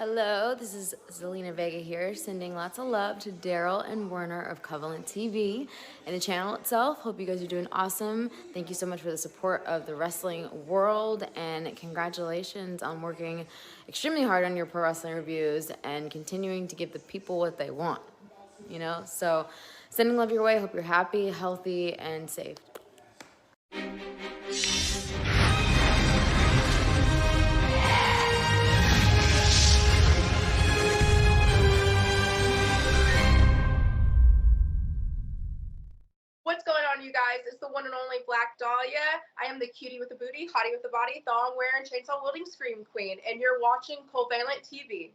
Hello, this is Zelina Vega here, sending lots of love to Daryl and Werner of Covalent TV and the channel itself. Hope you guys are doing awesome. Thank you so much for the support of the wrestling world, and congratulations on working extremely hard on your pro wrestling reviews and continuing to give the people what they want. So sending love your way. Hope you're happy, healthy, and safe. What's going on, you guys? It's the one and only Black Dahlia. I am the cutie with the booty, hottie with the body, thong wearing, chainsaw wielding scream queen, and you're watching Covalent TV.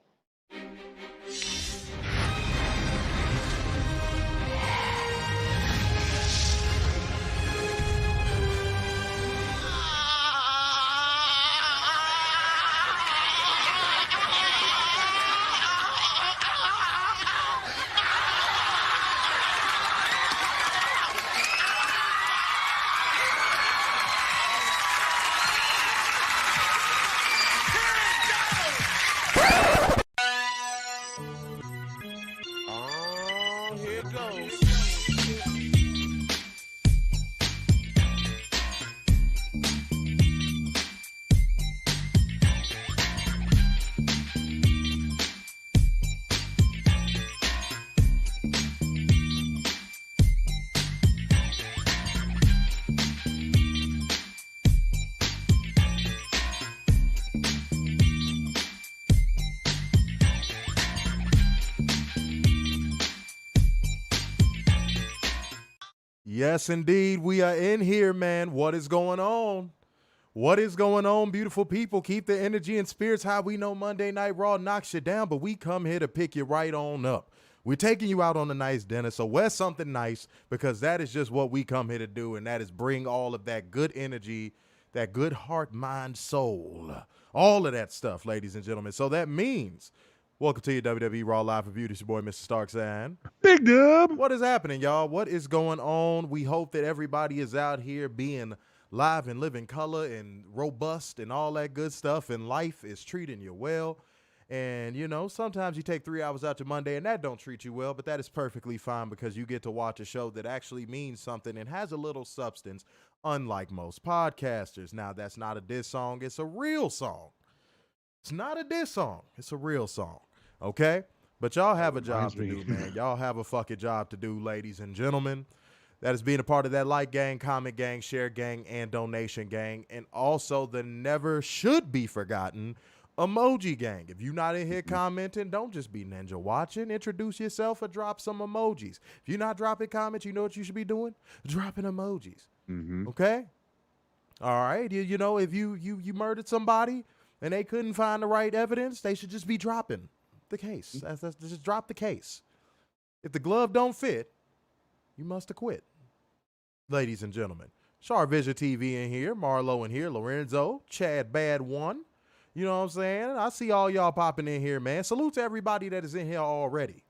Yes, indeed. We are in here, man. What is going on? What is going on, beautiful people? Keep the energy and spirits high. We know Monday Night Raw knocks you down, but we come here to pick you right on up. We're taking you out on a nice dinner, so wear something nice, because that is just what we come here to do, and that is bring all of that good energy, that good heart, mind, soul, all of that stuff, ladies and gentlemen. So that means, welcome to your WWE Raw Live review. This is your boy, Mr. Starksan. Big Dub. What is happening, y'all? What is going on? We hope that everybody is out here being live and living color and robust and all that good stuff, and life is treating you well. And, sometimes you take 3 hours out to Monday and that don't treat you well, but that is perfectly fine, because you get to watch a show that actually means something and has a little substance, unlike most podcasters. Now, that's not a diss song. It's a real song. It's not a diss song. It's a real song. Okay? But y'all have a job to do, man. Y'all have a fucking job to do, ladies and gentlemen. That is being a part of that like gang, comment gang, share gang, and donation gang. And also the never should be forgotten emoji gang. If you're not in here commenting, don't just be ninja watching. Introduce yourself or drop some emojis. If you're not dropping comments, you know what you should be doing? Dropping emojis. Okay? All right. If you murdered somebody and they couldn't find the right evidence, they should just be dropping the case. That's just drop the case. If the glove don't fit, you must have quit. Ladies and gentlemen, Sharp Vision TV in here, Marlo in here, Lorenzo, Chad Bad One. You know what I'm saying? I see all y'all popping in here, man. Salute to everybody that is in here already.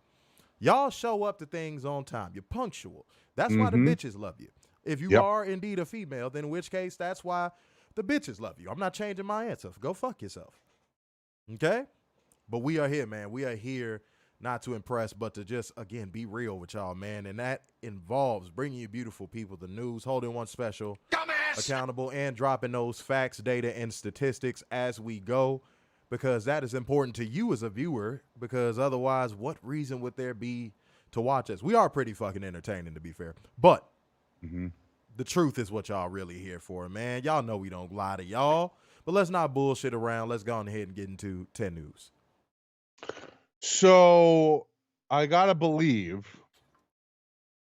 Y'all show up to things on time. You're punctual. That's why the bitches love you. If you are indeed a female, then in which case that's why the bitches love you. I'm not changing my answer. Go fuck yourself. Okay? But we are here, man. We are here not to impress, but to just, again, be real with y'all, man. And that involves bringing you beautiful people the news, holding one special, accountable, and dropping those facts, data, and statistics as we go, because that is important to you as a viewer, because otherwise, what reason would there be to watch us? We are pretty fucking entertaining, to be fair. But the truth is what y'all really here for, man. Y'all know we don't lie to y'all. But let's not bullshit around. Let's go on ahead and get into 10 news. So I gotta believe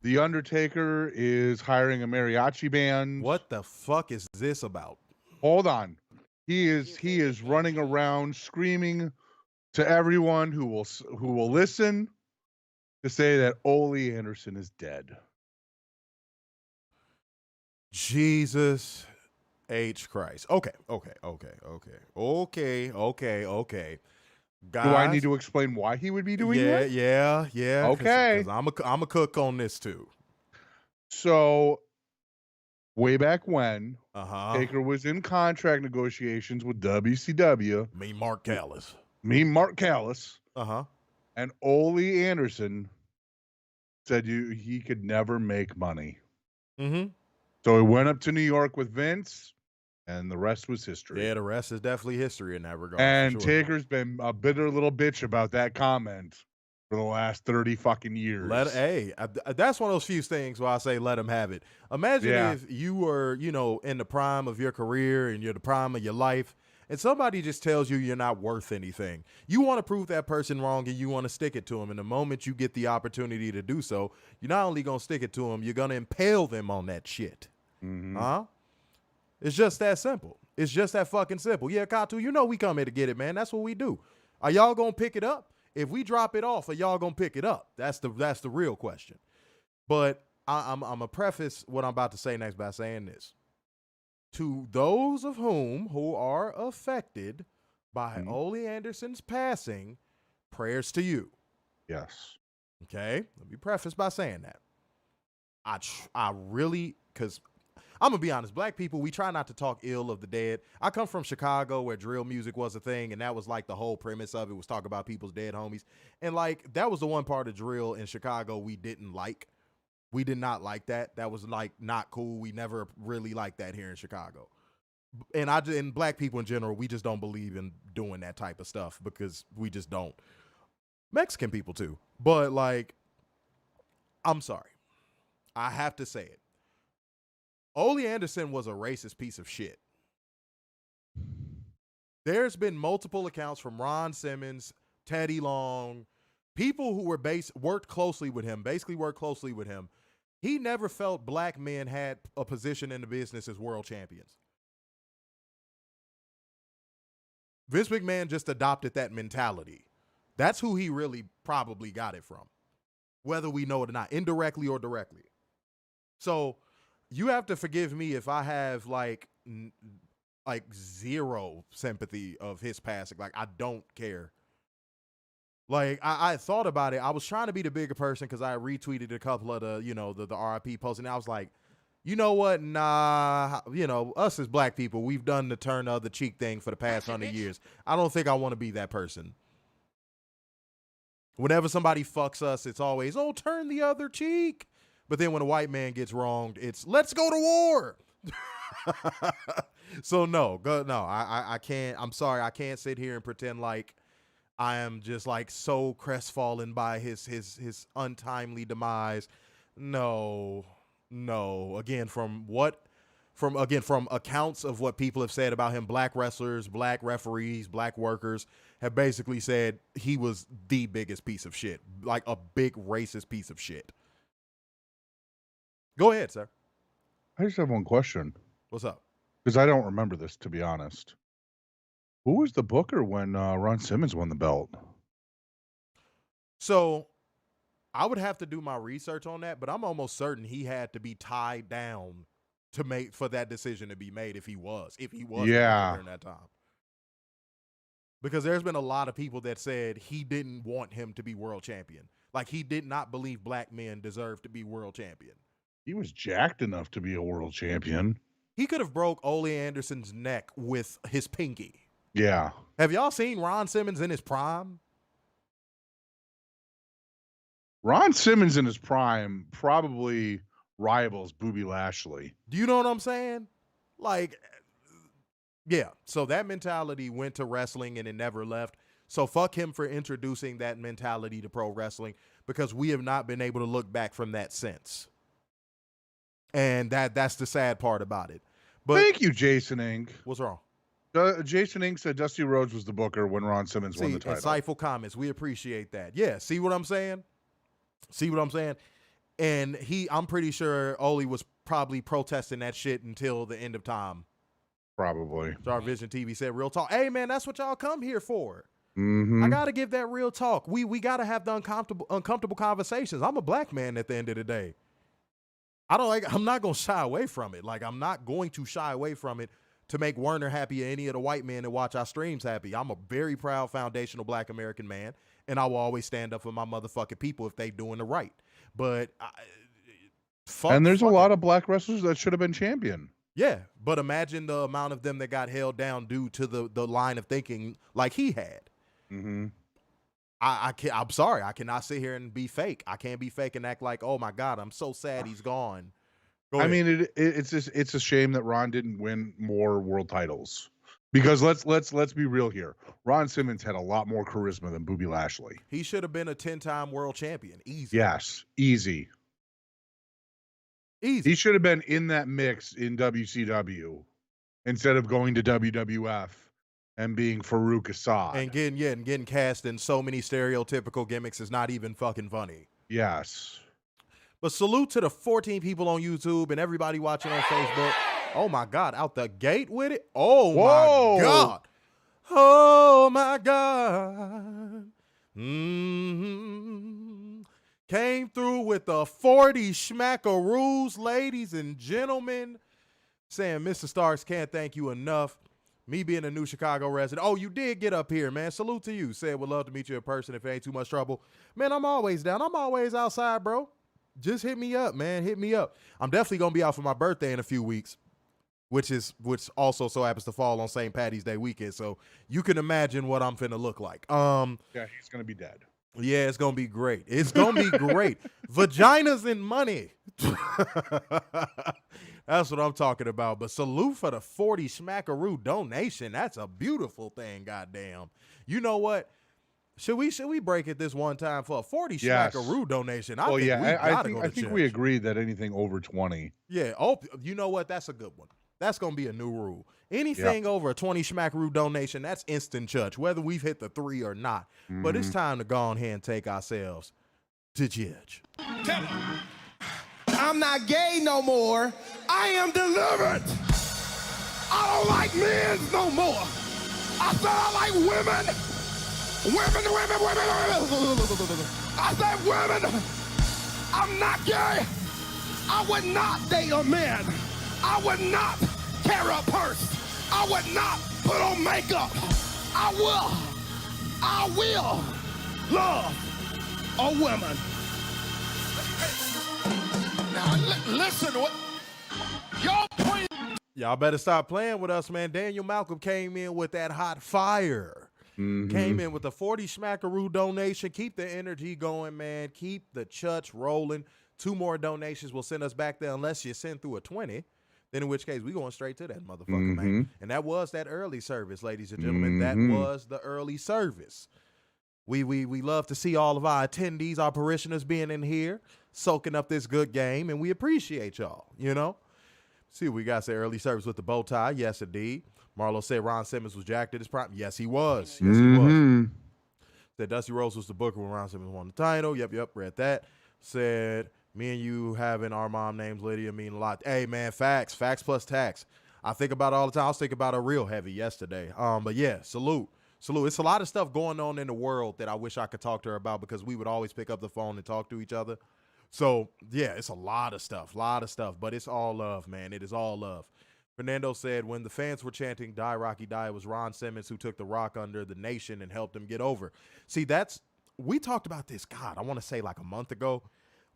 the Undertaker is hiring a mariachi band. What the fuck is this about? Hold on. He is running around screaming to everyone who will listen to say that Ole Anderson is dead. Jesus H. Christ. Okay. Guys, do I need to explain why he would be doing that? Yeah. Okay. Because I'm a cook on this too. So, way back when, Taker was in contract negotiations with WCW. Mark Callis. me, Mark Callis, Uh-huh. and Ole Anderson said he could never make money. Mm-hmm. So he went up to New York with Vince, and the rest was history. Yeah, the rest is definitely history in that regard. And for sure. Taker's been a bitter little bitch about that comment for the last 30 fucking years. That's one of those few things where I say let him have it. Imagine if you were, in the prime of your career and you're the prime of your life, and somebody just tells you you're not worth anything. You want to prove that person wrong, and you want to stick it to them. And the moment you get the opportunity to do so, you're not only going to stick it to them, you're going to impale them on that shit. Mm-hmm. Huh? It's just that simple. It's just that fucking simple. Yeah, Katu, we come here to get it, man. That's what we do. Are y'all going to pick it up? If we drop it off, are y'all going to pick it up? That's the real question. But I'm going to preface what I'm about to say next by saying this. To those of who are affected by Ole Anderson's passing, prayers to you. Yes. Okay? Let me preface by saying that. I really, because I'm going to be honest, black people, we try not to talk ill of the dead. I come from Chicago where drill music was a thing, and that was like the whole premise of it was talk about people's dead homies. And like, that was the one part of drill in Chicago we didn't like. We did not like that. That was like not cool. We never really liked that here in Chicago. And black people in general, we just don't believe in doing that type of stuff because we just don't. Mexican people too. But like, I'm sorry. I have to say it. Ole Anderson was a racist piece of shit. There's been multiple accounts from Ron Simmons, Teddy Long, people who worked closely with him. He never felt black men had a position in the business as world champions. Vince McMahon just adopted that mentality. That's who he really probably got it from, whether we know it or not, indirectly or directly. So you have to forgive me if I have like zero sympathy of his passing. Like, I don't care. Like, I thought about it. I was trying to be the bigger person because I retweeted a couple of the RIP posts, and I was like, you know what? Nah, us as black people, we've done the turn the other cheek thing for the past 100 years. I don't think I want to be that person. Whenever somebody fucks us, it's always, oh, turn the other cheek. But then when a white man gets wronged, it's, let's go to war. So I can't. I'm sorry. I can't sit here and pretend like I am just like so crestfallen by his untimely demise. No. Again, from accounts of what people have said about him, black wrestlers, black referees, black workers have basically said he was the biggest piece of shit, like a big racist piece of shit. Go ahead, sir. I just have one question. What's up? Because I don't remember this, to be honest. Who was the booker when Ron Simmons won the belt? So I would have to do my research on that, but I'm almost certain he had to be tied down for that decision to be made if he was during that time. Because there's been a lot of people that said he didn't want him to be world champion. Like, he did not believe black men deserved to be world champion. He was jacked enough to be a world champion. He could have broke Ole Anderson's neck with his pinky. Yeah. Have y'all seen Ron Simmons in his prime? Ron Simmons in his prime probably rivals Bobby Lashley. Do you know what I'm saying? Like, yeah. So that mentality went to wrestling and it never left. So fuck him for introducing that mentality to pro wrestling, because we have not been able to look back from that since. And that's the sad part about it. But thank you, Jason Inc. What's wrong? Jason Inc. said Dusty Rhodes was the booker when Ron Simmons won the title. Insightful comments. We appreciate that. Yeah. See what I'm saying? And I'm pretty sure Ole was probably protesting that shit until the end of time. Probably. Star Vision TV said, real talk. Hey, man, that's what y'all come here for. Mm-hmm. I got to give that real talk. We got to have the uncomfortable conversations. I'm a black man at the end of the day. I'm not going to shy away from it. Like, I'm not going to shy away from it to make Werner happy or any of the white men that watch our streams happy. I'm a very proud foundational black American man, and I will always stand up for my motherfucking people if they doing the right. But there's a lot of black wrestlers that should have been champion. Yeah, but imagine the amount of them that got held down due to the line of thinking like he had. Mm-hmm. I can't. I'm sorry. I cannot sit here and be fake. I can't be fake and act like, oh my God, I'm so sad he's gone. Go ahead. I mean, it's a shame that Ron didn't win more world titles. Because let's be real here. Ron Simmons had a lot more charisma than Bobby Lashley. He should have been a 10-time world champion. Easy. Yes, easy. He should have been in that mix in WCW instead of going to WWF and being Farouk Assad. And getting cast in so many stereotypical gimmicks is not even fucking funny. Yes. But salute to the 14 people on YouTube and everybody watching on Facebook. Oh my God, out the gate with it. Oh Whoa. My God. Oh my God. Mm-hmm. Came through with the 40 schmackaroos, ladies and gentlemen. Saying, Mr. Starks, can't thank you enough. Me being a new Chicago resident. Oh, you did get up here, man. Salute to you. Said, would love to meet you in person if it ain't too much trouble. Man, I'm always down. I'm always outside, bro. Just hit me up, man. Hit me up. I'm definitely going to be out for my birthday in a few weeks, which also so happens to fall on St. Patty's Day weekend. So you can imagine what I'm finna look like. Yeah, he's going to be dead. Yeah, it's going to be great. It's going to be great. Vaginas and money. That's what I'm talking about. But salute for the 40 schmackaroo donation. That's a beautiful thing, goddamn. You know what? Should we break it this one time for a 40 schmackaroo donation? I think we agreed that anything over 20. Yeah. Oh, you know what? That's a good one. That's going to be a new rule. Anything over a 20 schmackaroo donation, that's instant church, whether we've hit the 3 or not. Mm-hmm. But it's time to go on here and take ourselves to judge. Tell him, I'm not gay no more. I am delivered. I don't like men no more. I said I like women. Women. I said women. I'm not gay. I would not date a man. I would not carry a purse. I would not put on makeup. I will love a woman. Now listen, y'all better stop playing with us, man. Daniel Malcolm came in with that hot fire. Mm-hmm. Came in with a 40 schmackaroo donation. Keep the energy going, man. Keep the chutch rolling. 2 more donations will send us back there unless you send through a 20. Then in which case, we going straight to that motherfucker, man. And that was that early service, ladies and gentlemen. That was the early service. We love to see all of our attendees, our parishioners being in here, soaking up this good game, and we appreciate y'all, you know? See, we got the early service with the bow tie. Yes, indeed. Marlo said Ron Simmons was jacked at his prime. Yes, he was. Yes, he was. Said Dusty Rhodes was the booker when Ron Simmons won the title. Yep, read that. Said me and you having our mom names Lydia mean a lot. Hey, man, facts plus tax. I think about it all the time. I was thinking about it real heavy yesterday. But yeah, salute. It's a lot of stuff going on in the world that I wish I could talk to her about because we would always pick up the phone and talk to each other. So yeah, it's a lot of stuff, but it's all love, man. It is all love. Fernando said when the fans were chanting "Die Rocky Die," it was Ron Simmons who took the Rock under the nation and helped him get over. See, we talked about this, God, I want to say like a month ago,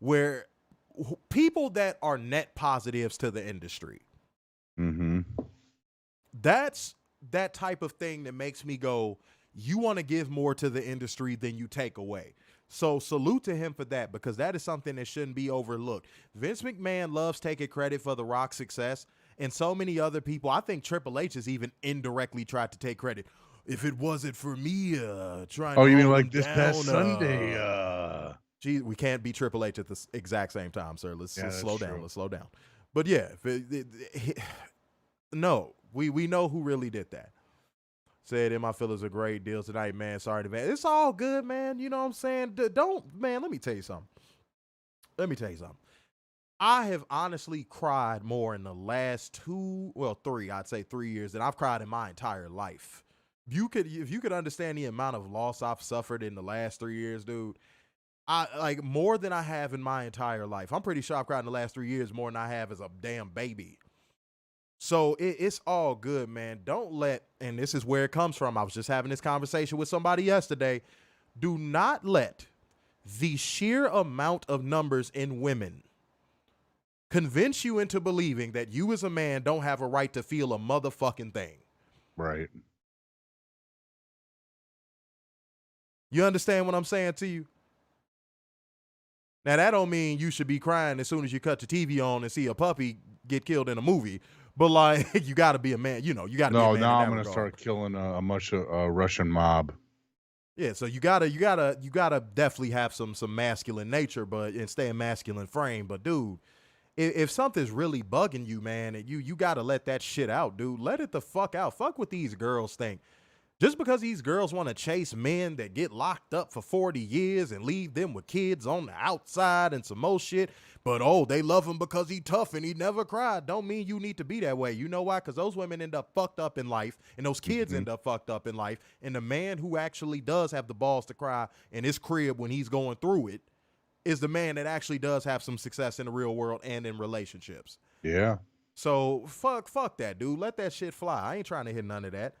where people that are net positives to the industry, that's that type of thing that makes me go, you want to give more to the industry than you take away. So salute to him for that, because that is something that shouldn't be overlooked. Vince McMahon loves taking credit for the Rock's success, and so many other people. I think Triple H has even indirectly tried to take credit. If it wasn't for me trying to you mean like this past Sunday? Gee, we can't be Triple H at the exact same time, sir. Let's slow down. Let's slow down. But yeah, no, we know who really did that. Said, my feelings are great. Deals tonight, man. Sorry to man. It's all good, man. You know what I'm saying? Man, let me tell you something. I have honestly cried more in the last 3 years than I've cried in my entire life. If you could understand the amount of loss I've suffered in the last 3 years, dude, I like more than I have in my entire life. I'm pretty sure I've cried in the last 3 years more than I have as a damn baby. So it's all good, man. Don't let, and this is where it comes from. I was just having this conversation with somebody yesterday. Do not let the sheer amount of numbers in women convince you into believing that you as a man don't have a right to feel a motherfucking thing. Right. You understand what I'm saying to you? Now, that don't mean you should be crying as soon as you cut the TV on and see a puppy get killed in a movie. But, like, you got to be a man. You know, you got to be a man. No, now in I'm that going to regard. start killing a Russian mob. Yeah, so you gotta definitely have some masculine nature, but and stay in masculine frame. But dude, if something's really bugging you, man, and you gotta let that shit out, dude. Let it the fuck out. Fuck what these girls think. Just because these girls want to chase men that get locked up for 40 years and leave them with kids on the outside and some more shit, but oh, they love him because he tough and he never cried, don't mean you need to be that way. You know why? Because those women end up fucked up in life, and those kids end up fucked up in life, and the man who actually does have the balls to cry in his crib when he's going through it is the man that actually does have some success in the real world and in relationships. Yeah. So fuck that, dude. Let that shit fly. I ain't trying to hit none of that.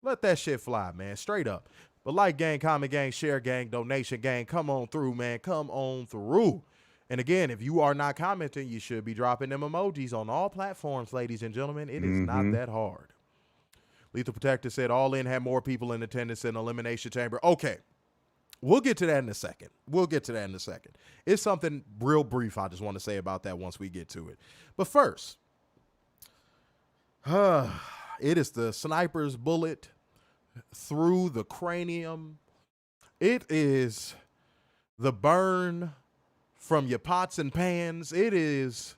Let that shit fly, man. Straight up. But like gang, comment gang, share gang, donation gang, come on through, man. Come on through. And again, if you are not commenting, you should be dropping them emojis on all platforms, ladies and gentlemen. It is not that hard. Lethal Protector said All In had more people in attendance than Elimination Chamber. Okay. We'll get to that in a second. It's something real brief I just want to say about that once we get to it. But first, it is the sniper's bullet through the cranium. It is the burn from your pots and pans. It is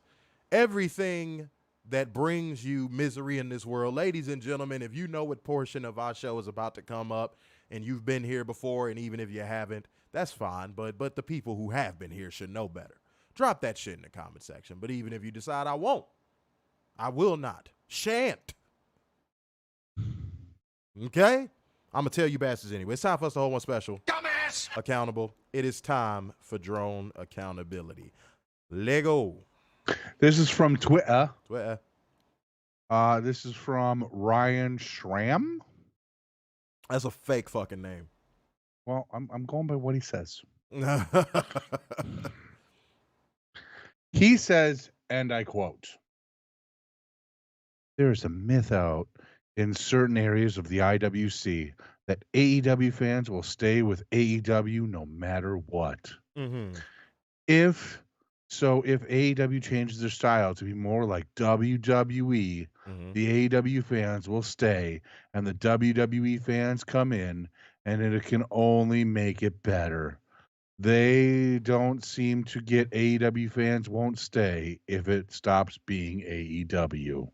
everything that brings you misery in this world. Ladies and gentlemen, if you know what portion of our show is about to come up and you've been here before, and even if you haven't, that's fine. But the people who have been here should know better. Drop that shit in the comment section. But even if you decide I won't, I will not, shan't. Okay? I'm going to tell you bastards anyway. It's time for us to hold one special. Dumbass! Accountable. It is time for drone accountability. Lego. This is from Twitter. Twitter. This is from Ryan Schramm. That's a fake fucking name. Well, I'm going by what he says. He says, and I quote, "There's a myth out in certain areas of the IWC that AEW fans will stay with AEW no matter what. If AEW changes their style to be more like WWE, the AEW fans will stay, and the WWE fans come in, and it can only make it better. They don't seem to get AEW fans won't stay if it stops being AEW."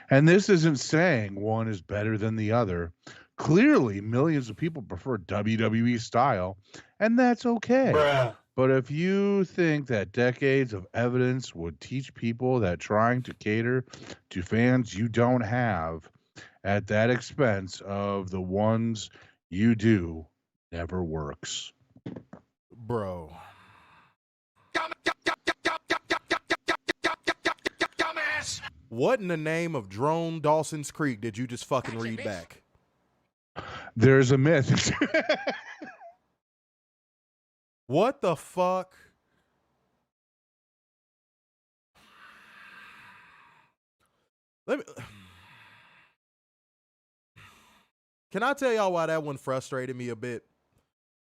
And this isn't saying one is better than the other. Clearly, millions of people prefer WWE style, and that's okay. Bruh. But if you think that decades of evidence would teach people that trying to cater to fans you don't have at that expense of the ones you do never works. Bro. What in the name of Drone Dawson's Creek did you just fucking read back? There's a myth. What the fuck? Can I tell y'all why that one frustrated me a bit?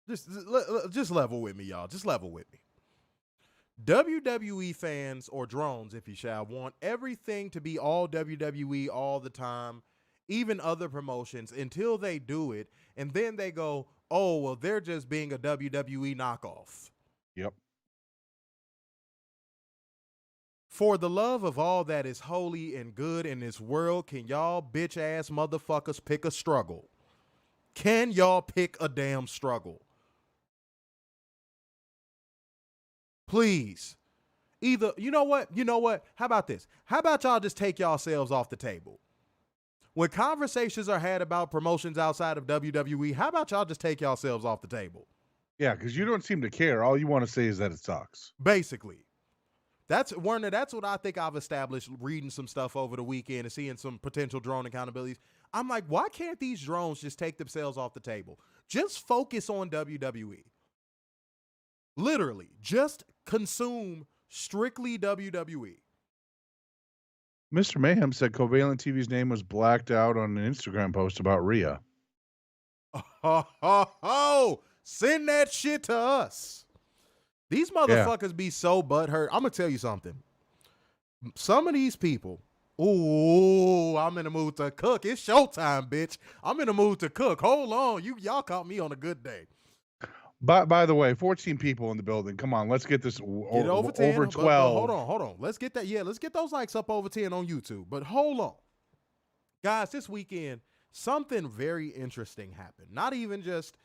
Just level with me, y'all. Just level with me. WWE fans, or drones, if you shall, want everything to be all WWE all the time, even other promotions, until they do it, and then they go, oh, well, they're just being a WWE knockoff. Yep. For the love of all that is holy and good in this world, can y'all bitch-ass motherfuckers pick a struggle? Can y'all pick a damn struggle? Please. Either, you know what? How about this? How about y'all just take yourselves off the table? When conversations are had about promotions outside of WWE, how about y'all just take yourselves off the table? Yeah, because you don't seem to care. All you want to say is that it sucks. Basically. Werner, that's what I think I've established reading some stuff over the weekend and seeing some potential drone accountabilities. I'm like, why can't these drones just take themselves off the table? Just focus on WWE. Literally, just consume strictly WWE. Mr. Mayhem said Covalent TV's name was blacked out on an Instagram post about Rhea. ho. Send that shit to us. These motherfuckers be so butthurt. I'm going to tell you something. Some of these people, ooh, I'm in the mood to cook. It's showtime, bitch. I'm in the mood to cook. Hold on. Y'all caught me on a good day. By the way, 14 people in the building. Come on, let's get this over 10. Over 12. But hold on. Let's get that. Yeah, let's get those likes up over 10 on YouTube. But hold on. Guys, this weekend, something very interesting happened. Not even just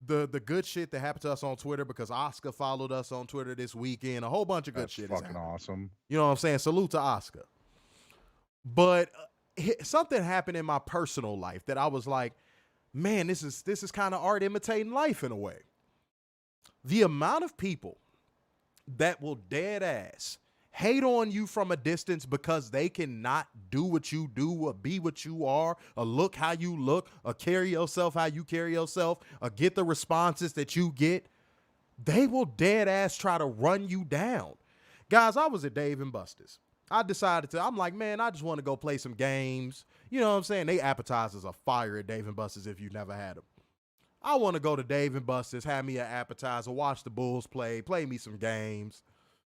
the good shit that happened to us on Twitter, because Oscar followed us on Twitter this weekend. A whole bunch of good shit. That's fucking awesome. You know what I'm saying? Salute to Oscar. But something happened in my personal life that I was like, man, this is kind of art imitating life in a way. The amount of people that will dead ass hate on you from a distance because they cannot do what you do or be what you are or look how you look or carry yourself how you carry yourself or get the responses that you get, they will dead ass try to run you down. Guys, I was at Dave & Buster's. I'm like, man, I just want to go play some games. You know what I'm saying? They appetizers are fire at Dave & Buster's if you've never had them. I want to go to Dave & Buster's, have me an appetizer, watch the Bulls play me some games.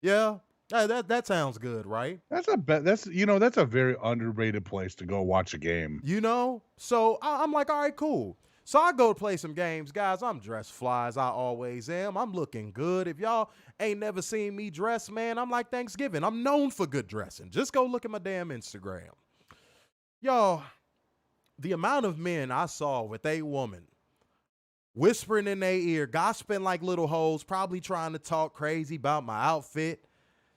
Yeah, that sounds good, right? That's a very underrated place to go watch a game. You know? So I'm like, all right, cool. So I go play some games. Guys, I'm dressed fly as I always am. I'm looking good. If y'all ain't never seen me dress, man, I'm like Thanksgiving. I'm known for good dressing. Just go look at my damn Instagram. Y'all, the amount of men I saw with a woman whispering in their ear, gossiping like little hoes, probably trying to talk crazy about my outfit.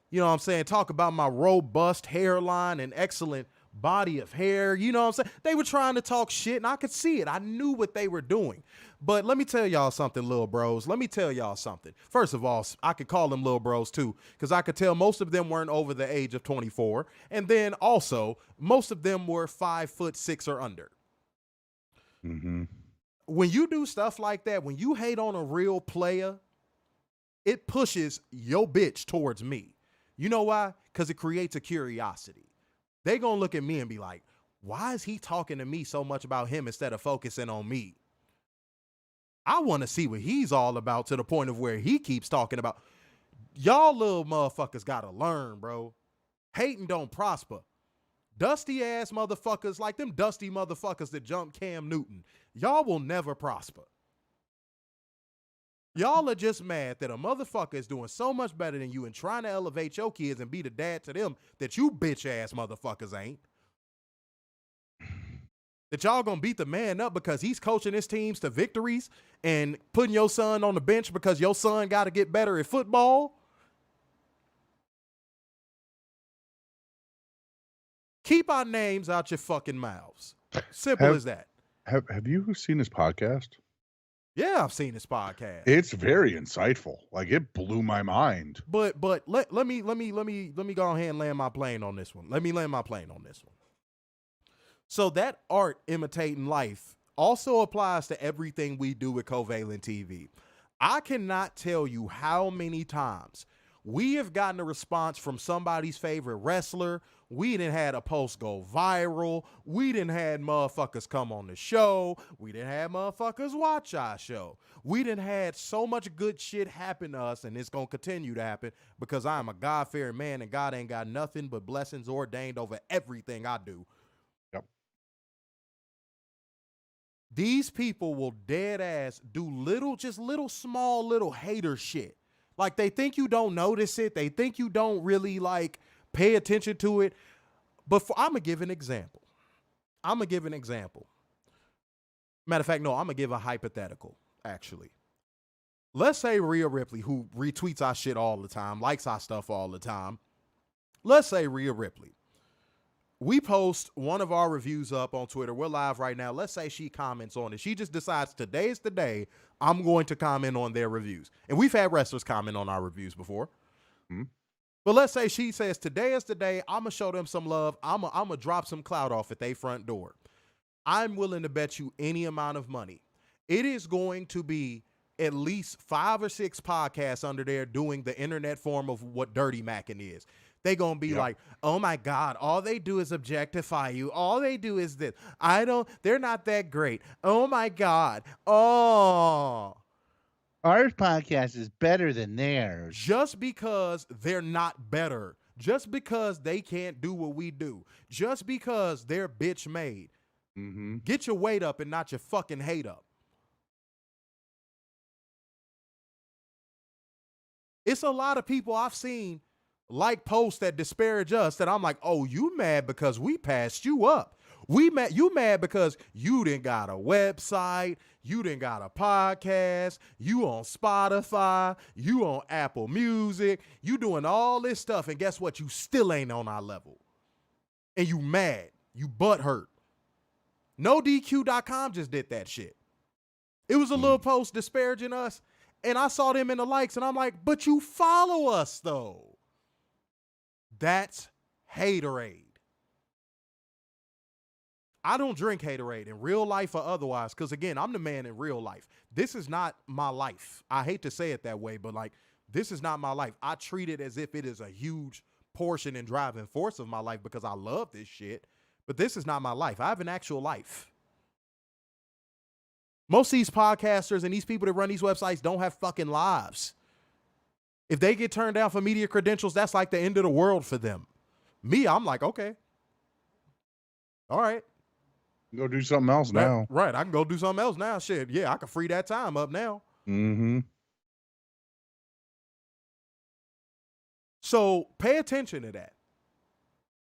You know what I'm saying? Talk about my robust hairline and excellent body of hair. You know what I'm saying? They were trying to talk shit, and I could see it. I knew what they were doing. But let me tell y'all something, little bros. Let me tell y'all something. First of all, I could call them little bros too, because I could tell most of them weren't over the age of 24. And then also, most of them were 5'6" or under. Mm-hmm. When you do stuff like that, when you hate on a real player, it pushes your bitch towards me. You know why? Because it creates a curiosity. They gonna look at me and be like, why is he talking to me so much about him instead of focusing on me? I want to see what he's all about, to the point of where he keeps talking about. Y'all little motherfuckers gotta learn, bro. Hating don't prosper. Dusty ass motherfuckers, like them dusty motherfuckers that jumped Cam Newton, y'all will never prosper. Y'all are just mad that a motherfucker is doing so much better than you and trying to elevate your kids and be the dad to them that you bitch ass motherfuckers ain't. That y'all gonna beat the man up because he's coaching his teams to victories and putting your son on the bench because your son got to get better at football. Keep our names out your fucking mouths. Simple as that. Have you seen his podcast? Yeah, I've seen his podcast. It's very insightful. Like, it blew my mind. But let me go ahead and land my plane on this one. Let me land my plane on this one. So that art imitating life also applies to everything we do with Covalent TV. I cannot tell you how many times we have gotten a response from somebody's favorite wrestler. We done had a post go viral. We done had motherfuckers come on the show. We done had motherfuckers watch our show. We done had so much good shit happen to us, and it's going to continue to happen because I am a God-fearing man, and God ain't got nothing but blessings ordained over everything I do. Yep. These people will dead ass do little small hater shit. Like, they think you don't notice it. They think you don't really, like, pay attention to it. But I'm going to give an example. Matter of fact, no, I'm going to give a hypothetical, actually. Let's say Rhea Ripley, who retweets our shit all the time, likes our stuff all the time. Let's say Rhea Ripley. We post one of our reviews up on Twitter. We're live right now. Let's say she comments on it. She just decides today is the day I'm going to comment on their reviews. And we've had wrestlers comment on our reviews before. Mm-hmm. But let's say she says today is the day I'm going to show them some love. I'm going to drop some clout off at their front door. I'm willing to bet you any amount of money. It is going to be at least 5 or 6 podcasts under there doing the internet form of what Dirty Mackin' is. They gonna be like, oh my God, all they do is objectify you. All they do is this. They're not that great. Oh my God. Oh. Our podcast is better than theirs. Just because they're not better, just because they can't do what we do, just because they're bitch made. Get your weight up and not your fucking hate up. It's a lot of people I've seen like posts that disparage us that I'm like, oh, you mad because we passed you up. You mad because you didn't got a website, you didn't got a podcast, you on Spotify, you on Apple Music, you doing all this stuff, and guess what? You still ain't on our level. And you mad. You butthurt. NoDQ.com just did that shit. It was a little post disparaging us, and I saw them in the likes, and I'm like, but you follow us, though. That's haterade. I don't drink haterade in real life or otherwise, because, again, I'm the man in real life. This is not my life. I hate to say it that way, but, like, this is not my life. I treat it as if it is a huge portion and driving force of my life because I love this shit, but this is not my life. I have an actual life. Most of these podcasters and these people that run these websites don't have fucking lives. If they get turned down for media credentials, that's like the end of the world for them. Me, I'm like, okay. All right. Go do something else now. Right. I can go do something else now. Shit. Yeah, I can free that time up now. So pay attention to that.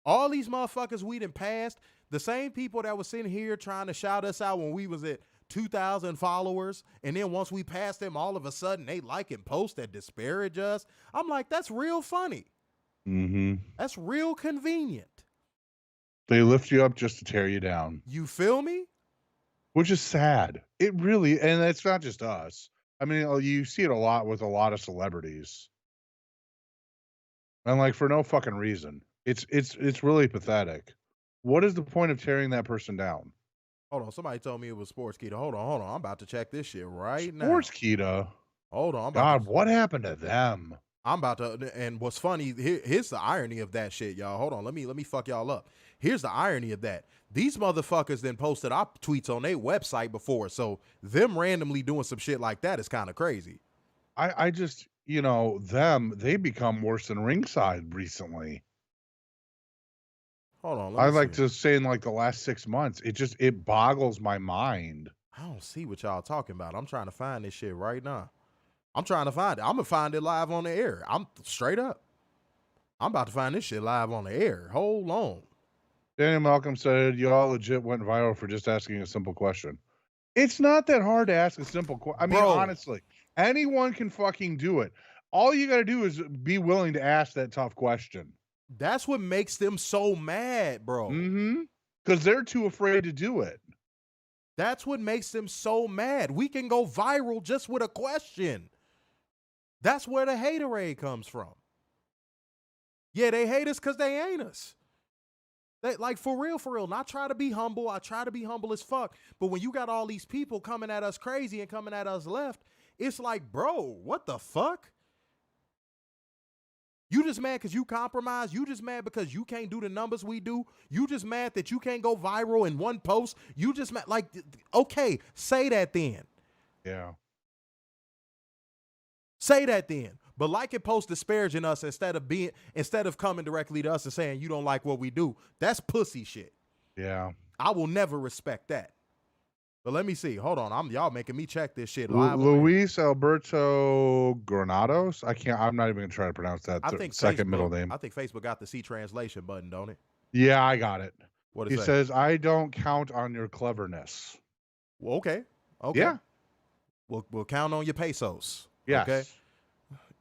All these motherfuckers we done passed, the same people that was sitting here trying to shout us out when we was at 2,000 followers, and then once we passed them, all of a sudden they like and post that disparage us. I'm like, that's real funny. That's real convenient. They lift you up just to tear you down. You feel me? Which is sad. It really, and it's not just us. I mean, you see it a lot with a lot of celebrities. And like for no fucking reason. It's really pathetic. What is the point of tearing that person down? Hold on, somebody told me it was Sports Keto. Hold on. I'm about to check this shit right now. Sports Keto? Hold on. God, what happened to them? I'm about to, and what's funny, here's the irony of that shit, y'all. Hold on, let me fuck y'all up. Here's the irony of that. These motherfuckers then posted our tweets on their website before, so them randomly doing some shit like that is kind of crazy. I just, they become worse than Ringside recently. Hold on. I like to say in like the last 6 months, it boggles my mind. I don't see what y'all talking about. I'm trying to find this shit right now. I'm trying to find it. I'm going to find it live on the air. I'm straight up. I'm about to find this shit live on the air. Hold on. Daniel Malcolm said, you all legit went viral for just asking a simple question. It's not that hard to ask a simple question. I mean, honestly, anyone can fucking do it. All you got to do is be willing to ask that tough question. That's what makes them so mad, bro. Because they're too afraid to do it. That's what makes them so mad. We can go viral just with a question. That's where the haterade comes from. Yeah, they hate us because they ain't us. They, like, for real, not try to be humble. I try to be humble as fuck. But when you got all these people coming at us crazy and coming at us left, it's like, bro, what the fuck? You just mad because you compromise? You just mad because you can't do the numbers we do? You just mad that you can't go viral in one post? You just mad? Like, okay, say that then. Yeah. Say that then. But like and post disparaging us instead of coming directly to us and saying you don't like what we do. That's pussy shit. Yeah. I will never respect that. But let me see. Hold on. Y'all making me check this shit live. Luis Alberto Granados. I'm not even gonna try to pronounce that. I think second middle name. I think Facebook got the C translation button, don't it? Yeah, I got it. What he says, I don't count on your cleverness. Well, okay. Yeah. We'll count on your pesos. Yes. Okay.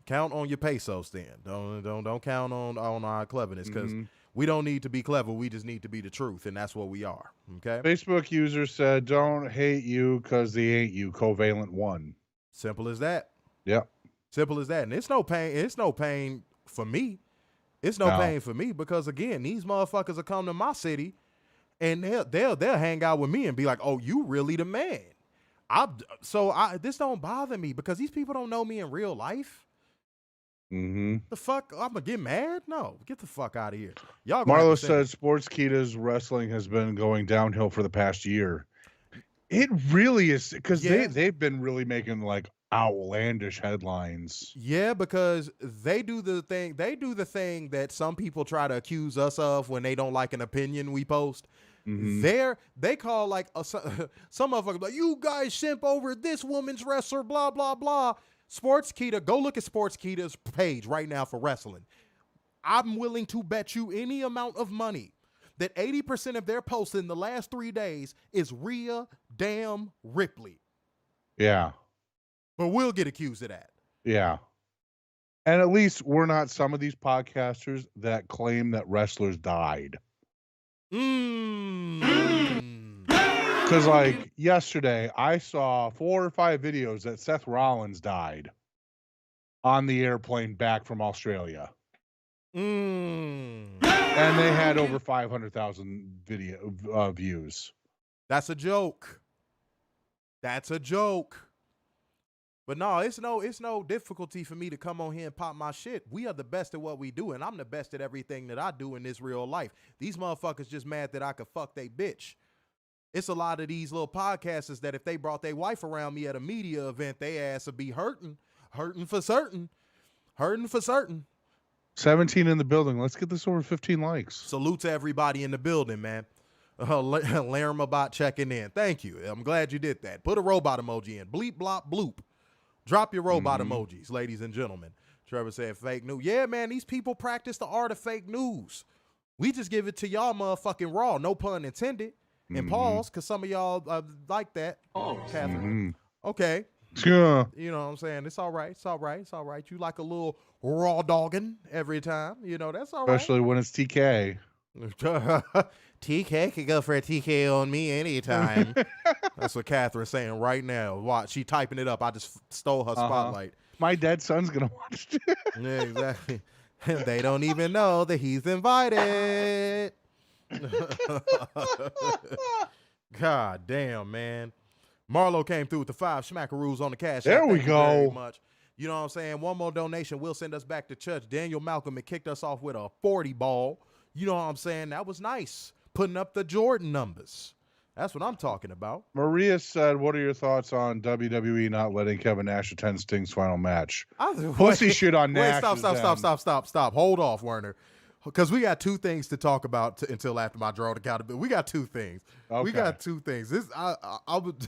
Count on your pesos then. Don't count on our cleverness because we don't need to be clever. We just need to be the truth, and that's what we are. Okay. Facebook user said, "Don't hate you because they ain't you." Covalent won. Simple as that. Yep. Simple as that. And it's no pain. It's no pain for me. It's no pain for me because again, these motherfuckers will come to my city, and they'll hang out with me and be like, "Oh, you really the man." This don't bother me because these people don't know me in real life. Mm-hmm. The fuck? I'm gonna get mad? No, get the fuck out of here. Y'all gonna have Marlo to send said Sportskeeda's wrestling has been going downhill for the past year. It really is, because they've been really making like outlandish headlines. Yeah, because they do the thing that some people try to accuse us of when they don't like an opinion we post. They call like some motherfuckers like, you guys simp over this woman's wrestler, blah blah blah. Sportskeeda, go look at Sportskeeda's page right now for wrestling. I'm willing to bet you any amount of money that 80% of their posts in the last 3 days is Rhea damn Ripley. Yeah. But we'll get accused of that. Yeah. And at least we're not some of these podcasters that claim that wrestlers died. Because like yesterday, I saw 4 or 5 videos that Seth Rollins died on the airplane back from Australia. And they had over 500,000 video views. That's a joke. That's a joke. But no, it's no difficulty for me to come on here and pop my shit. We are the best at what we do, and I'm the best at everything that I do in this real life. These motherfuckers just mad that I could fuck they bitch. It's a lot of these little podcasters that if they brought their wife around me at a media event, they ass would be hurting for certain. 17 in the building. Let's get this over 15 likes. Salute to everybody in the building, man. Laramabot checking in. Thank you. I'm glad you did that. Put a robot emoji in. Bleep, blop, bloop. Drop your robot emojis, ladies and gentlemen. Trevor said fake news. Yeah, man, these people practice the art of fake news. We just give it to y'all motherfucking raw. No pun intended. And pause, because some of y'all like that. Oh, Catherine. Okay. Yeah. You know what I'm saying? It's all right. It's all right. It's all right. You like a little raw dogging every time. You know, that's all right. Especially when it's TK. TK could go for a TK on me anytime. That's what Catherine's saying right now. Watch, she typing it up. I just stole her spotlight. My dead son's gonna watch it. Yeah, exactly. They don't even know that he's invited. God damn, man. Marlo came through with the 5 smackaroos on the cash. There we Thank you go. very much. You know what I'm saying? One more donation will send us back to church. Daniel Malcolm had kicked us off with a 40 ball. You know what I'm saying? That was nice. Putting up the Jordan numbers. That's what I'm talking about. Maria said, what are your thoughts on WWE not letting Kevin Nash attend Sting's final match? Pussy shit on Nash. Stop. Hold off, Werner. Because we got 2 things to talk about until after my draw accountability. We got 2 things. Okay. We got 2 things. I would.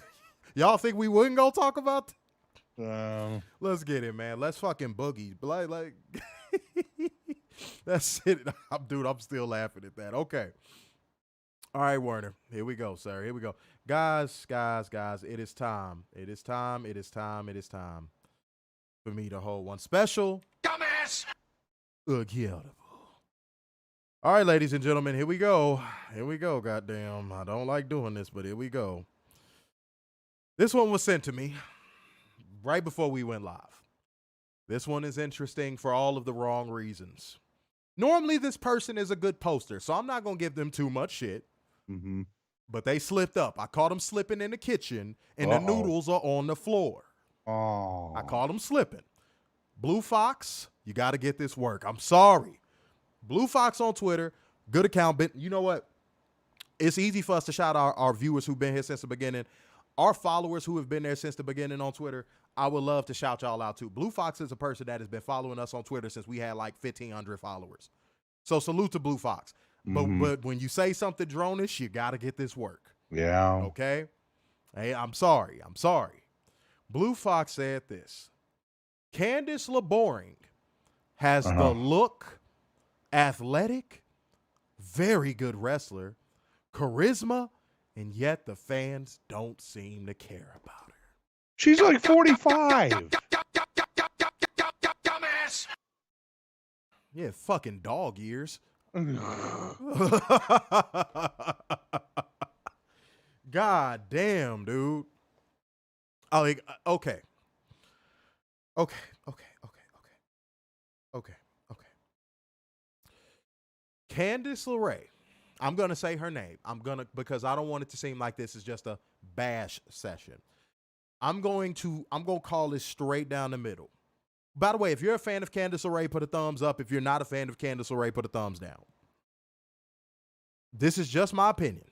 Y'all think we wouldn't go talk about? Let's get it, man. Let's fucking boogie. Like that's it. I'm still laughing at that. Okay. All right, Werner. Here we go, sir. Here we go. Guys. It is time. It is time for me to hold one special. Dumbass! Accountable. All right, ladies and gentlemen, here we go. Goddamn. I don't like doing this, but here we go. This one was sent to me right before we went live. This one is interesting for all of the wrong reasons. Normally, this person is a good poster, so I'm not going to give them too much shit. Mm-hmm. But they slipped up. I caught them slipping in the kitchen, and the noodles are on the floor. Oh. I caught them slipping. Blue Fox, you got to get this work. I'm sorry. Blue Fox on Twitter, good account. But you know what? It's easy for us to shout out our viewers who've been here since the beginning. Our followers who have been there since the beginning on Twitter, I would love to shout y'all out too. Blue Fox is a person that has been following us on Twitter since we had like 1,500 followers. So salute to Blue Fox. But when you say something dronish, you got to get this work. Yeah. Okay? Hey, I'm sorry. Blue Fox said this. Candice LeRae has the look, athletic, very good wrestler, charisma, and yet the fans don't seem to care about her. She's like 45. Dumbass! Yeah, fucking dog ears. God damn, dude. Oh, okay. Candice LeRae. I'm going to say her name. Because I don't want it to seem like this is just a bash session. I'm going to call this straight down the middle. By the way, if you're a fan of Candice LeRae, put a thumbs up. If you're not a fan of Candice LeRae, put a thumbs down. This is just my opinion.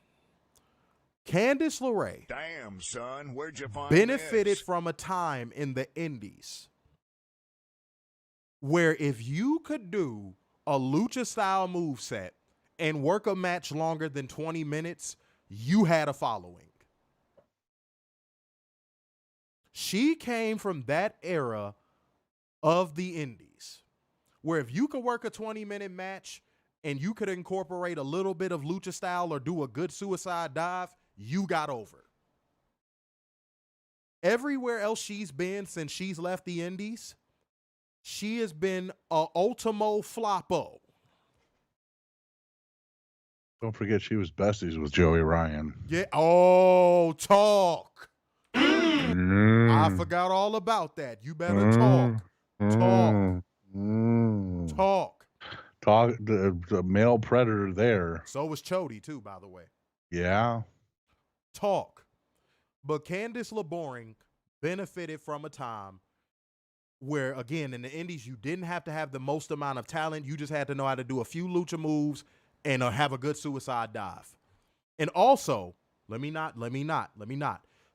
Candice LeRae, damn, son, where'd you find benefited this? from a time in the indies where if you could do a lucha-style moveset and work a match longer than 20 minutes, you had a following. She came from that era of the indies where if you could work a 20-minute match and you could incorporate a little bit of lucha style or do a good suicide dive, you got over. Everywhere else she's been since she's left the indies, she has been a ultimo floppo. Don't forget she was besties with Joey Ryan. Yeah. Oh, talk. I forgot all about that. You better talk. Talk. The male predator there. So was Cody too, by the way. Yeah. Talk. But Candice LeRae benefited from a time where, again, in the indies, you didn't have to have the most amount of talent. You just had to know how to do a few lucha moves and have a good suicide dive. And also, let me not.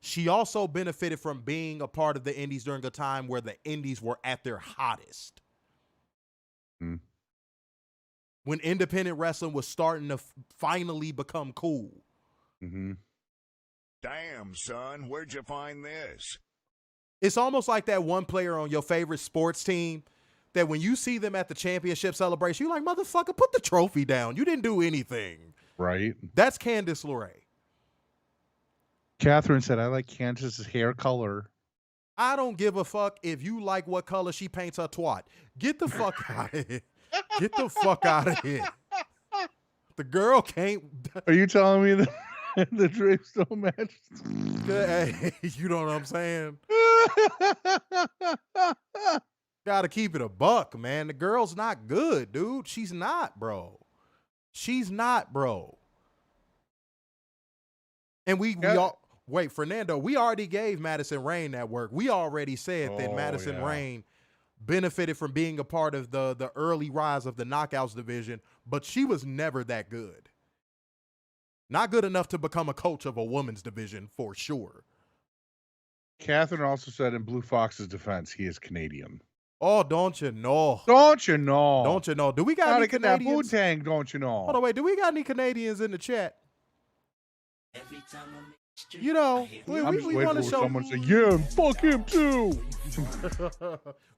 She also benefited from being a part of the indies during a time where the indies were at their hottest. When independent wrestling was starting to finally become cool. Mm-hmm. Damn, son, where'd you find this? It's almost like that one player on your favorite sports team that when you see them at the championship celebration, you're like, motherfucker, put the trophy down. You didn't do anything. Right. That's Candice LeRae. Catherine said, I like Candice's hair color. I don't give a fuck if you like what color she paints her twat. Get the fuck out of here. Get the fuck out of here. The girl can't. Are you telling me that the drapes don't match? Hey, you know what I'm saying? Gotta keep it a buck, man. The girl's not good, dude. She's not, bro. She's not, bro. And we all wait, Fernando, we already gave Madison Rayne that work. We already said that Madison Rayne benefited from being a part of the early rise of the Knockouts division, but she was never that good. Not good enough to become a coach of a women's division for sure. Catherine also said in Blue Fox's defense, he is Canadian. Oh, don't you know? Don't you know? Don't you know? Do we got any Canadians? That Wu-Tang, don't you know? Hold on, wait. Do we got any Canadians in the chat? You know, we want to show someone say, yeah, fuck him too.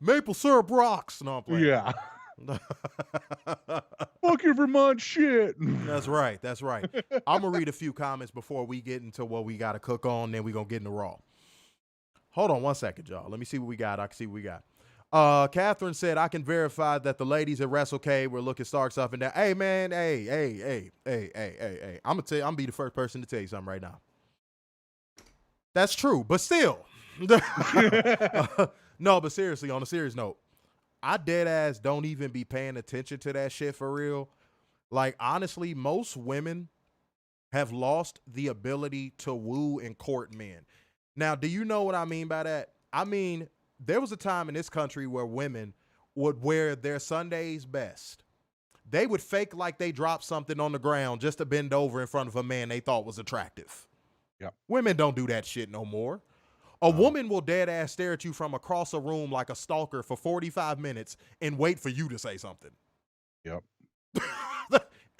maple syrup rocks. No, I'm playing. Yeah. Fuck your Vermont shit. That's right. That's right. I'm going to read a few comments before we get into what we got to cook on. Then we're going to get into Raw. Hold on one second, y'all. Let me see what we got. I can see what we got. Catherine said, I can verify that the ladies at WrestleK were looking Starks up and down. Hey, man. Hey. I'm going to be the first person to tell you something right now. That's true, but still. No, but seriously, on a serious note, I dead ass don't even be paying attention to that shit for real. Like, honestly, most women have lost the ability to woo and court men. Now, do you know what I mean by that? I mean, there was a time in this country where women would wear their Sunday's best. They would fake like they dropped something on the ground just to bend over in front of a man they thought was attractive. Yep. Women don't do that shit no more. A woman will dead ass stare at you from across a room like a stalker for 45 minutes and wait for you to say something. Yep.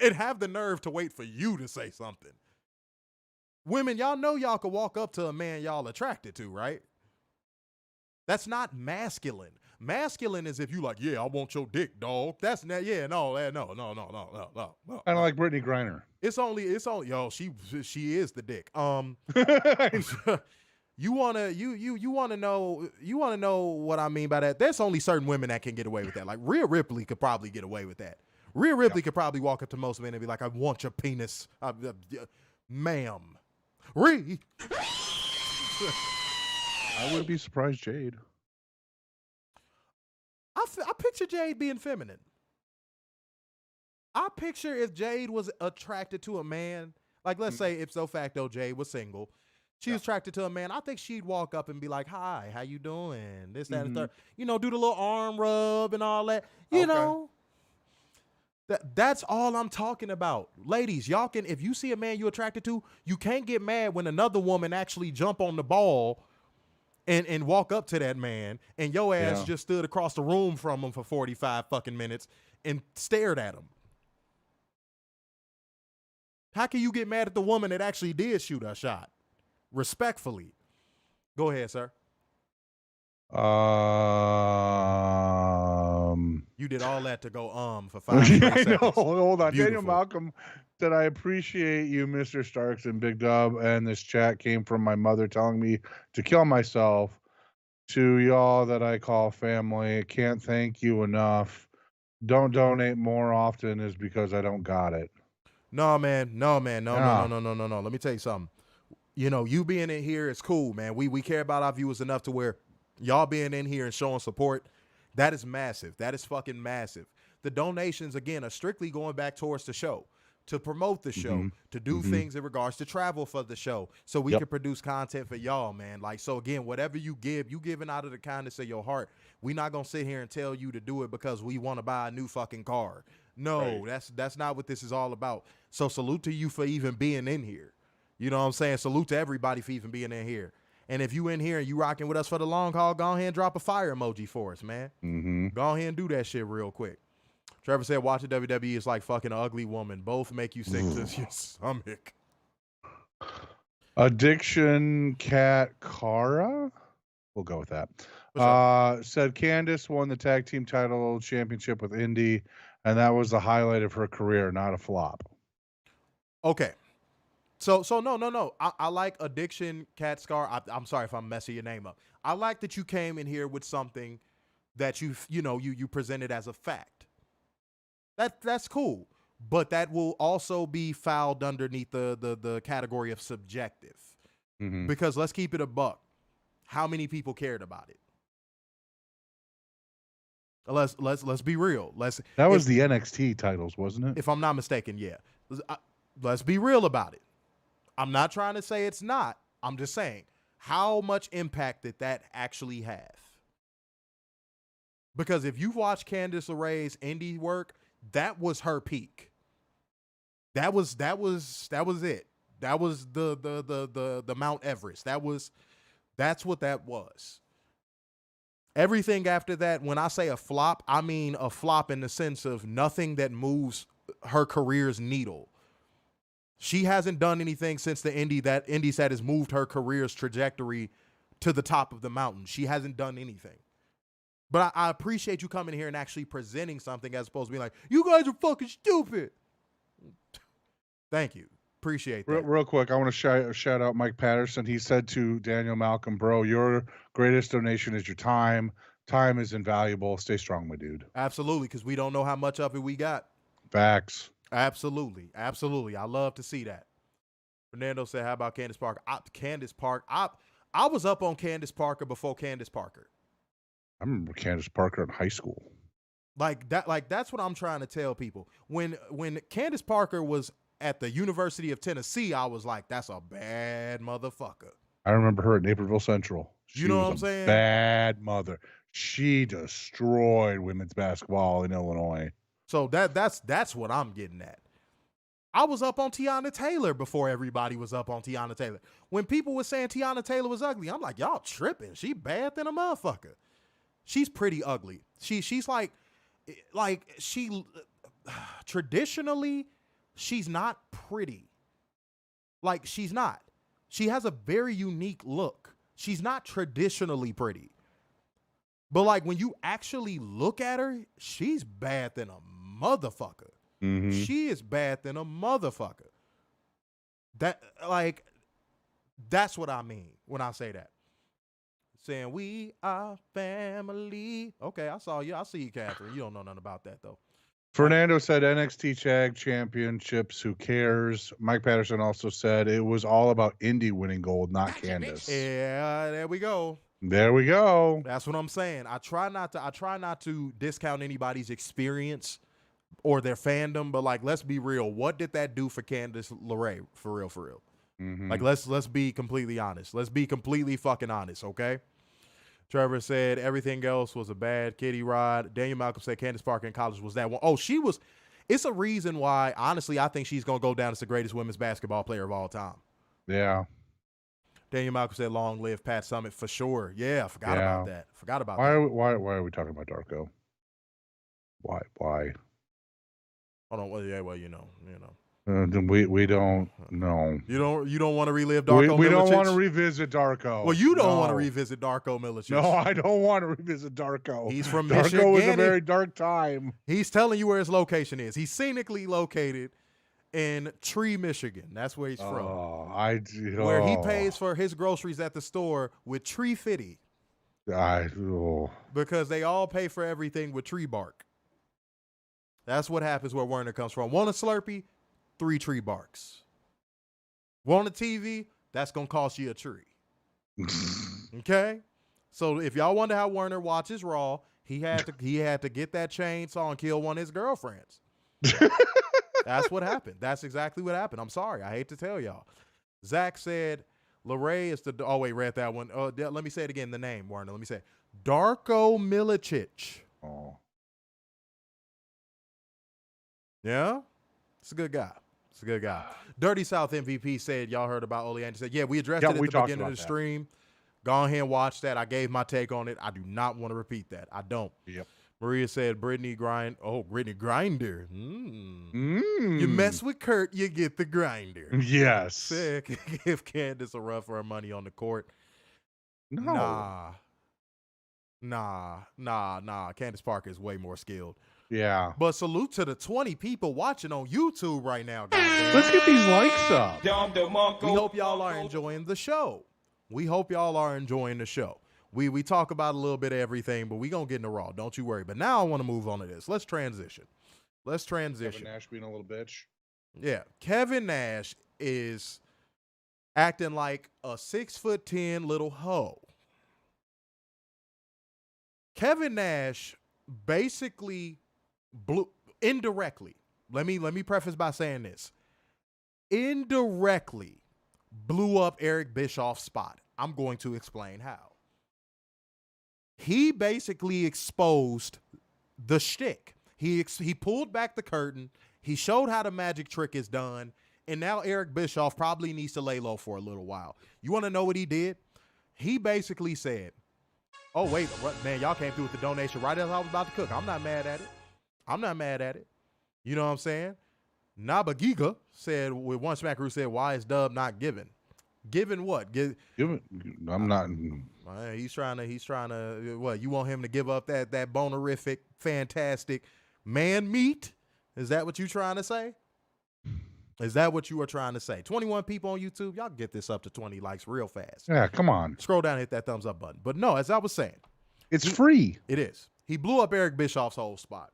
And have the nerve to wait for you to say something. Women, y'all know y'all could walk up to a man y'all attracted to, right? That's not masculine. Masculine is if you like, yeah, I want your dick, dog. That's not, yeah, no. Kind of like Brittany Griner. It's only, yo, she is the dick. You wanna know what I mean by that? There's only certain women that can get away with that. Like Rhea Ripley could probably get away with that. Rhea Ripley could probably walk up to most men and be like, I want your penis. Ma'am. Rhea. I wouldn't be surprised, Jade. I picture Jade being feminine. I picture if Jade was attracted to a man, like let's say ipso facto Jade was single, She was attracted to a man. I think she'd walk up and be like, "Hi, how you doing?" This, that, and third. You know, do the little arm rub and all that. You know. That's all I'm talking about. Ladies, y'all can, if you see a man you're attracted to, you can't get mad when another woman actually jump on the ball and walk up to that man and your ass just stood across the room from him for 45 fucking minutes and stared at him. How can you get mad at the woman that actually did shoot a shot? Respectfully. Go ahead, sir. You did all that to go for 5 seconds. I know. Hold on. Beautiful. Daniel Malcolm said, I appreciate you, Mr. Starks and Big Dub. And this chat came from my mother telling me to kill myself. To y'all that I call family, can't thank you enough. Don't donate more often is because I don't got it. No. Let me tell you something. You know, you being in here is cool, man. We care about our viewers enough to where y'all being in here and showing support, that is massive. That is fucking massive. The donations, again, are strictly going back towards the show, to promote the show, to do things in regards to travel for the show, so we can produce content for y'all, man. Like, so again, whatever you give, you giving out of the kindness of your heart. We're not going to sit here and tell you to do it because we want to buy a new fucking car. No, that's not what this is all about. So salute to you for even being in here. You know what I'm saying? Salute to everybody for even being in here. And if you in here and you rocking with us for the long haul, go ahead and drop a fire emoji for us, man. Go ahead and do that shit real quick. Trevor said watching WWE is like fucking an ugly woman. Both make you sick to your stomach. Addiction Cat Cara? We'll go with that. Said Candice won the tag team title championship with Indy, and that was the highlight of her career, not a flop. Okay. So no. I like Addiction Cat Scar. I'm sorry if I'm messing your name up. I like that you came in here with something that you presented as a fact. That's cool. But that will also be filed underneath the category of subjective. Because let's keep it a buck. How many people cared about it? Let's be real. That was the NXT titles, wasn't it? If I'm not mistaken, yeah. Let's be real about it. I'm not trying to say it's not. I'm just saying, how much impact did that actually have? Because if you watch Candice LeRae's indie work, that was her peak. That was it. That was the Mount Everest. That's what that was. Everything after that, when I say a flop, I mean a flop in the sense of nothing that moves her career's needle. She hasn't done anything since the indies that has moved her career's trajectory to the top of the mountain. She hasn't done anything. But I appreciate you coming here and actually presenting something as opposed to being like, you guys are fucking stupid. Thank you. Appreciate that. Real quick, I want to shout out Mike Patterson. He said to Daniel Malcolm, bro, your greatest donation is your time. Time is invaluable. Stay strong, my dude. Absolutely, because we don't know how much of it we got. Facts. Absolutely. I love to see that. Fernando said, how about Candice Parker? I was up on Candice Parker before Candice Parker. I remember Candice Parker in high school. That's what I'm trying to tell people. When Candice Parker was at the University of Tennessee, I was like, that's a bad motherfucker. I remember her at Naperville Central. You know what I'm saying? Bad mother. She destroyed women's basketball in Illinois. So that's what I'm getting at. I was up on Tiana Taylor before everybody was up on Tiana Taylor. When people were saying Tiana Taylor was ugly, I'm like, y'all tripping. She bad than a motherfucker. She's pretty ugly. She's like she traditionally, she's not pretty. Like, she's not. She has a very unique look. She's not traditionally pretty. But like when you actually look at her, she's bad than a motherfucker. She is bad than a motherfucker. That's what I mean when I say that. Saying we are family. Okay, I saw you. I see you, Catherine. You don't know nothing about that though. Fernando said NXT Tag Championships, who cares? Mike Patterson also said it was all about Indy winning gold, not Candice. Yeah, there we go. There we go. That's what I'm saying. I try not to discount anybody's experience or their fandom, but like, let's be real. What did that do for Candice LeRae? For real. Like, let's be completely honest. Let's be completely fucking honest, okay? Trevor said everything else was a bad kitty rod. Daniel Malcolm said Candice Parker in college was that one. Oh, she was. It's a reason why, honestly, I think she's going to go down as the greatest women's basketball player of all time. Yeah. Daniel Malcolm said long live Pat Summitt for sure. Yeah, I forgot about that. Forgot about why that. Why are we talking about Darko? Why? Hold on. Well, yeah, well, you know. We don't know. You don't want to relive Darko We Milicic? don't want to revisit Darko. Well, you don't want to revisit Darko Milicic. No, I don't want to revisit Darko. He's from Darko Michigan. was a very dark time. He's telling you where his location is. He's scenically located in Tree, Michigan. That's where he's from. Where he pays for his groceries at the store with Tree Fitty. Because they all pay for everything with tree bark. That's what happens where Werner comes from. Want a Slurpee? 3 tree barks. Want a TV? That's going to cost you a tree. Okay? So if y'all wonder how Werner watches Raw, he had to get that chainsaw and kill one of his girlfriends. That's what happened. That's exactly what happened. I'm sorry. I hate to tell y'all. Zach said LeRae is the – oh, wait, read that one. Let me say it again, the name, Werner. Let me say it. Darko Milicic. Oh. Yeah? It's a good guy. It's a good guy. Dirty South MVP said, y'all heard about Ole Anderson. Yeah, we addressed it at the beginning of the stream. Go ahead and watch that. I gave my take on it. I do not want to repeat that. I don't. Yep. Maria said, Brittany Grinder. You mess with Kurt, you get the grinder. Yes. Sick. Give Candice a run for her money on the court. No. Nah. Candice Parker is way more skilled. Yeah. But salute to the 20 people watching on YouTube right now, guys. Let's get these likes up. We hope y'all are enjoying the show. We talk about a little bit of everything, but we going to get into Raw. Don't you worry. But now I want to move on to this. Let's transition. Kevin Nash being a little bitch. Yeah. Kevin Nash is acting like a 6'10" little hoe. Kevin Nash basically indirectly, let me preface by saying this, indirectly blew up Eric Bischoff's spot. I'm going to explain how. He basically exposed the shtick. He pulled back the curtain. He showed how the magic trick is done. And now Eric Bischoff probably needs to lay low for a little while. You want to know what he did? He basically said, oh, wait, man, y'all came through with the donation right as I was about to cook. I'm not mad at it. You know what I'm saying? Nabagiga said, with one smackaroo said, why is Dub not given? Given what? I'm not. He's trying to, what, you want him to give up that bonerific, fantastic man meat? Is that what you trying to say? Is that what you are trying to say? 21 people on YouTube, y'all get this up to 20 likes real fast. Yeah, come on. Scroll down and hit that thumbs up button. But no, as I was saying. It's free. It is. He blew up Eric Bischoff's whole spot.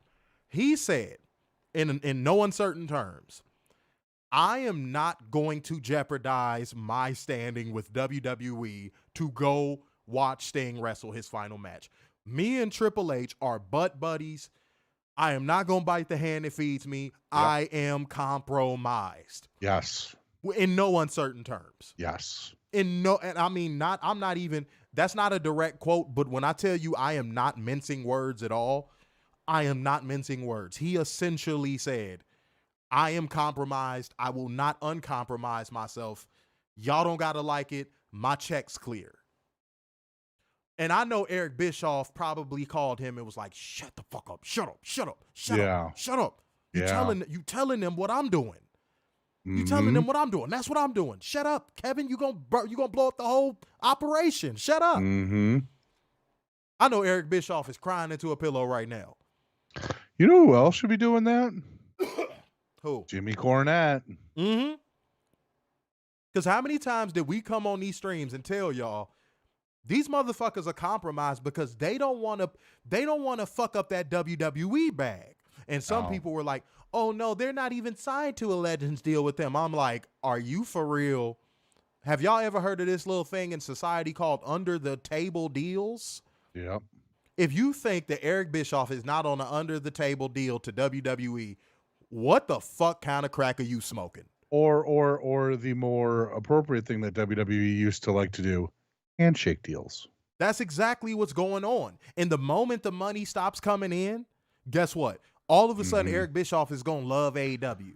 He said, in no uncertain terms, I am not going to jeopardize my standing with WWE to go watch Sting wrestle his final match. Me and Triple H are butt buddies. I am not going to bite the hand that feeds me. Yep. I am compromised. Yes. In no uncertain terms. Yes. I'm not even, that's not a direct quote, but when I tell you I am not mincing words at all, I am not mincing words. He essentially said, I am compromised. I will not uncompromise myself. Y'all don't got to like it. My check's clear. And I know Eric Bischoff probably called him and was like, shut the fuck up. Shut up. You telling them what I'm doing. You telling them what I'm doing. That's what I'm doing. Shut up, Kevin. You gonna blow up the whole operation. Shut up. Mm-hmm. I know Eric Bischoff is crying into a pillow right now. You know who else should be doing that? Who? Jimmy Cornette. Mm-hmm. Because how many times did we come on these streams and tell y'all these motherfuckers are compromised because they don't want to fuck up that WWE bag. And some people were like, oh no, they're not even signed to a Legends deal with them. I'm like, are you for real? Have y'all ever heard of this little thing in society called under the table deals? Yep. If you think that Eric Bischoff is not on an under the table deal to WWE, what the fuck kind of crack are you smoking? Or the more appropriate thing that WWE used to like to do, handshake deals. That's exactly what's going on. And the moment the money stops coming in, guess what? All of a sudden, Eric Bischoff is going to love AEW.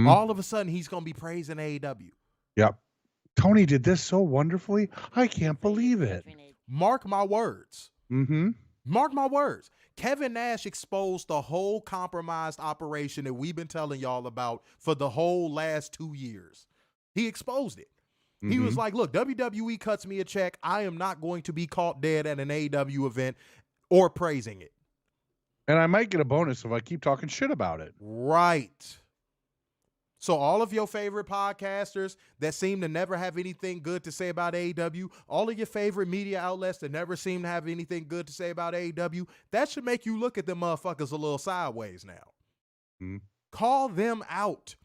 All of a sudden, he's going to be praising AEW. Yep. Tony did this so wonderfully. I can't believe it. Mark my words. Mark my words. Kevin Nash exposed the whole compromised operation that we've been telling y'all about for the whole last 2 years. He exposed it. He was like, look, WWE cuts me a check. I am not going to be caught dead at an AEW event or praising it. And I might get a bonus if I keep talking shit about it. Right. So all of your favorite podcasters that seem to never have anything good to say about AEW, all of your favorite media outlets that never seem to have anything good to say about AEW, that should make you look at them motherfuckers a little sideways now. Call them out.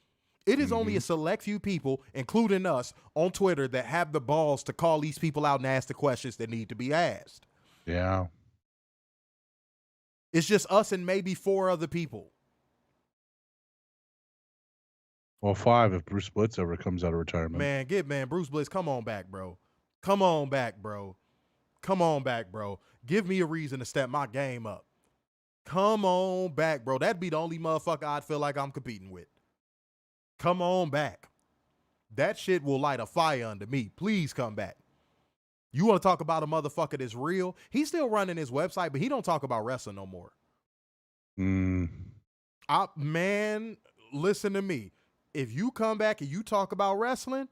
It is only a select few people, including us, on Twitter that have the balls to call these people out and ask the questions that need to be asked. Yeah. It's just us and maybe 4 other people. Well, 5 if Bruce Blitz ever comes out of retirement. Man, Bruce Blitz, come on back, bro. Come on back, bro. Come on back, bro. Give me a reason to step my game up. Come on back, bro. That'd be the only motherfucker I'd feel like I'm competing with. Come on back. That shit will light a fire under me. Please come back. You want to talk about a motherfucker that's real? He's still running his website, but he don't talk about wrestling no more. Man, listen to me. If you come back and you talk about wrestling,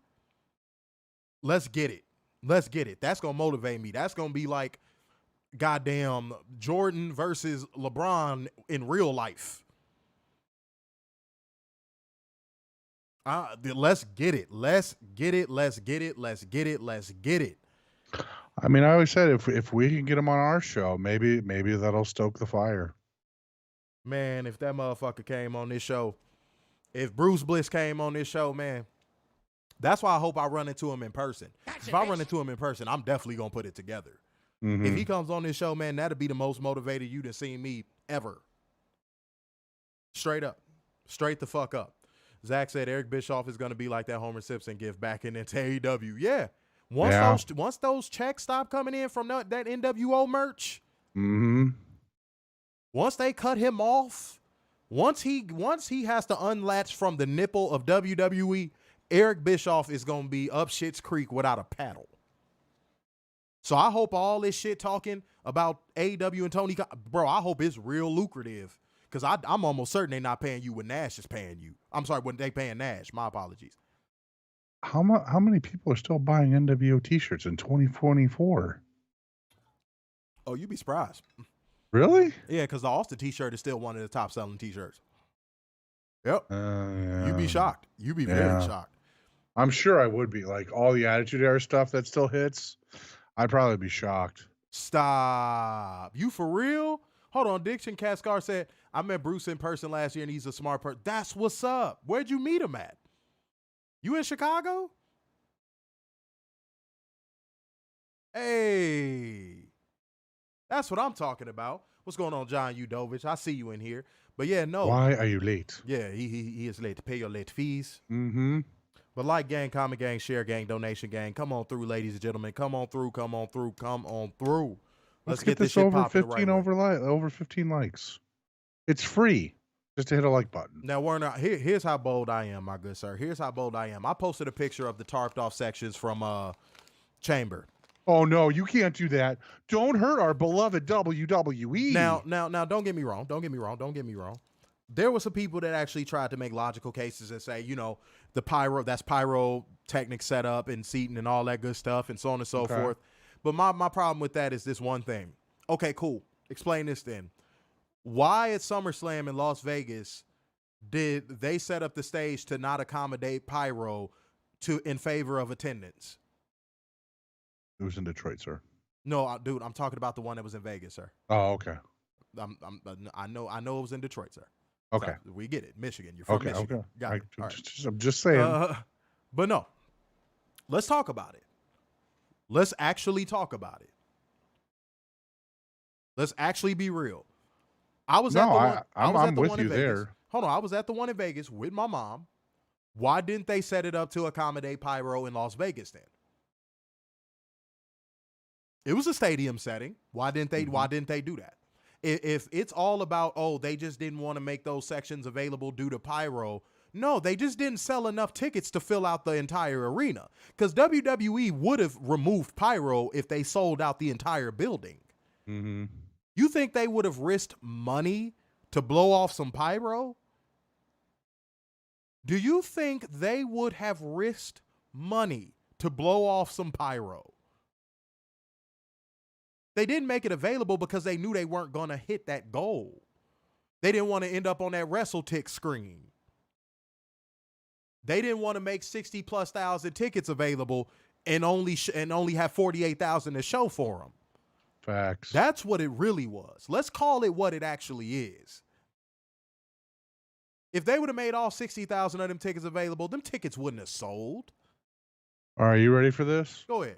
let's get it. Let's get it. That's going to motivate me. That's going to be like goddamn Jordan versus LeBron in real life. Let's get it. Let's get it. Let's get it. Let's get it. Let's get it. I mean, I always said if we can get him on our show, maybe that'll stoke the fire. Man, if that motherfucker came on this show, if Bruce Bliss came on this show, man, that's why I hope I run into him in person. If I run into him in person, I'm definitely going to put it together. If he comes on this show, man, that'll be the most motivated you'd have seen me ever. Straight up. Straight the fuck up. Zach said Eric Bischoff is going to be like that Homer Simpson gift back into AEW. Yeah. Once those checks stop coming in from that NWO merch, once they cut him off, once he has to unlatch from the nipple of WWE, Eric Bischoff is going to be up Shit's Creek without a paddle. So I hope all this shit talking about AEW and Tony, bro, I hope it's real lucrative. Because I'm almost certain they're not paying you when Nash is paying you. I'm sorry, when they paying Nash. My apologies. How many people are still buying NWO t-shirts in 2024? Oh, you'd be surprised. Really? Yeah, because the Austin t-shirt is still one of the top selling t-shirts. Yep. Yeah. You'd be shocked. You'd be very shocked. I'm sure I would be. Like all the Attitude Era stuff that still hits, I'd probably be shocked. Stop. You for real? Hold on. Diction Cascar said, I met Bruce in person last year and he's a smart person. That's what's up. Where'd you meet him at? You in Chicago? Hey. That's what I'm talking about. What's going on, John Udovich? I see you in here. But yeah, no. Why are you late? Yeah, he is late to pay your late fees. But like gang, comment gang, share gang, donation gang. Come on through, ladies and gentlemen. Come on through, come on through, come on through. Let's get this over 15 over 15 likes. It's free. Just to hit a like button. Now, Werner, here's how bold I am, my good sir. Here's how bold I am. I posted a picture of the tarped off sections from Chamber. Oh no, you can't do that. Don't hurt our beloved WWE. Now, don't get me wrong. Don't get me wrong. There were some people that actually tried to make logical cases and say, the pyrotechnic setup and seating and all that good stuff and so on and so forth. But my problem with that is this one thing. Okay, cool. Explain this then. Why at SummerSlam in Las Vegas did they set up the stage to not accommodate pyro in favor of attendance? It was in Detroit, sir. No, dude, I'm talking about the one that was in Vegas, sir. Oh, okay. I know it was in Detroit, sir. Okay. So we get it. Michigan. You're from Michigan. Okay. Got it. I'm just saying. But no. Let's talk about it. Let's actually talk about it. Let's actually be real. I was at the one. I'm with one you in Vegas. there. Hold on. I was at the one in Vegas with my mom. Why didn't they set it up to accommodate pyro in Las Vegas then? It was a stadium setting. Why didn't they do that? If it's all about, oh, they just didn't want to make those sections available due to pyro. No, they just didn't sell enough tickets to fill out the entire arena. Because WWE would have removed pyro if they sold out the entire building. Mm-hmm. You think they would have risked money to blow off some pyro? Do you think they would have risked money to blow off some pyro? They didn't make it available because they knew they weren't going to hit that goal. They didn't want to end up on that WrestleTix screen. They didn't want to make 60,000+ tickets available and only have 48,000 to show for them. Facts. That's what it really was. Let's call it what it actually is. If they would have made all 60,000 of them tickets available, them tickets wouldn't have sold. All right, you ready for this? Go ahead.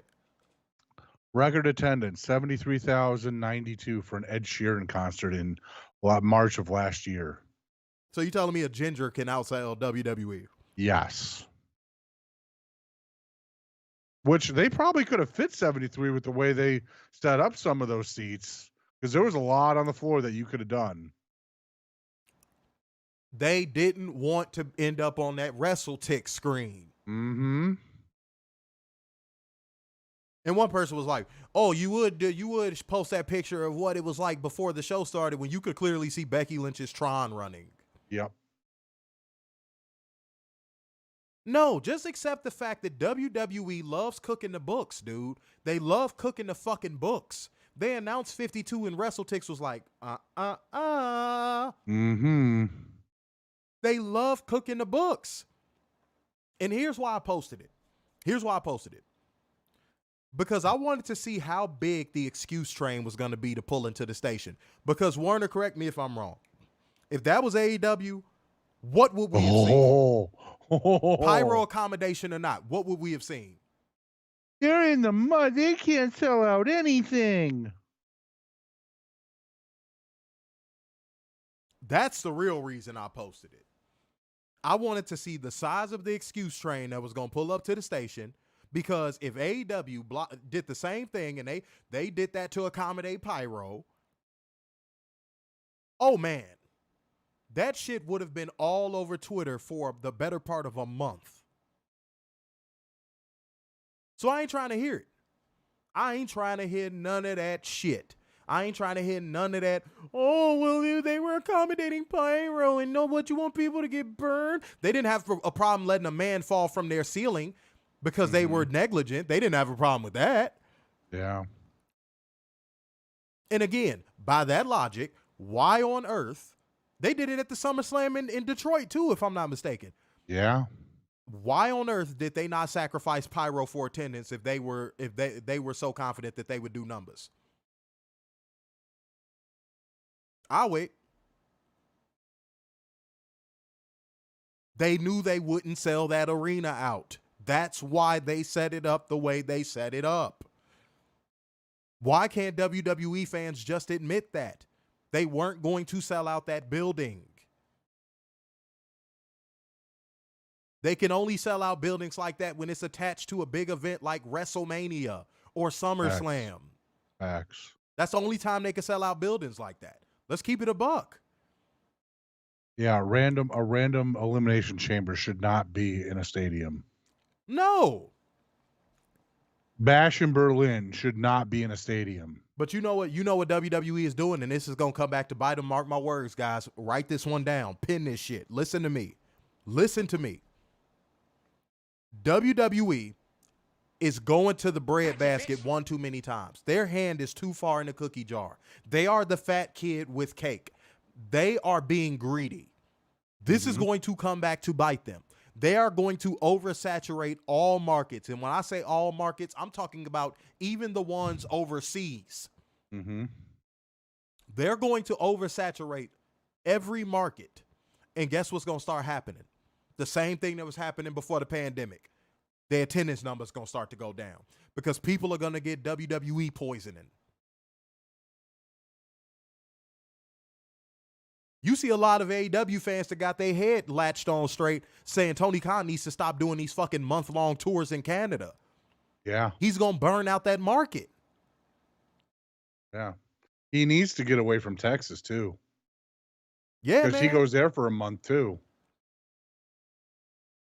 Record attendance, 73,092 for an Ed Sheeran concert in March of last year. So you telling me a ginger can outsell WWE? Yes. Which they probably could have fit 73 with the way they set up some of those seats, because there was a lot on the floor that you could have done. They didn't want to end up on that WrestleTix screen. Mm-hmm. And one person was like, oh, you would post that picture of what it was like before the show started when you could clearly see Becky Lynch's Tron running. Yep. No, just accept the fact that WWE loves cooking the books, dude. They love cooking the fucking books. They announced 52 and WrestleTix was like, Mm-hmm. They love cooking the books. And here's why I posted it. Because I wanted to see how big the excuse train was going to be to pull into the station. Because Warner, correct me if I'm wrong. If that was AEW, what would we have seen? Pyro accommodation or not, what would we have seen? They're in the mud. They can't sell out anything. That's the real reason I posted it. I wanted to see the size of the excuse train that was going to pull up to the station, because if AEW did the same thing and they did that to accommodate pyro, oh man, that shit would have been all over Twitter for the better part of a month. So I ain't trying to hear it. I ain't trying to hear none of that shit. I ain't trying to hear none of that, oh, well, they were accommodating pyro and know what, you want people to get burned? They didn't have a problem letting a man fall from their ceiling because they were negligent. They didn't have a problem with that. Yeah. And again, by that logic, why on earth, they did it at the SummerSlam in Detroit too, if I'm not mistaken. Yeah. Why on earth did they not sacrifice pyro for attendance if they were so confident that they would do numbers? I'll wait. They knew they wouldn't sell that arena out. That's why they set it up the way they set it up. Why can't WWE fans just admit that? They weren't going to sell out that building. They can only sell out buildings like that when it's attached to a big event like WrestleMania or SummerSlam. Facts. That's the only time they can sell out buildings like that. Let's keep it a buck. Yeah, a random elimination chamber should not be in a stadium. No. Bash in Berlin should not be in a stadium. But you know what WWE is doing, and this is going to come back to bite them. Mark my words, guys. Write this one down. Pin this shit. Listen to me. WWE is going to the breadbasket one too many times. Their hand is too far in the cookie jar. They are the fat kid with cake. They are being greedy. This is going to come back to bite them. They are going to oversaturate all markets. And when I say all markets, I'm talking about even the ones overseas. Mm-hmm. They're going to oversaturate every market. And guess what's going to start happening? The same thing that was happening before the pandemic. The attendance numbers going to start to go down because people are going to get WWE poisoning. You see a lot of AEW fans that got their head latched on straight saying Tony Khan needs to stop doing these fucking month-long tours in Canada. Yeah. He's going to burn out that market. Yeah. He needs to get away from Texas, too. Yeah, Because man. he goes there for a month, too.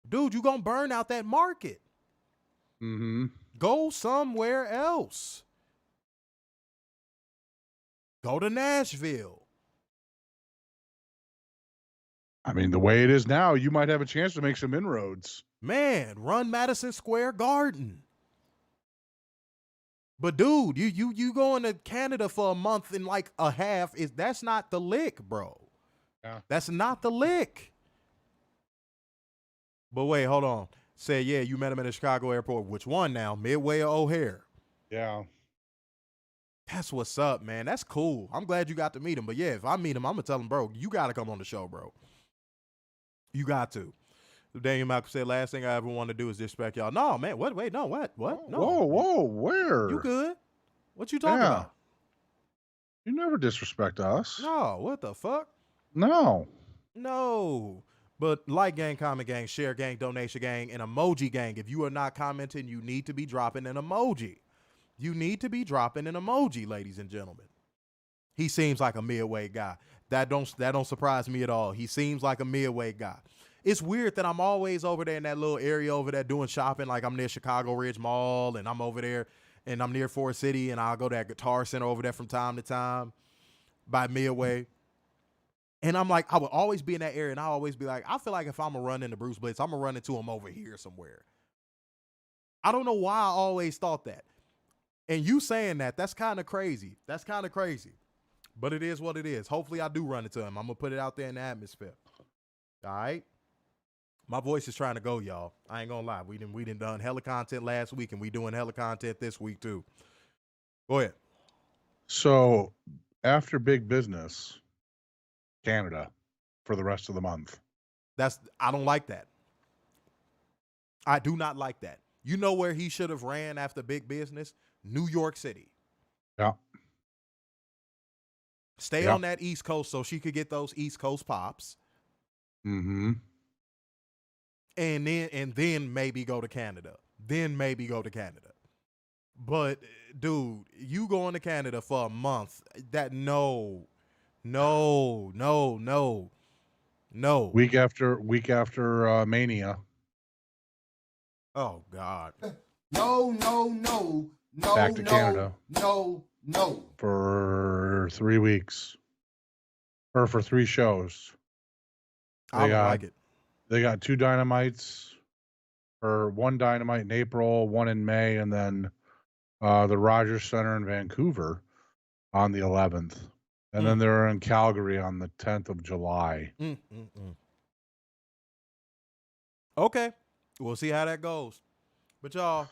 Dude, you going to burn out that market. Mm-hmm. Go somewhere else. Go to Nashville. I mean, the way it is now, you might have a chance to make some inroads. Man, run Madison Square Garden. But dude, you going to Canada for a month and like a half, that's not the lick, bro. Yeah. That's not the lick. But wait, hold on. Say, yeah, you met him at the Chicago airport. Which one now? Midway or O'Hare? Yeah. That's what's up, man. That's cool. I'm glad you got to meet him. But yeah, if I meet him, I'm going to tell him, bro, you got to come on the show, bro. You got to. Daniel Malcolm said, last thing I ever want to do is disrespect y'all. No, man. What? Wait, no, what? What? No. Whoa, where? You good? What you talking about? You never disrespect us. No, what the fuck? No. No. But like gang, comment gang, share gang, donation gang, and emoji gang. If you are not commenting, you need to be dropping an emoji. You need to be dropping an emoji, ladies and gentlemen. He seems like a midway guy. That don't surprise me at all. He seems like a midway guy. It's weird that I'm always over there in that little area over there doing shopping. Like I'm near Chicago Ridge Mall and I'm over there and I'm near Forest City and I'll go to that Guitar Center over there from time to time by Midway. And I'm like, I would always be in that area and I'll always be like, I feel like if I'm going to run into Bruce Blitz, I'm going to run into him over here somewhere. I don't know why I always thought that. And you saying that, that's kind of crazy. That's kind of crazy. But it is what it is. Hopefully I do run into him. I'm going to put it out there in the atmosphere. All right? My voice is trying to go, y'all. I ain't gonna lie. We done hella content last week, and we doing hella content this week too. Go ahead. So after big business, Canada for the rest of the month. I don't like that. I do not like that. You know where he should have ran after big business? New York City. Yeah. Stay on that East Coast so she could get those East Coast pops. Mm-hmm. And then maybe go to Canada. But dude, you going to Canada for a month? That no. Week after Mania. Oh God. No. Back to Canada. No. For 3 weeks. Or for 3 shows. I don't like it. They got 2 Dynamites, or 1 Dynamite in April, 1 in May, and then the Rogers Center in Vancouver on the 11th. And then they're in Calgary on the 10th of July. Okay. We'll see how that goes. But y'all,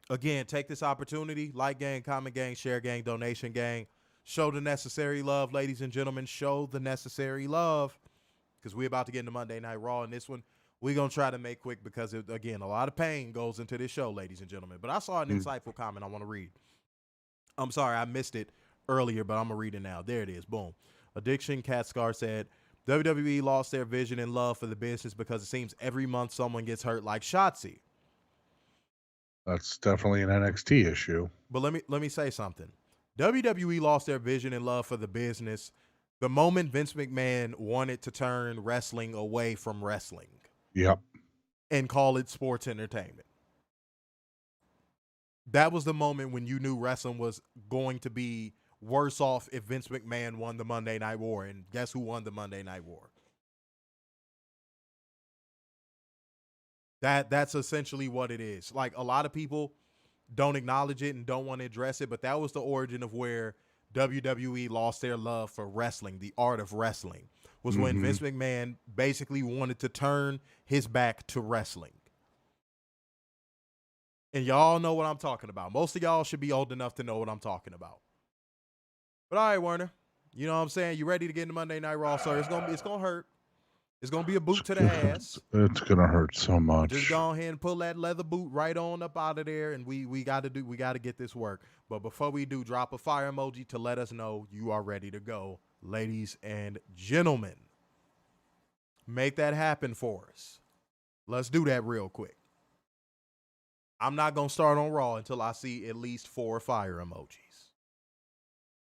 again, take this opportunity. Like gang, comment gang, share gang, donation gang. Show the necessary love, ladies and gentlemen. Show the necessary love. Because we're about to get into Monday Night Raw, and this one we're going to try to make quick because, again, a lot of pain goes into this show, ladies and gentlemen. But I saw an insightful comment I want to read. I'm sorry, I missed it earlier, but I'm going to read it now. There it is. Boom. Addiction Cat Scar said, WWE lost their vision and love for the business because it seems every month someone gets hurt like Shotzi. That's definitely an NXT issue. But let me say something. WWE lost their vision and love for the business the moment Vince McMahon wanted to turn wrestling away from wrestling. Yep. And call it sports entertainment. That was the moment when you knew wrestling was going to be worse off if Vince McMahon won the Monday Night War. And guess who won the Monday Night War? That's essentially what it is. Like, a lot of people don't acknowledge it and don't want to address it, but that was the origin of where WWE lost their love for wrestling, the art of wrestling, was when Vince McMahon basically wanted to turn his back to wrestling. And y'all know what I'm talking about. Most of y'all should be old enough to know what I'm talking about. But all right, Werner, you know what I'm saying? You ready to get into Monday Night Raw, sir? It's gonna hurt. It's gonna be a boot to the ass. It's gonna hurt so much. Just go ahead and pull that leather boot right on up out of there, and we gotta get this work. But before we do, drop a fire emoji to let us know you are ready to go. ladies and gentlemen. Make that happen for us. Let's do that real quick. I'm not going to start on Raw until I see at least 4 fire emojis.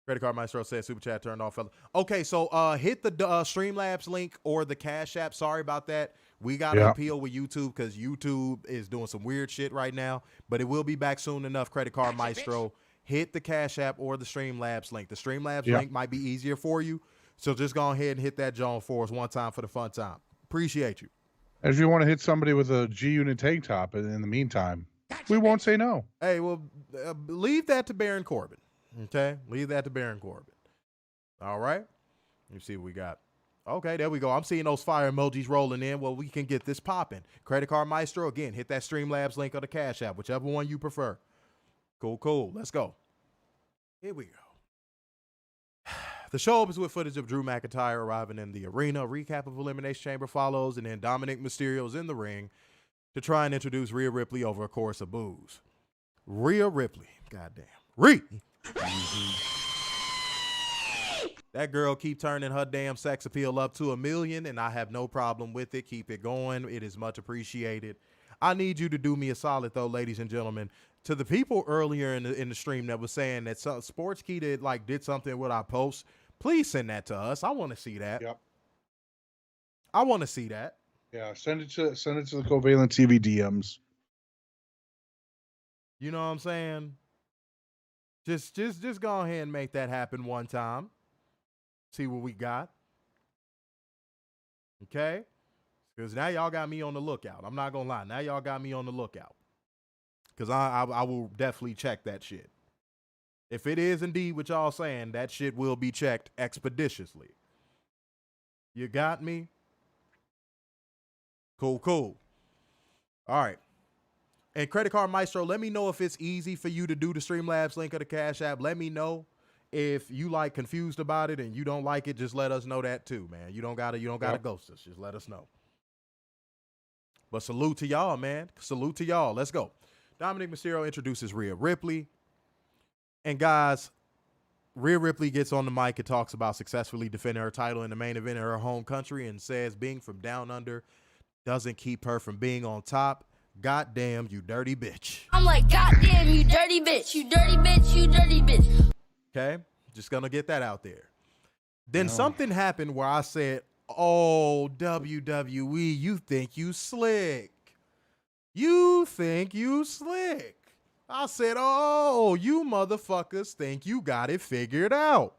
Credit Card Maestro says super chat turned off, fella. Okay, so hit the Streamlabs link or the Cash App. Sorry about that. We got to appeal with YouTube because YouTube is doing some weird shit right now, but it will be back soon enough. Credit Card Maestro, hit the Cash App or the Streamlabs link. The Streamlabs link might be easier for you, so just go ahead and hit that John for us one time for the fun time. Appreciate you. If you want to hit somebody with a G-Unit tank top in the meantime, we won't say no. Hey, well, leave that to Baron Corbin. Okay? Leave that to Baron Corbin. All right? Let me see what we got. Okay, there we go. I'm seeing those fire emojis rolling in. Well, we can get this popping. Credit Card Maestro, again, hit that Streamlabs link or the Cash App, whichever one you prefer. Cool. Let's go. Here we go. The show opens with footage of Drew McIntyre arriving in the arena. A recap of Elimination Chamber follows, and then Dominic Mysterio's in the ring to try and introduce Rhea Ripley over a chorus of boos. Rhea Ripley. Goddamn. Rhea. That girl keep turning her damn sex appeal up to 1 million, and I have no problem with it. Keep it going. It is much appreciated. I need you to do me a solid, though, ladies and gentlemen. To the people earlier in the stream that was saying that Sports Key did something with our posts, please send that to us. I want to see that. Yep. I want to see that. Yeah, send it to the Covalent TV DMs. You know what I'm saying? Just go ahead and make that happen one time. See what we got. Okay? Because now y'all got me on the lookout. I'm not going to lie. Now y'all got me on the lookout. Because I will definitely check that shit. If it is indeed what y'all saying, that shit will be checked expeditiously. You got me? Cool. All right. And Credit Card Maestro, let me know if it's easy for you to do the Streamlabs link or the Cash App. Let me know if you confused about it and you don't like it. Just let us know that too, man. You don't gotta ghost us. Just let us know. But salute to y'all, man. Salute to y'all. Let's go. Dominic Mysterio introduces Rhea Ripley. And guys, Rhea Ripley gets on the mic and talks about successfully defending her title in the main event in her home country and says being from down under doesn't keep her from being on top. Goddamn, you dirty bitch. I'm like, goddamn, you dirty bitch. You dirty bitch. You dirty bitch. Okay? Just gonna get that out there. Then something happened where I said, oh, WWE, you think you slick. You think you slick. I said, oh, you motherfuckers think you got it figured out.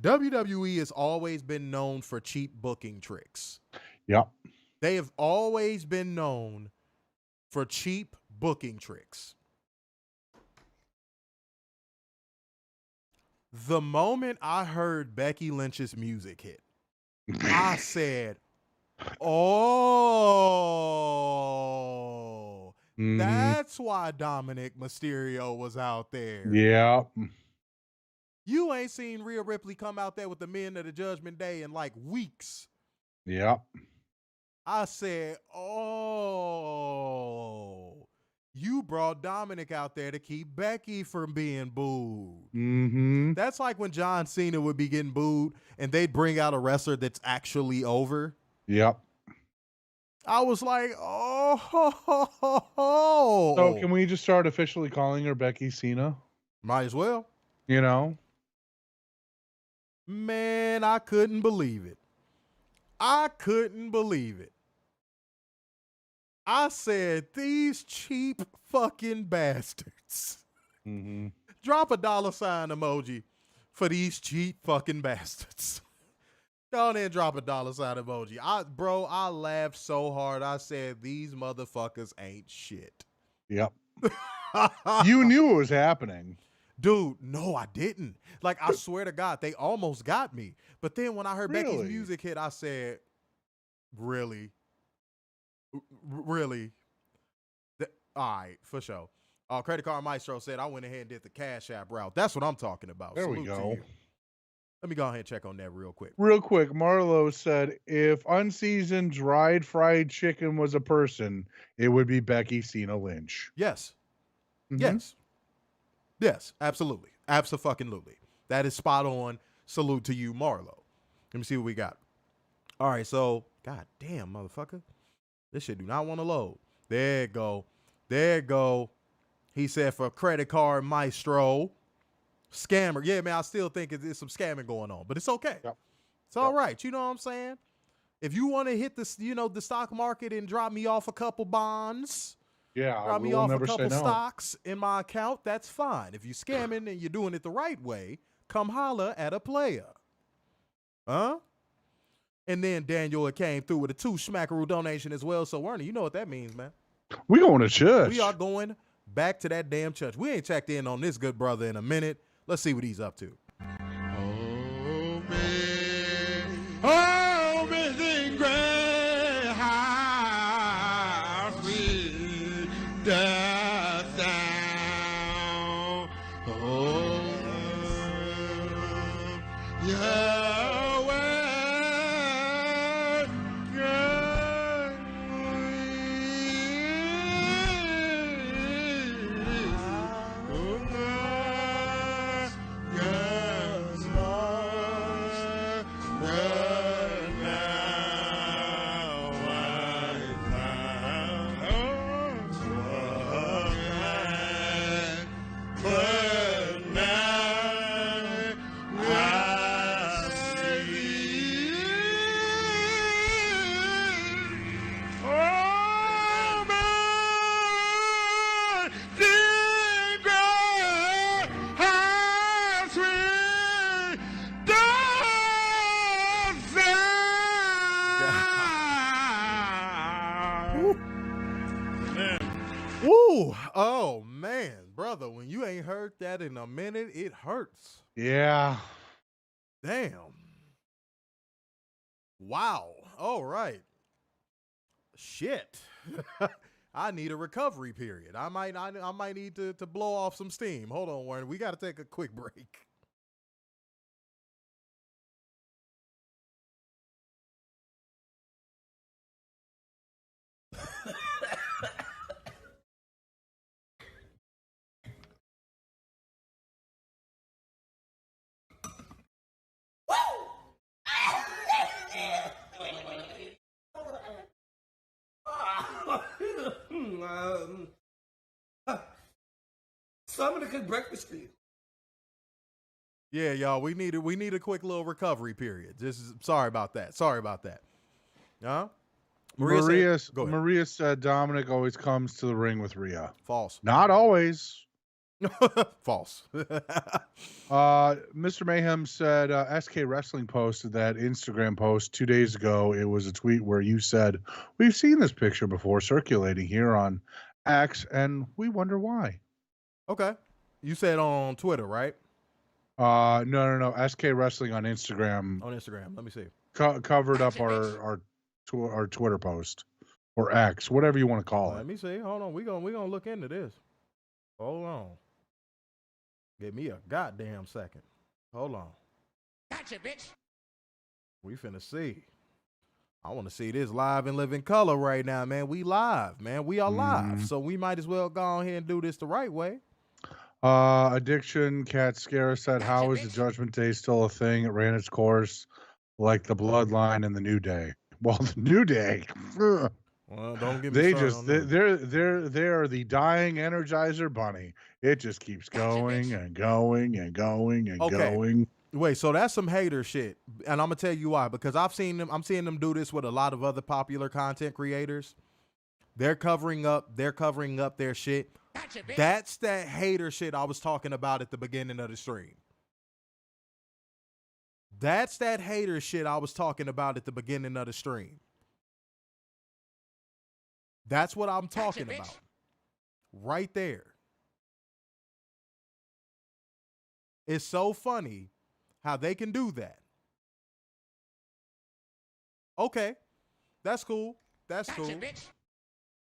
WWE has always been known for cheap booking tricks. Yep. They have always been known for cheap booking tricks. The moment I heard Becky Lynch's music hit, I said, oh, that's why Dominic Mysterio was out there. Yeah. You ain't seen Rhea Ripley come out there with the men of the Judgment Day in weeks. Yep. I said, oh, you brought Dominic out there to keep Becky from being booed. Mm-hmm. That's like when John Cena would be getting booed and they'd bring out a wrestler that's actually over. Yep. I was like, oh. So can we just start officially calling her Becky Cena? Might as well. You know? Man, I couldn't believe it. I said, these cheap fucking bastards. Mm-hmm. Drop a $sign emoji for these cheap fucking bastards. Go on and drop a $sign emoji. I laughed so hard. I said, these motherfuckers ain't shit. Yep. You knew it was happening. Dude, no, I didn't. I swear to God, they almost got me. But then when I heard Becky's music hit, I said, really? Really? All right, for sure. Credit Card Maestro said I went ahead and did the Cash App route. That's what I'm talking about. There Salute we to go. you. Let me go ahead and check on that real quick. Real quick, Marlo said, if unseasoned dried fried chicken was a person, it would be Becky Cena Lynch. Yes. Mm-hmm. Yes, absolutely. Abso-fucking-lutely. That is spot on. Salute to you, Marlo. Let me see what we got. All right, so, god damn, motherfucker. This shit do not want to load. There it go. There it go. He said for credit card maestro. Scammer. Yeah, man, I still think it's some scamming going on, but it's okay. Yep. It's all right. You know what I'm saying? If you want to hit this, the stock market and drop me off a couple bonds, drop me off a couple stocks in my account, that's fine. If you're scamming and you're doing it the right way, come holla at a player. Huh? And then Daniel came through with a 2 smackaroo donation as well. So Werner, you know what that means, man. We going to church. We are going back to that damn church. We ain't checked in on this good brother in a minute. Let's see what he's up to. Oh, Missy Gray House with the sound. Oh, Yahweh, Woo! Oh man, brother, when you ain't heard that in a minute, it hurts. Yeah. Damn. Wow. All right. Shit. I need a recovery period. I might need to blow off some steam. Hold on, Warren. We got to take a quick break. So I'm gonna cook breakfast for you. Yeah, y'all, we need a quick little recovery period. Sorry about that. Huh? Maria said Dominic always comes to the ring with Rhea. False. Not always. False. Mr. Mayhem said SK Wrestling posted that Instagram post 2 days ago. It was a tweet where you said, "We've seen this picture before circulating here on X, and we wonder why." Okay. You said on Twitter, right? No. SK Wrestling on Instagram. On Instagram. Let me see. Covered up our Twitter post or X, whatever you want to call it. Let me see. Hold on. We gonna look into this. Hold on. Give me a goddamn second. Hold on. Gotcha, bitch. We finna see. I want to see this live and live in color right now, man. We live, man. We are live. So we might as well go ahead and do this the right way. Addiction Cat Scare said, "How is the Judgment Day still a thing? It ran its course like the Bloodline and the New Day." Well, the New Day. Well, don't get me started on that. They're the dying Energizer Bunny. It just keeps going and going and going and going. Wait, so that's some hater shit, and I'm gonna tell you why. Because I'm seeing them do this with a lot of other popular content creators. They're covering up their shit. That's that hater shit I was talking about at the beginning of the stream. That's that hater shit I was talking about at the beginning of the stream. That's what I'm talking about. Right there. It's so funny how they can do that. Okay. That's cool. That's cool.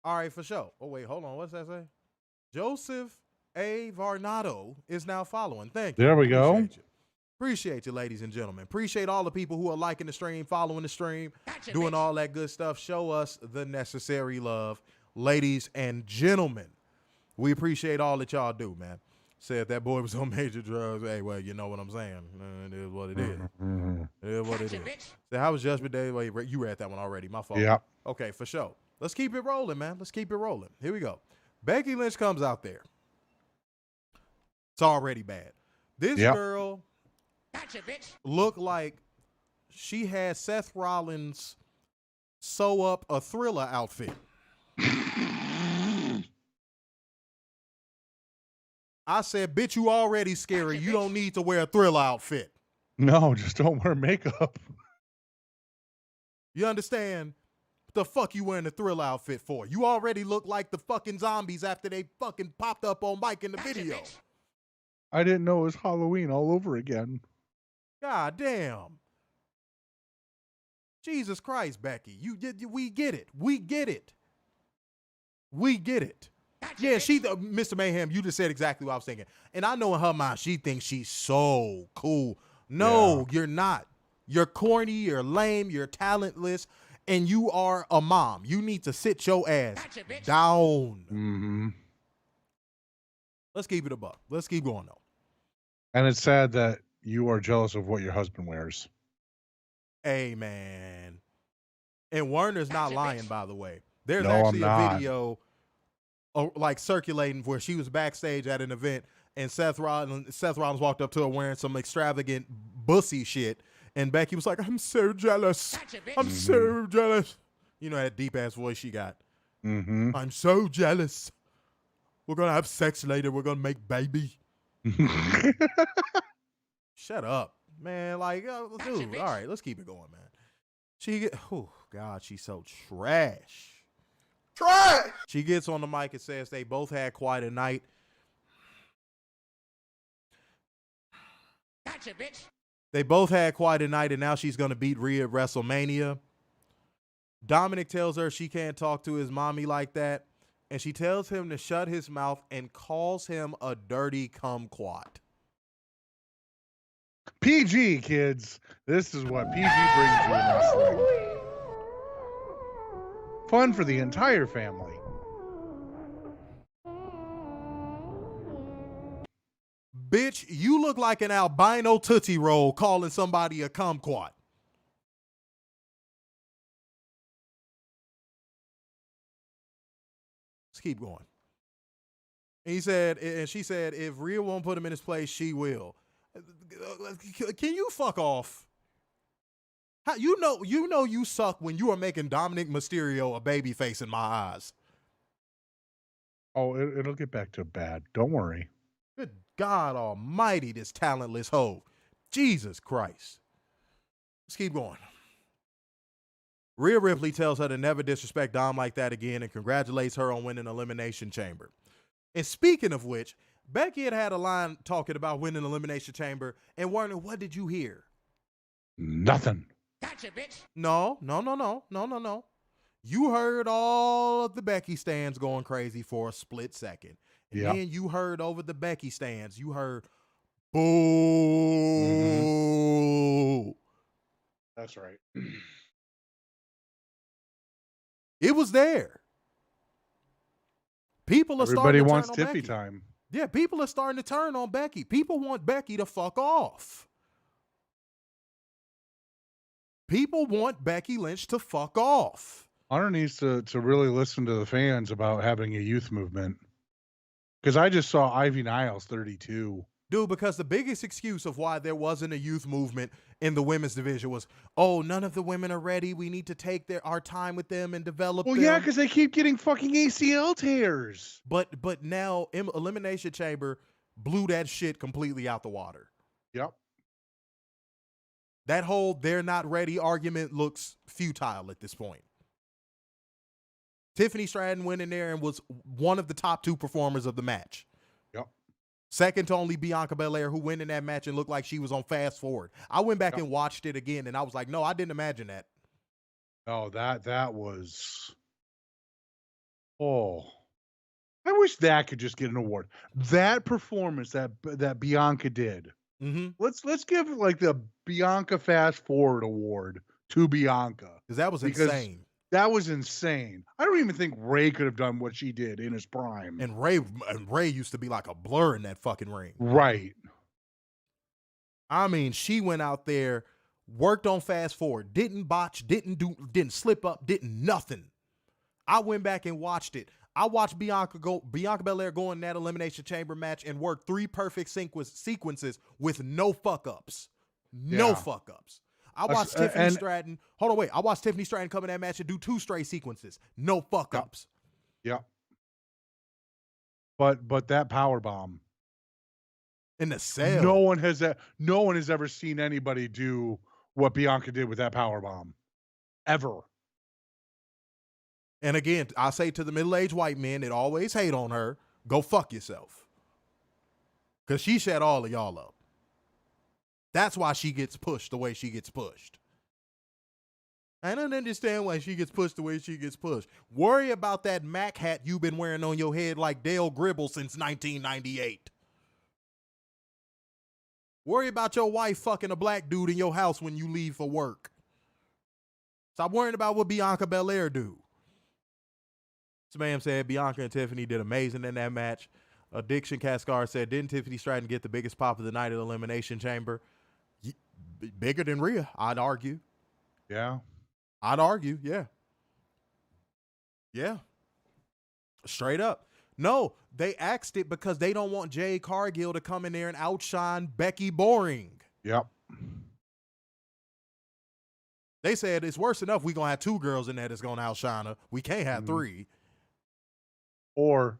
All right, for sure. Oh, wait, hold on. What's that say? Joseph A. Varnado is now following. Thank you. There we go. Appreciate you, ladies and gentlemen. Appreciate all the people who are liking the stream, following the stream, doing all that good stuff. Show us the necessary love, ladies and gentlemen. We appreciate all that y'all do, man. said that boy was on major drugs. Hey, well, you know what I'm saying. It is what it is. It is what it is. So how was Judgment Day? Wait, you read that one already. My fault. Yeah. Okay, for sure. Let's keep it rolling, man. Let's keep it rolling. Here we go. Becky Lynch comes out there. It's already bad. This girl looked like she had Seth Rollins sew up a Thriller outfit. I said, bitch, you already scary. You don't need to wear a Thriller outfit. No, just don't wear makeup. You understand? What the fuck you wearing a Thriller outfit for? You already look like the fucking zombies after they fucking popped up on Mike in the video. I didn't know it was Halloween all over again. God damn. Jesus Christ, Becky. We get it. We get it. We get it. Yeah, Mr. Mayhem, you just said exactly what I was thinking. And I know in her mind, she thinks she's so cool. No, you're not. You're corny, you're lame, you're talentless, and you are a mom. You need to sit your ass down. Mm-hmm. Let's keep it a buck. Let's keep going, though. And it's sad that you are jealous of what your husband wears. Hey, man. And Werner's not lying, by the way. There's No, actually I'm a not. video like circulating where she was backstage at an event and Seth Rollins walked up to her wearing some extravagant bussy shit, and Becky was like, I'm so jealous. I'm so jealous. You know that deep ass voice she got. Mm-hmm. I'm so jealous. We're gonna have sex later. We're gonna make baby. Shut up, man. Like, dude, all right, let's keep it going, man. Oh God, she's so trash. Trash! She gets on the mic and says they both had quite a night. Gotcha, bitch. They both had quite a night, and now she's going to beat Rhea at WrestleMania. Dominic tells her she can't talk to his mommy like that, and she tells him to shut his mouth and calls him a dirty kumquat. PG, kids. This is what PG brings you in wrestling. Fun for the entire family. Bitch, you look like an albino Tootsie Roll calling somebody a kumquat. Let's keep going. And she said, if Rhea won't put him in his place, she will. Can you fuck off? How, you know you suck when you are making Dominic Mysterio a babyface in my eyes. Oh, it'll get back to bad. Don't worry. Good God almighty, this talentless hoe. Jesus Christ. Let's keep going. Rhea Ripley tells her to never disrespect Dom like that again and congratulates her on winning Elimination Chamber. And speaking of which, Becky had a line talking about winning Elimination Chamber, and Werner, what did you hear? Nothing. Gotcha, bitch. No. You heard all of the Becky stands going crazy for a split second. And then you heard over the Becky stands, you heard boo. Mm-hmm. That's right. It was there. People are Everybody starting to wants turn on Tiffy Becky. time. Yeah, people are starting to turn on Becky. People want Becky to fuck off. People want Becky Lynch to fuck off. Hunter needs to really listen to the fans about having a youth movement. Because I just saw Ivy Niles 32. Dude, because the biggest excuse of why there wasn't a youth movement in the women's division was, oh, none of the women are ready. We need to take our time with them and develop them. Yeah, because they keep getting fucking ACL tears. But now Elimination Chamber blew that shit completely out the water. Yep. That whole they're not ready argument looks futile at this point. Tiffany Stratton went in there and was one of the top two performers of the match. Yep. Second to only Bianca Belair, who went in that match and looked like she was on fast forward. I went back and watched it again, and I was like, no, I didn't imagine that. Oh, that was... Oh. I wish that could just get an award. That performance that Bianca did. Mm-hmm. Let's give like the Bianca Fast Forward Award to Bianca. Because that was insane. That was insane. I don't even think Ray could have done what she did in his prime. And Ray used to be like a blur in that fucking ring. Right. I mean, she went out there, worked on fast forward, didn't botch, didn't slip up, didn't nothing. I went back and watched it. I watched Bianca Belair go in that Elimination Chamber match and work 3 perfect sequences with no fuck-ups. No fuck-ups. I watched Tiffany Stratton. Hold on, wait. I watched Tiffany Stratton come in that match and do 2 straight sequences. No fuck-ups. Yeah. But that power bomb. In the cell. No one has ever seen anybody do what Bianca did with that power bomb. Ever. And again, I say to the middle-aged white men that always hate on her, go fuck yourself. Because she set all of y'all up. That's why she gets pushed the way she gets pushed. I don't understand why she gets pushed the way she gets pushed. Worry about that Mac hat you've been wearing on your head like Dale Gribble since 1998. Worry about your wife fucking a black dude in your house when you leave for work. Stop worrying about what Bianca Belair do. This man said Bianca and Tiffany did amazing in that match. Addiction Cascar said, didn't Tiffany Stratton get the biggest pop of the night at Elimination Chamber? Bigger than Rhea, I'd argue. Yeah. I'd argue, yeah. Yeah. Straight up. No, they axed it because they don't want Jade Cargill to come in there and outshine Becky Boring. Yep. They said it's worse enough we're going to have 2 girls in there that's going to outshine her. We can't have 3. Or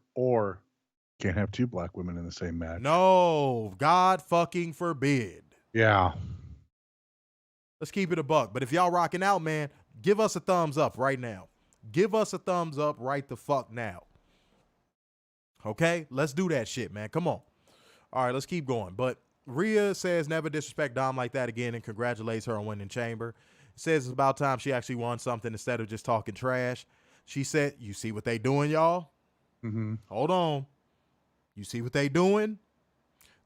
can't have 2 black women in the same match. No, God fucking forbid. Yeah. Let's keep it a buck. But if y'all rocking out, man, give us a thumbs up right now. Give us a thumbs up right the fuck now. Okay? Let's do that shit, man. Come on. All right, let's keep going. But Rhea says never disrespect Dom like that again and congratulates her on winning Chamber. Says it's about time she actually won something instead of just talking trash. She said, you see what they doing, y'all? Mm-hmm. Hold on. You see what they doing?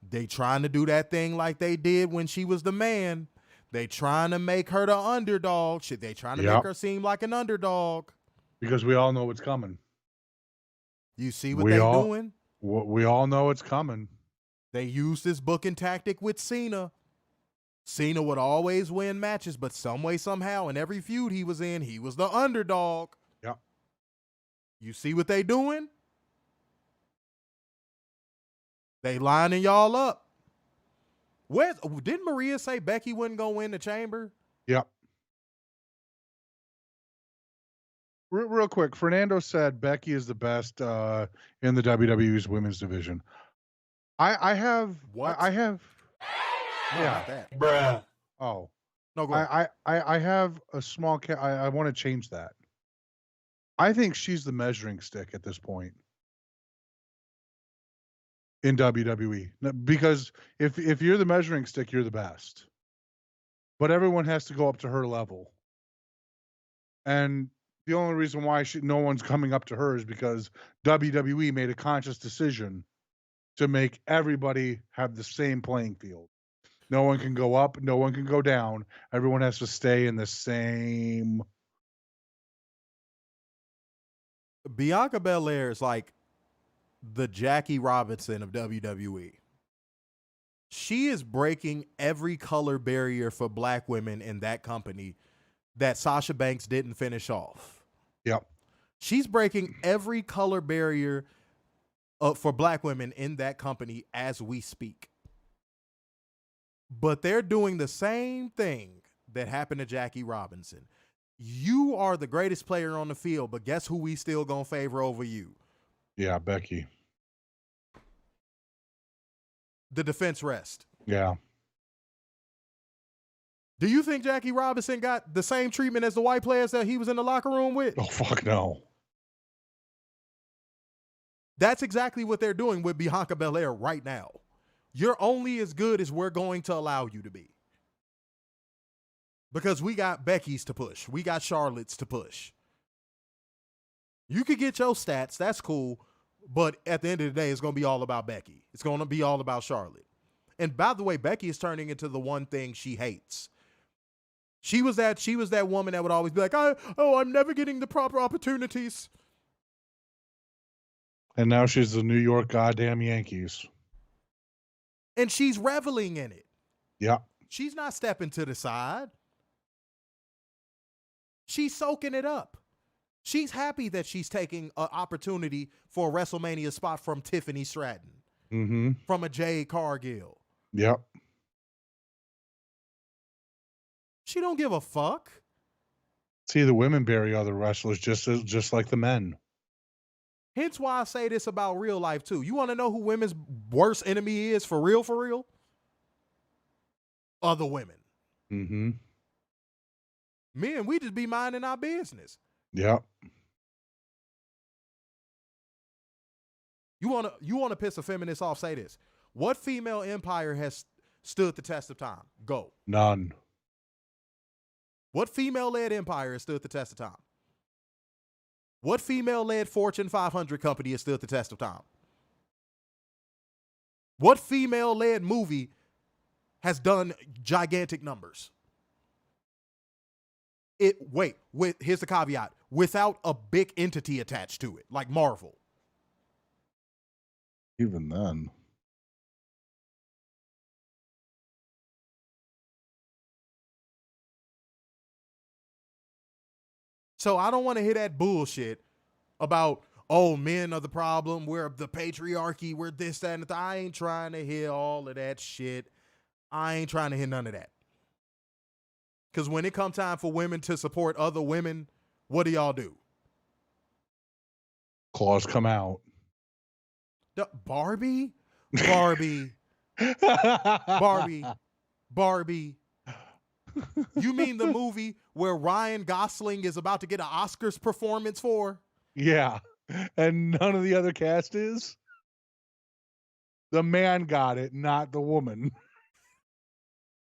They trying to do that thing like they did when she was the man. They trying to make her the underdog. Shit, they trying to make her seem like an underdog. Because we all know what's coming. You see what they doing? We all know it's coming. They used this booking tactic with Cena. Cena would always win matches, but some way, somehow, in every feud he was in, he was the underdog. Yep. You see what they doing? They lining y'all up. Didn't Maria say Becky wouldn't go win the Chamber? Yep. Real quick, Fernando said Becky is the best in the WWE's women's division. I have what? I have. Yeah. That. Bruh. Oh. No, go ahead. I have a small. I want to change that. I think she's the measuring stick at this point in WWE, because if you're the measuring stick, you're the best. But everyone has to go up to her level, and the only reason why no one's coming up to her is because WWE made a conscious decision to make everybody have the same playing field. No one can go up, no one can go down. Everyone has to stay in the same. Bianca Belair is like the Jackie Robinson of WWE. She is breaking every color barrier for black women in that company that Sasha Banks didn't finish off. Yep. She's breaking every color barrier for black women in that company as we speak. But they're doing the same thing that happened to Jackie Robinson. You are the greatest player on the field, but guess who we still gonna favor over you? Yeah, Becky. The defense rest. Yeah. Do you think Jackie Robinson got the same treatment as the white players that he was in the locker room with? Oh, fuck no. That's exactly what they're doing with Bianca Belair right now. You're only as good as we're going to allow you to be. Because we got Becky's to push. We got Charlotte's to push. You could get your stats. That's cool. But at the end of the day, it's going to be all about Becky. It's going to be all about Charlotte. And by the way, Becky is turning into the one thing she hates. She was that woman that would always be like, I'm never getting the proper opportunities. And now she's the New York goddamn Yankees. And she's reveling in it. Yeah. She's not stepping to the side. She's soaking it up. She's happy that she's taking an opportunity for a WrestleMania spot from Tiffany Stratton. Mm-hmm. From a Jade Cargill. Yep. She don't give a fuck. See, the women bury other wrestlers just like the men. Hence why I say this about real life too. You want to know who women's worst enemy is for real, for real? Other women. Mm-hmm. Men, we just be minding our business. Yep. You wanna piss a feminist off, say this. What female empire has stood the test of time? Go. None. What female-led empire has stood the test of time? What female-led Fortune 500 company has stood the test of time? What female-led movie has done gigantic numbers? Here's the caveat. Without a big entity attached to it, like Marvel. Even then. So I don't want to hear that bullshit about, oh, men are the problem, we're the patriarchy, we're this, that, and that. I ain't trying to hear all of that shit. I ain't trying to hear none of that. Because when it comes time for women to support other women, what do y'all do? Claws come out. Barbie. You mean the movie where Ryan Gosling is about to get an Oscars performance for? Yeah. And none of the other cast is? The man got it, not the woman.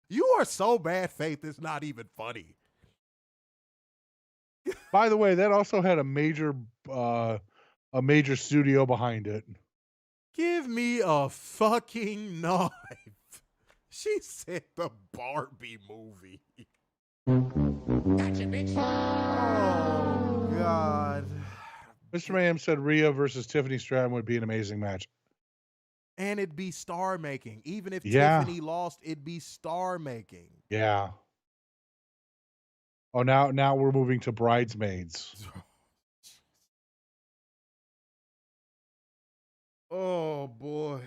You are so bad faith, it's not even funny. By the way, that also had a major studio behind it. Give me a fucking knife. She said the Barbie movie. Gotcha, bitch. Oh, God. Mr. Mayhem said Rhea versus Tiffany Stratton would be an amazing match. And it'd be star-making. Even if Yeah. Tiffany lost, it'd be star-making. Yeah. Oh, now we're moving to Bridesmaids. Oh, boy.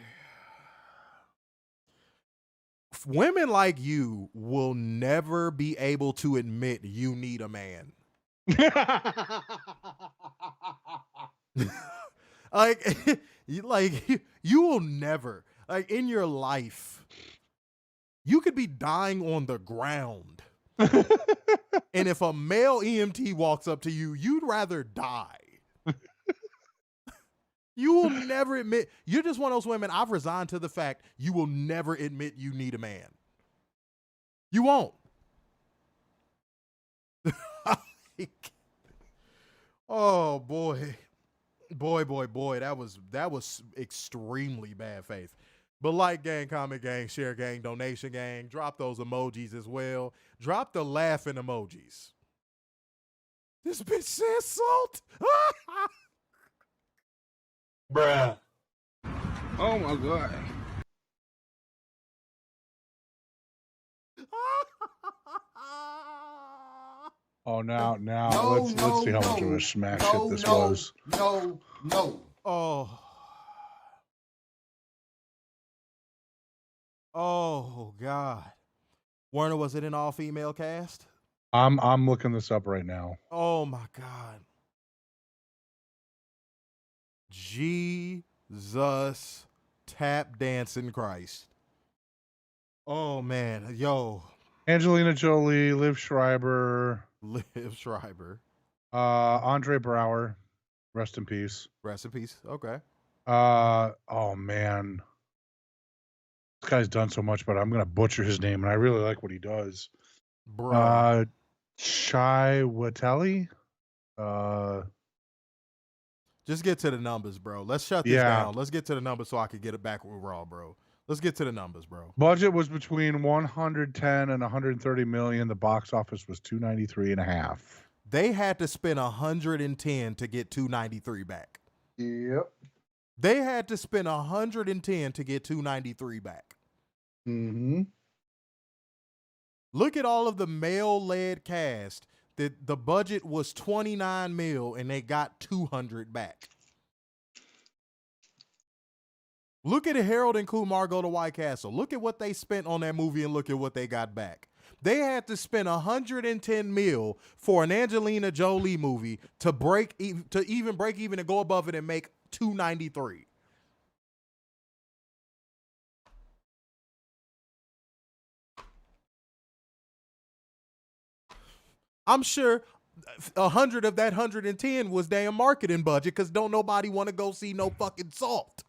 Women like you will never be able to admit you need a man. You will never, in your life, you could be dying on the ground. And if a male EMT walks up to you, you'd rather die. You will never admit, you're just one of those women, I've resigned to the fact you will never admit you need a man. You won't. Oh, boy. Boy. That was extremely bad faith. But like gang, comment gang, share gang, donation gang, drop those emojis as well. Drop the laughing emojis. This bitch says salt. Bruh. Oh my God. Oh, now No, let's see how much of a smash hit this was. No. Oh God. Werner, was it an all-female cast? I'm looking this up right now. Oh my God. Jesus tap dancing Christ. Oh man, yo. Angelina Jolie, Liv Schreiber, Andre Brower, rest in peace. Rest in peace. Okay. Oh man. This guy's done so much, but I'm gonna butcher his name, and I really like what he does. Bro. Shai Watelli. Just get to the numbers, bro. Let's shut this down. Let's get to the numbers so I can get it back with Raw, bro. Let's get to the numbers, bro. Budget was between 110 and 130 million. The box office was 293.5. They had to spend 110 to get 293 back. Yep. They had to spend 110 to get 293 back. Mm-hmm. Look at all of the male-led cast. The budget was 29 mil and they got 200 back. Look at Harold and Kumar Go to White Castle. Look at what they spent on that movie and look at what they got back. They had to spend 110 mil for an Angelina Jolie movie to even break even and go above it and make 293. I'm sure 100 of that 110 was damn marketing budget because don't nobody want to go see no fucking Salt.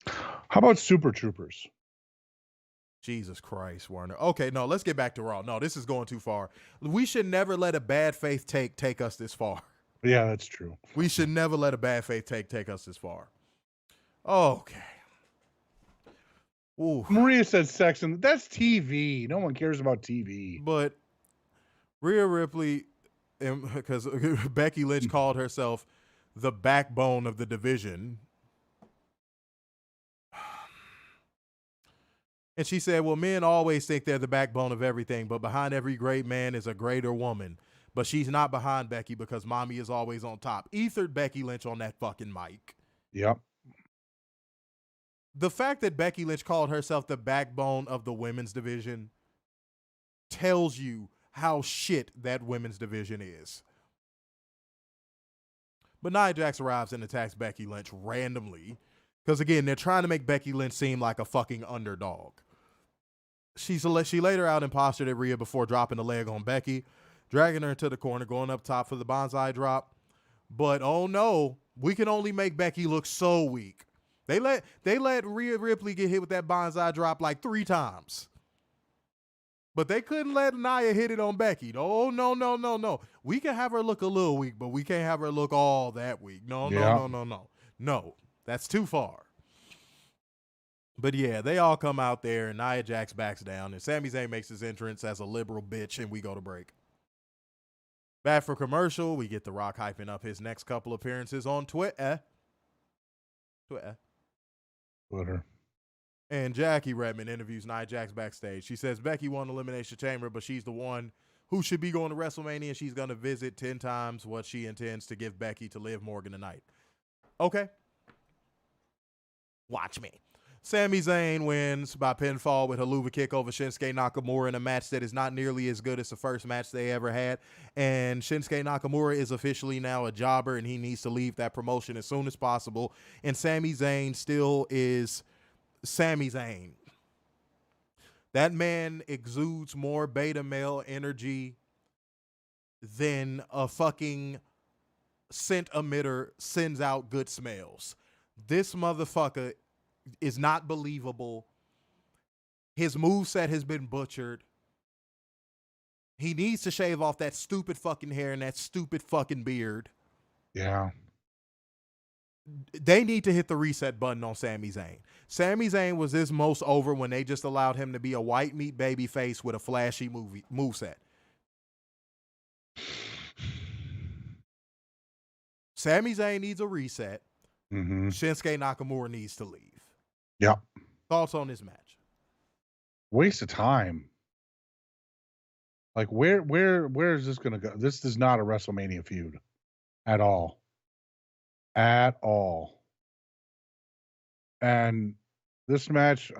How about Super Troopers? Jesus Christ, Warner. Okay, no, let's get back to Raw. No, this is going too far. We should never let a bad faith take us this far. Yeah, that's true. We should never let a bad faith take us this far. Okay. Ooh. Maria said sex, and that's TV. No one cares about TV. But Rhea Ripley, because Becky Lynch called herself the backbone of the division. And she said, well, men always think they're the backbone of everything, but behind every great man is a greater woman. But she's not behind Becky because mommy is always on top. Ethered Becky Lynch on that fucking mic. Yep. The fact that Becky Lynch called herself the backbone of the women's division tells you how shit that women's division is. But Nia Jax arrives and attacks Becky Lynch randomly. Because, again, they're trying to make Becky Lynch seem like a fucking underdog. She laid her out and postured at Rhea before dropping the leg on Becky, dragging her into the corner, going up top for the bonsai drop. But, oh no, we can only make Becky look so weak. They let Rhea Ripley get hit with that bonsai drop like 3 times. But they couldn't let Nia hit it on Becky. Oh, no. We can have her look a little weak, but we can't have her look all that weak. No. No, that's too far. But yeah, they all come out there and Nia Jax backs down and Sami Zayn makes his entrance as a liberal bitch and we go to break. Back for commercial, we get The Rock hyping up his next couple appearances on Twitter. And Jackie Redmond interviews Nia Jax backstage. She says Becky won Elimination Chamber, but she's the one who should be going to WrestleMania and she's going to visit 10 times what she intends to give Becky to Liv Morgan tonight. Okay. Watch me. Sami Zayn wins by pinfall with a Haluva kick over Shinsuke Nakamura in a match that is not nearly as good as the first match they ever had. And Shinsuke Nakamura is officially now a jobber and he needs to leave that promotion as soon as possible. And Sami Zayn still is Sami Zayn. That man exudes more beta male energy than a fucking scent emitter sends out good smells. This motherfucker is not believable. His moveset has been butchered. He needs to shave off that stupid fucking hair and that stupid fucking beard. Yeah. They need to hit the reset button on Sami Zayn. Sami Zayn was his most over when they just allowed him to be a white meat baby face with a flashy moveset. Sami Zayn needs a reset. Mm-hmm. Shinsuke Nakamura needs to leave. Yep. Thoughts on this match? Waste of time. Like where is this going to go? This is not a WrestleMania feud at all. At all. And this match,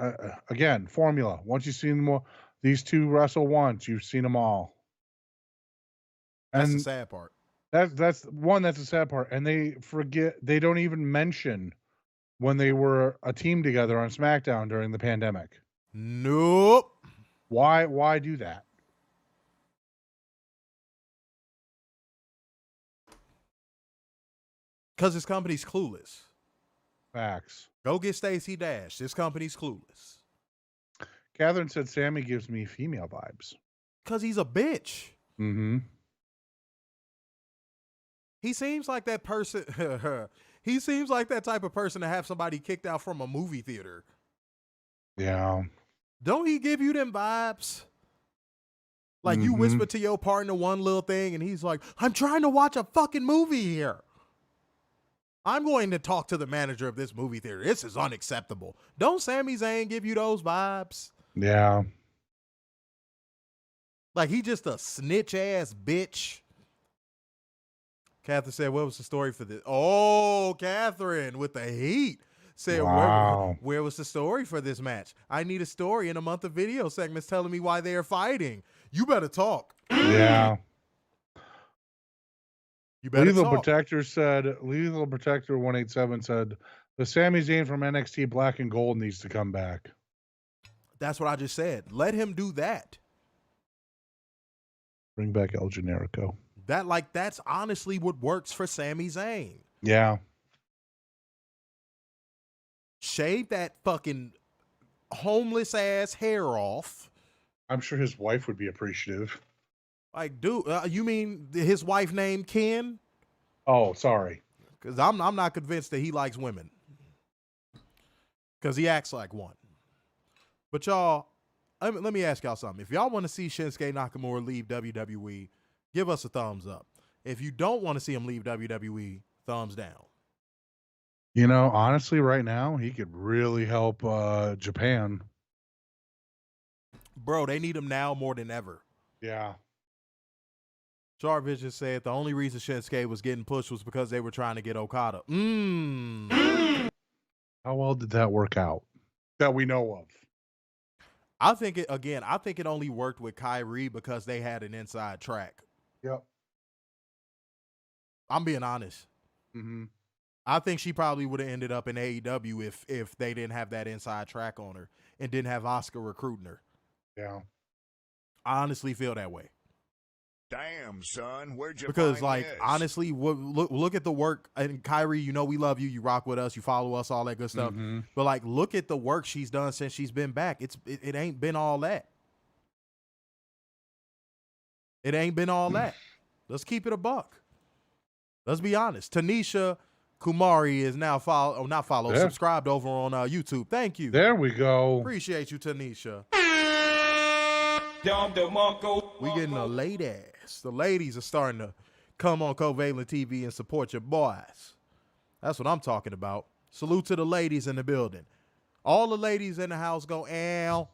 again, formula. Once you've seen them all, these two wrestle once, you've seen them all. That's And the sad part. that's the sad part. And they don't even mention when they were a team together on SmackDown during the pandemic. Nope. Why do that? Because this company's clueless. Facts. Go get Stacey Dash. This company's clueless. Catherine said Sammy gives me female vibes. Because he's a bitch. Mm-hmm. He seems like that person. He seems like that type of person to have somebody kicked out from a movie theater. Yeah. Don't he give you them vibes? Like you whisper to your partner one little thing and he's like, I'm trying to watch a fucking movie here. I'm going to talk to the manager of this movie theater. This is unacceptable. Don't Sami Zayn give you those vibes? Yeah. Like he just a snitch ass bitch. Catherine said, what was the story for this? Oh, Catherine with the heat. Said, wow. where was the story for this match? I need a story in a month of video segments telling me why they are fighting. You better talk. Yeah. You better Lethal talk. Protector said, Lethal Protector 187 said, the Sami Zayn from NXT Black and Gold needs to come back. That's what I just said. Let him do that. Bring back El Generico. That's honestly what works for Sami Zayn. Yeah. Shave that fucking homeless ass hair off. I'm sure his wife would be appreciative. Like, dude, you mean his wife named Ken? Oh, sorry. Because I'm not convinced that he likes women. Because he acts like one. But y'all, let me ask y'all something. If y'all want to see Shinsuke Nakamura leave WWE, give us a thumbs up. If you don't want to see him leave WWE, thumbs down. You know, honestly, right now, he could really help Japan. Bro, they need him now more than ever. Yeah. Jarvis just said the only reason Shinsuke was getting pushed was because they were trying to get Okada. How well did that work out? That we know of. I think it only worked with Kyrie because they had an inside track. Yep. I'm being honest. Mm-hmm. I think she probably would have ended up in AEW if they didn't have that inside track on her and didn't have Oscar recruiting her. Yeah. I honestly feel that way. Damn, son, where'd you Because, find like, this? honestly, look at the work. And Kyrie, you know we love you. You rock with us. You follow us, all that good stuff. Mm-hmm. But, like, look at the work she's done since she's been back. It ain't been all that. It ain't been all that. Let's keep it a buck. Let's be honest. Tanisha Kumari is now subscribed over on YouTube. Thank you. There we go. Appreciate you, Tanisha. We getting a late ass. The ladies are starting to come on Covalent TV and support your boys. That's what I'm talking about. Salute to the ladies in the building. All the ladies in the house go, ow.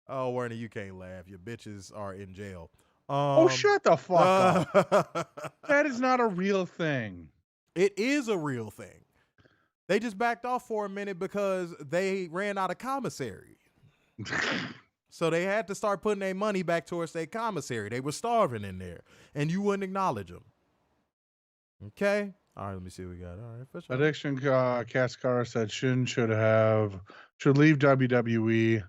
Oh, Werner, you can't laugh. Your bitches are in jail. Shut the fuck up. That is not a real thing. It is a real thing. They just backed off for a minute because they ran out of commissary. So they had to start putting their money back towards their commissary. They were starving in there, and you wouldn't acknowledge them. Okay? All right, let me see what we got. All right, for sure. Addiction Cascara said Shin should leave WWE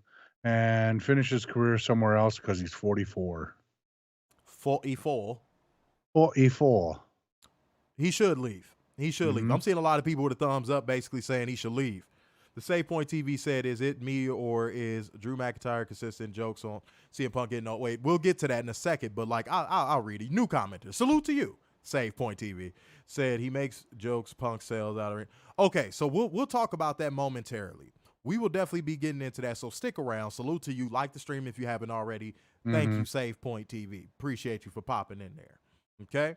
and finish his career somewhere else because he's 44. 44. 44. He should leave. He should leave. Mhm. I'm seeing a lot of people with a thumbs up basically saying he should leave. The Save Point TV said, is it me or is Drew McIntyre consistent jokes on CM Punk getting no wait? We'll get to that in a second, but like I'll read it. New commenter. Salute to you. Save Point TV said he makes jokes Punk sells out of it. Okay, so we'll talk about that momentarily. We will definitely be getting into that, so stick around. Salute to you. Like the stream if you haven't already. Thank you, Save Point TV. Appreciate you for popping in there. Okay?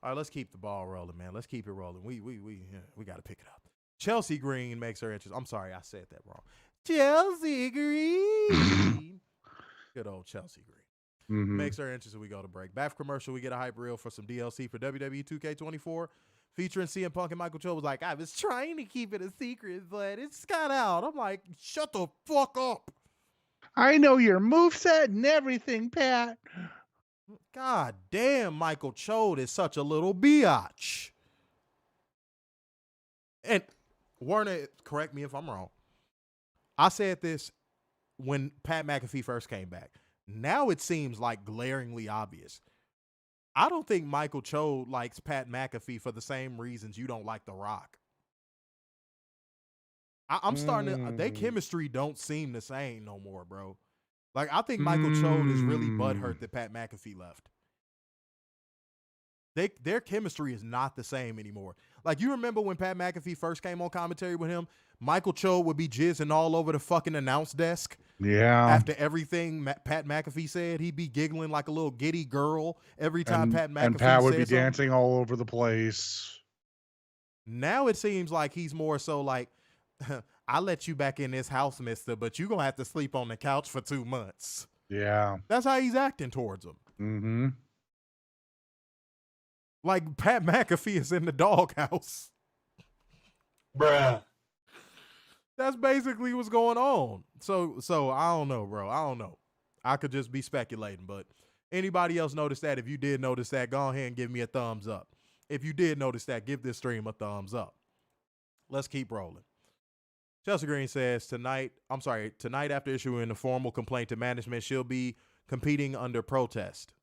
All right, let's keep the ball rolling, man. Let's keep it rolling. We got to pick it up. Chelsea Green makes her entrance. I'm sorry, I said that wrong. Chelsea Green. Good old Chelsea Green. Mm-hmm. Makes her entrance and we go to break. Back commercial, we get a hype reel for some DLC for WWE 2K24 featuring CM Punk, and Michael Cho was like, I was trying to keep it a secret, but it's got out. I'm like, shut the fuck up. I know your moveset and everything, Pat. God damn, Michael Cho is such a little biatch. And Werner, correct me if I'm wrong. I said this when Pat McAfee first came back. Now it seems like glaringly obvious. I don't think Michael Cho likes Pat McAfee for the same reasons you don't like The Rock. I'm starting to, their chemistry don't seem the same no more, bro. Like, I think Michael Cho is really butthurt that Pat McAfee left. Their chemistry is not the same anymore. Like, you remember when Pat McAfee first came on commentary with him? Michael Cho would be jizzing all over the fucking announce desk. Yeah. After everything Pat McAfee said, he'd be giggling like a little giddy girl every time Pat McAfee and Pat would be something. dancing all over the place. Now it seems like he's more so like, I let you back in this house, mister, but you're going to have to sleep on the couch for 2 months. Yeah. That's how he's acting towards him. Mm-hmm. Like, Pat McAfee is in the doghouse. Bruh. That's basically what's going on. So I don't know, bro. I don't know. I could just be speculating, but anybody else notice that? If you did notice that, go ahead and give me a thumbs up. If you did notice that, give this stream a thumbs up. Let's keep rolling. Chelsea Green says tonight after issuing a formal complaint to management, she'll be competing under protest.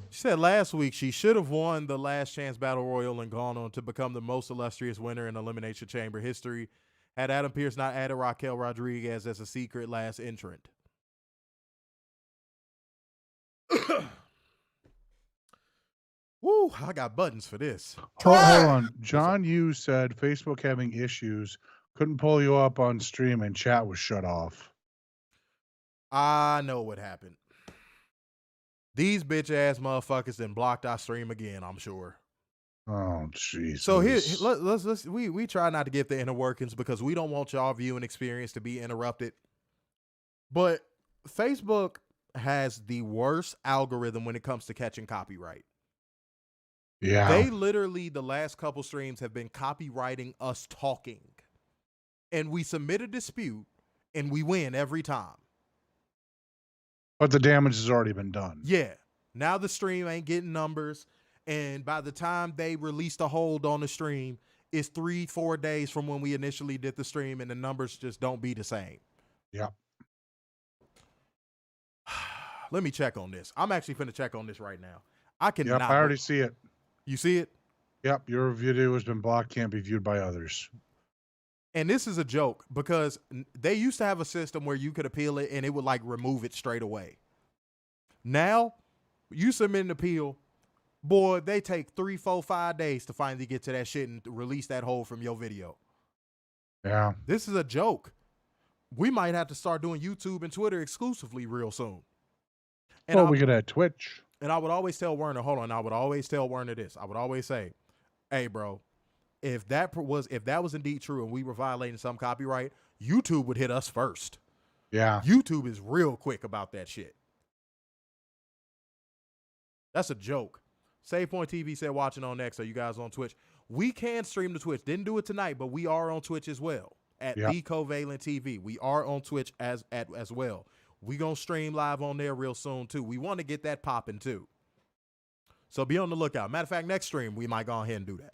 She said last week she should have won the Last Chance Battle Royal and gone on to become the most illustrious winner in Elimination Chamber history had Adam Pearce not added Raquel Rodriguez as a secret last entrant. Woo, I got buttons for this. Hold on. John Yu said Facebook having issues. Couldn't pull you up on stream and chat was shut off. I know what happened. These bitch ass motherfuckers then blocked our stream again, I'm sure. Oh, jeez. So here, we try not to get the inner workings because we don't want y'all viewing experience to be interrupted. But Facebook has the worst algorithm when it comes to catching copyright. Yeah. They literally, the last couple streams have been copywriting us talking. And we submit a dispute and we win every time. But the damage has already been done. Yeah. Now the stream ain't getting numbers. And by the time they release the hold on the stream, it's 3-4 days from when we initially did the stream, and the numbers just don't be the same. Yeah. Let me check on this. I'm actually finna check on this right now. I cannot. Yep, I already see it. You see it? Yep, your video has been blocked, can't be viewed by others. And this is a joke because they used to have a system where you could appeal it and it would like remove it straight away. Now, you submit an appeal, boy, they take 3, 4, 5 days to finally get to that shit and release that hold from your video. Yeah. This is a joke. We might have to start doing YouTube and Twitter exclusively real soon. And Well, we could add Twitch. And I would always tell Werner, hold on, I would always tell Werner this. I would always say, hey, bro, if that was indeed true and we were violating some copyright, YouTube would hit us first. Yeah. YouTube is real quick about that shit. That's a joke. SavePoint TV said watching on X. Are you guys on Twitch? We can stream to Twitch. Didn't do it tonight, but we are on Twitch as well at the Covalent TV. We are on Twitch as well. We gonna stream live on there real soon too. We want to get that popping too. So be on the lookout. Matter of fact, next stream we might go ahead and do that.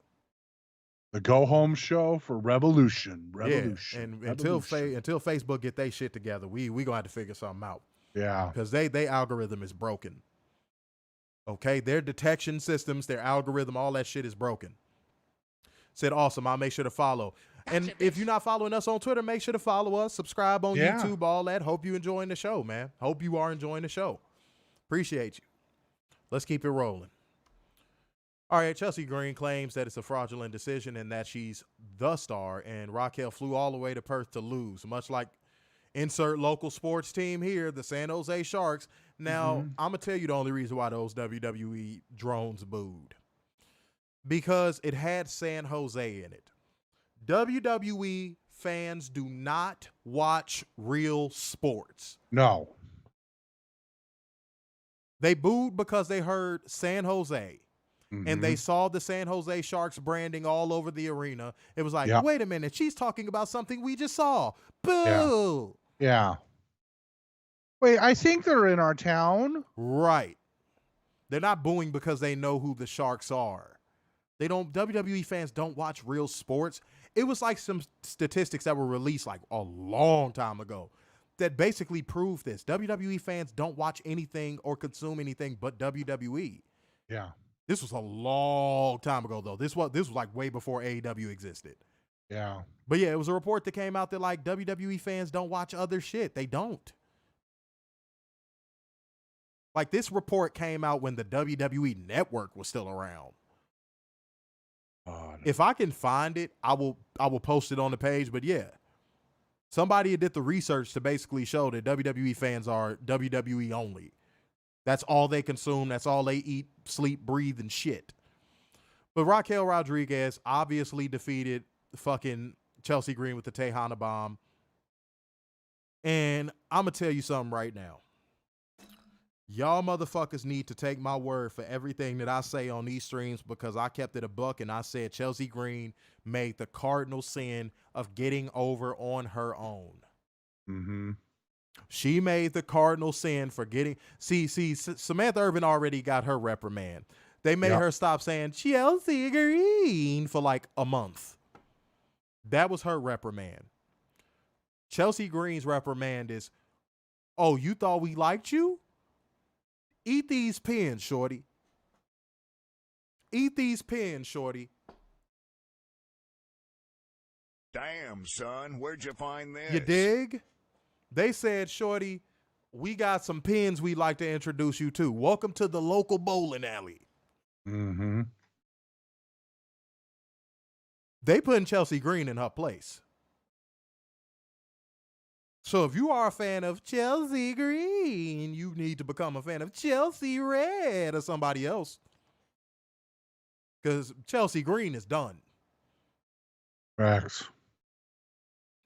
The go home show for Revolution. Yeah, and until Facebook get their shit together, we gonna have to figure something out. Yeah, because they algorithm is broken. Okay, their detection systems, their algorithm, all that shit is broken. Said awesome. I'll make sure to follow. And if you're not following us on Twitter, make sure to follow us, subscribe on YouTube, all that. Hope you enjoying the show, man. Hope you are enjoying the show. Appreciate you. Let's keep it rolling. All right, Chelsea Green claims that it's a fraudulent decision and that she's the star, and Raquel flew all the way to Perth to lose, much like insert local sports team here, the San Jose Sharks. Now, I'm going to tell you the only reason why those WWE drones booed. Because it had San Jose in it. WWE fans do not watch real sports. No. They booed because they heard San Jose. And they saw the San Jose Sharks branding all over the arena. It was like, wait a minute, she's talking about something we just saw. Boo! Yeah. Wait, I think they're in our town. Right. They're not booing because they know who the Sharks are. WWE fans don't watch real sports. It was like some statistics that were released like a long time ago that basically prove this. WWE fans don't watch anything or consume anything but WWE. Yeah. This was a long time ago, though. This was like way before AEW existed. Yeah. But yeah, it was a report that came out that like WWE fans don't watch other shit. They don't. Like, this report came out when the WWE Network was still around. God. If I can find it, I will post it on the page. But yeah, somebody did the research to basically show that WWE fans are WWE only. That's all they consume. That's all they eat, sleep, breathe, and shit. But Raquel Rodriguez obviously defeated fucking Chelsea Green with the Tejana bomb. And I'm going to tell you something right now. Y'all motherfuckers need to take my word for everything that I say on these streams, because I kept it a buck and I said Chelsea Green made the cardinal sin of getting over on her own. Mm-hmm. She made the cardinal sin for getting... See, Samantha Irvin already got her reprimand. They made her stop saying Chelsea Green for like a month. That was her reprimand. Chelsea Green's reprimand is, oh, you thought we liked you? Eat these pins, shorty. Eat these pins, shorty. Damn, son, where'd you find this? You dig? They said, shorty, we got some pins we'd like to introduce you to. Welcome to the local bowling alley. Mm-hmm. They putting Chelsea Green in her place. So if you are a fan of Chelsea Green, you need to become a fan of Chelsea Red or somebody else. Because Chelsea Green is done. Facts.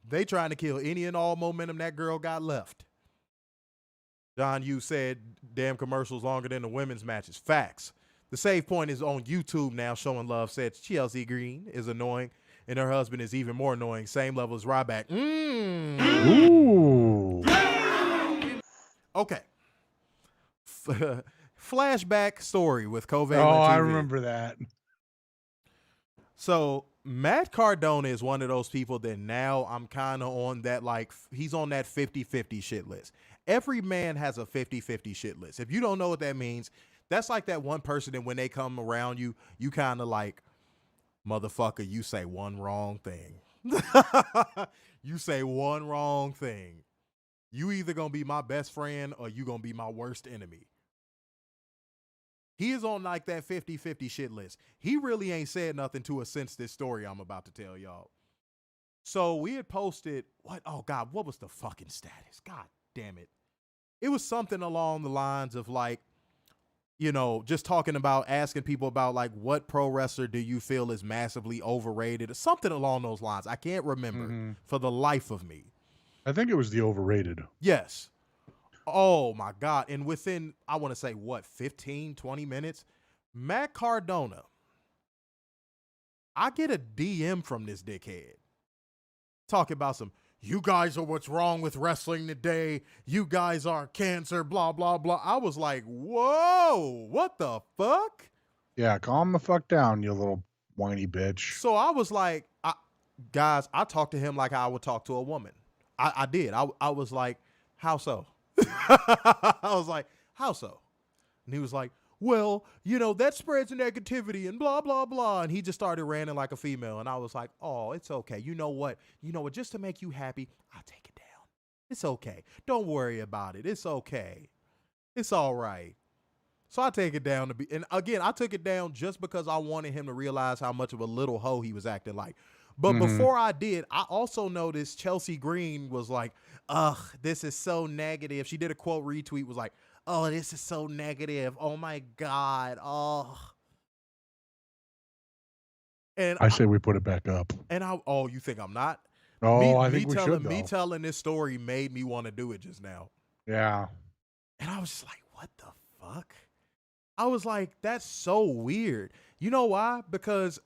They trying to kill any and all momentum that girl got left. John Yu said, damn commercials longer than the women's matches. Facts. The Save Point is on YouTube now, showing love. Said Chelsea Green is annoying, and her husband is even more annoying. Same level as Ryback. Ooh. Okay. Flashback story with Covalent Oh, TV. I remember that. So Matt Cardona is one of those people that now I'm kind of on that, like, he's on that 50-50 shit list. Every man has a 50-50 shit list. If you don't know what that means, that's like that one person that when they come around you, you kind of like, motherfucker, you say one wrong thing. You say one wrong thing. You either going to be my best friend or you going to be my worst enemy. He is on like that 50-50 shit list. He really ain't said nothing to us since this story I'm about to tell y'all. So we had posted, what? Oh, God, what was the fucking status? God damn it. It was something along the lines of like, you know, just talking about asking people about like what pro wrestler do you feel is massively overrated or something along those lines. I can't remember for the life of me. I think it was the overrated. Yes. Oh my God. And within, I want to say what, 15, 20 minutes, Matt Cardona, I get a DM from this dickhead talking about some, you guys are what's wrong with wrestling today. You guys are cancer, blah, blah, blah. I was like, whoa, what the fuck? Yeah, calm the fuck down, you little whiny bitch. So I was like, guys, I talked to him like I would talk to a woman. I did. I was like, how so? I was like, how so? And he was like, well, you know, that spreads negativity and blah, blah, blah. And he just started ranting like a female. And I was like, oh, it's okay. You know what? Just to make you happy, I'll take it down. It's okay. Don't worry about it. It's okay. It's all right. So I take it down to be, and again, I took it down just because I wanted him to realize how much of a little hoe he was acting like. But before I did, I also noticed Chelsea Green was like, ugh, this is so negative. She did a quote retweet, was like, oh, this is so negative. Oh my God. Oh. And I say we put it back up. And you think I'm not? Oh, I think we should, though. Me telling this story made me want to do it just now. Yeah. And I was just like, what the fuck? I was like, that's so weird. You know why? Because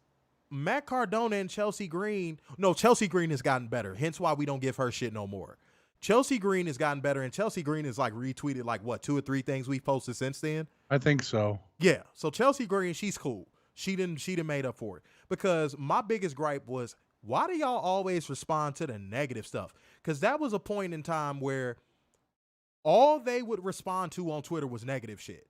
Matt Cardona and Chelsea Green has gotten better. Hence why we don't give her shit no more. Chelsea Green has gotten better, and Chelsea Green has like retweeted like what, 2 or 3 things we've posted since then. I think so. Yeah. So Chelsea Green, she's cool. She didn't made up for it. Because my biggest gripe was, why do y'all always respond to the negative stuff? Because that was a point in time where all they would respond to on Twitter was negative shit.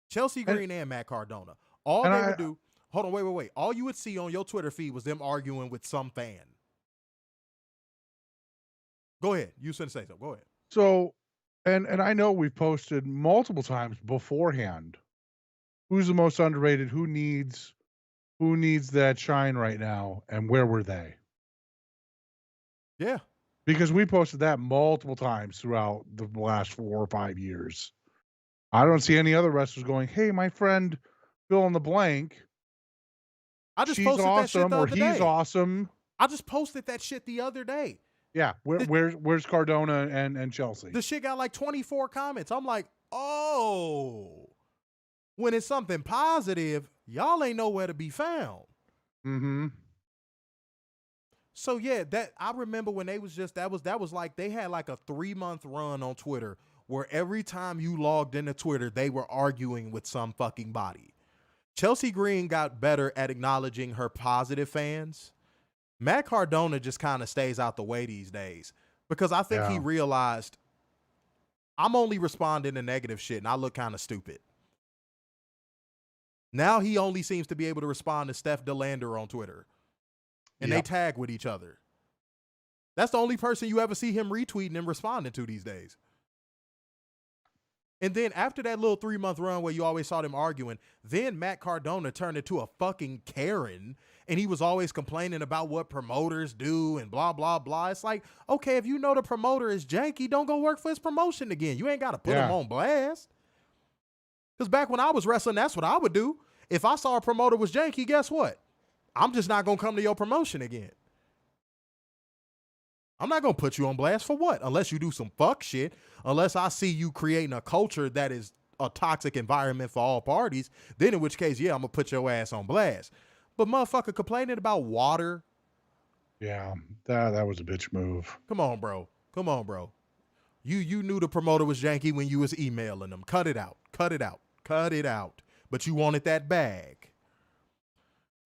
Chelsea Green and Matt Cardona. All they would do. Hold on, wait. All you would see on your Twitter feed was them arguing with some fan. Go ahead. You shouldn't say so. Go ahead. So, And I know we've posted multiple times beforehand. Who's the most underrated? Who needs that shine right now? And where were they? Yeah. Because we posted that multiple times throughout the last 4 or 5 years. I don't see any other wrestlers going, hey, my friend fill in the blank. I just She's posted awesome, that shit the or other he's day. awesome. I just posted that shit the other day. Yeah, where's Cardona and Chelsea? The shit got like 24 comments. I'm like, oh, when it's something positive, y'all ain't nowhere to be found. Mm-hmm. So yeah, that I remember when they was just that was like they had like a 3-month run on Twitter where every time you logged into Twitter, they were arguing with some fucking body. Chelsea Green got better at acknowledging her positive fans. Matt Cardona just kind of stays out the way these days because I think he realized I'm only responding to negative shit and I look kind of stupid. Now he only seems to be able to respond to Steph DeLander on Twitter. And they tag with each other. That's the only person you ever see him retweeting and responding to these days. And then after that little 3-month run where you always saw them arguing, then Matt Cardona turned into a fucking Karen, and he was always complaining about what promoters do and blah, blah, blah. It's like, okay, if you know the promoter is janky, don't go work for his promotion again. You ain't got to put him on blast. Because back when I was wrestling, that's what I would do. If I saw a promoter was janky, guess what? I'm just not going to come to your promotion again. I'm not going to put you on blast for what? Unless you do some fuck shit. Unless I see you creating a culture that is a toxic environment for all parties. Then in which case, yeah, I'm going to put your ass on blast. But motherfucker complaining about water. Yeah, that was a bitch move. Come on, bro. Come on, bro. You knew the promoter was janky when you was emailing them. Cut it out. Cut it out. Cut it out. But you wanted that bag.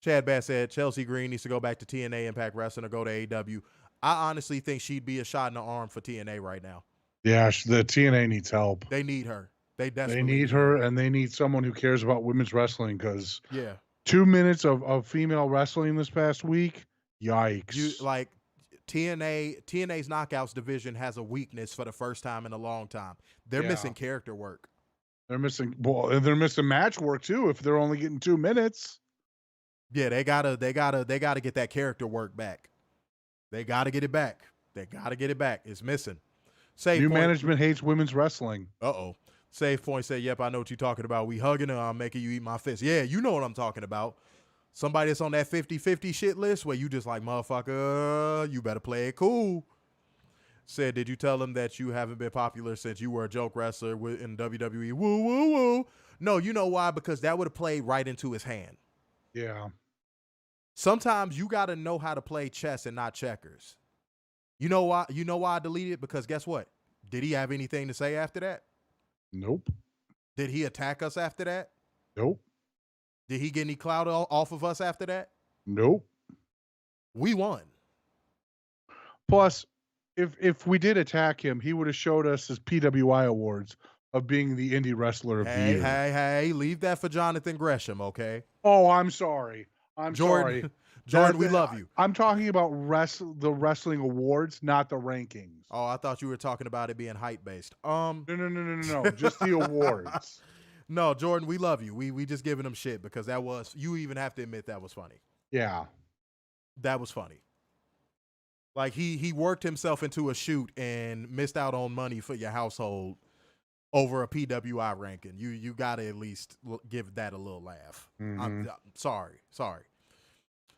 Chad Bass said Chelsea Green needs to go back to TNA Impact Wrestling or go to AEW. I honestly think she'd be a shot in the arm for TNA right now. Yeah, the TNA needs help. They need her. They desperately need her, and they need someone who cares about women's wrestling because 2 minutes of female wrestling this past week, yikes. TNA's Knockouts division has a weakness for the first time in a long time. They're missing character work. They're missing match work too if they're only getting 2 minutes. Yeah, they gotta get that character work back. They gotta get it back. They gotta get it back. It's missing. New management hates women's wrestling. Save Point said, yep, I know what you're talking about. We hugging her, I'm making you eat my fist. Yeah, you know what I'm talking about. Somebody that's on that 50-50 shit list where you just like, motherfucker, you better play it cool. Said, did you tell him that you haven't been popular since you were a joke wrestler in WWE? Woo, woo, woo. No, you know why? Because that would have played right into his hand. Yeah. Sometimes you got to know how to play chess and not checkers. You know why? You know why I deleted it? Because guess what? Did he have anything to say after that? Nope. Did he attack us after that? Nope. Did he get any clout off of us after that? Nope. We won. Plus, if we did attack him, he would have showed us his PWI awards of being the indie wrestler of the year. Hey, leave that for Jonathan Gresham, okay? Oh, I'm sorry. Sorry. Jordan, we love you. I'm talking about the wrestling awards, not the rankings. Oh, I thought you were talking about it being height-based. No. Just the awards. No, Jordan, we love you. We just giving him shit because that was, you even have to admit that was funny. Yeah. That was funny. Like he worked himself into a shoot and missed out on money for your household over a PWI ranking. You got to at least give that a little laugh. Mm-hmm. I'm sorry.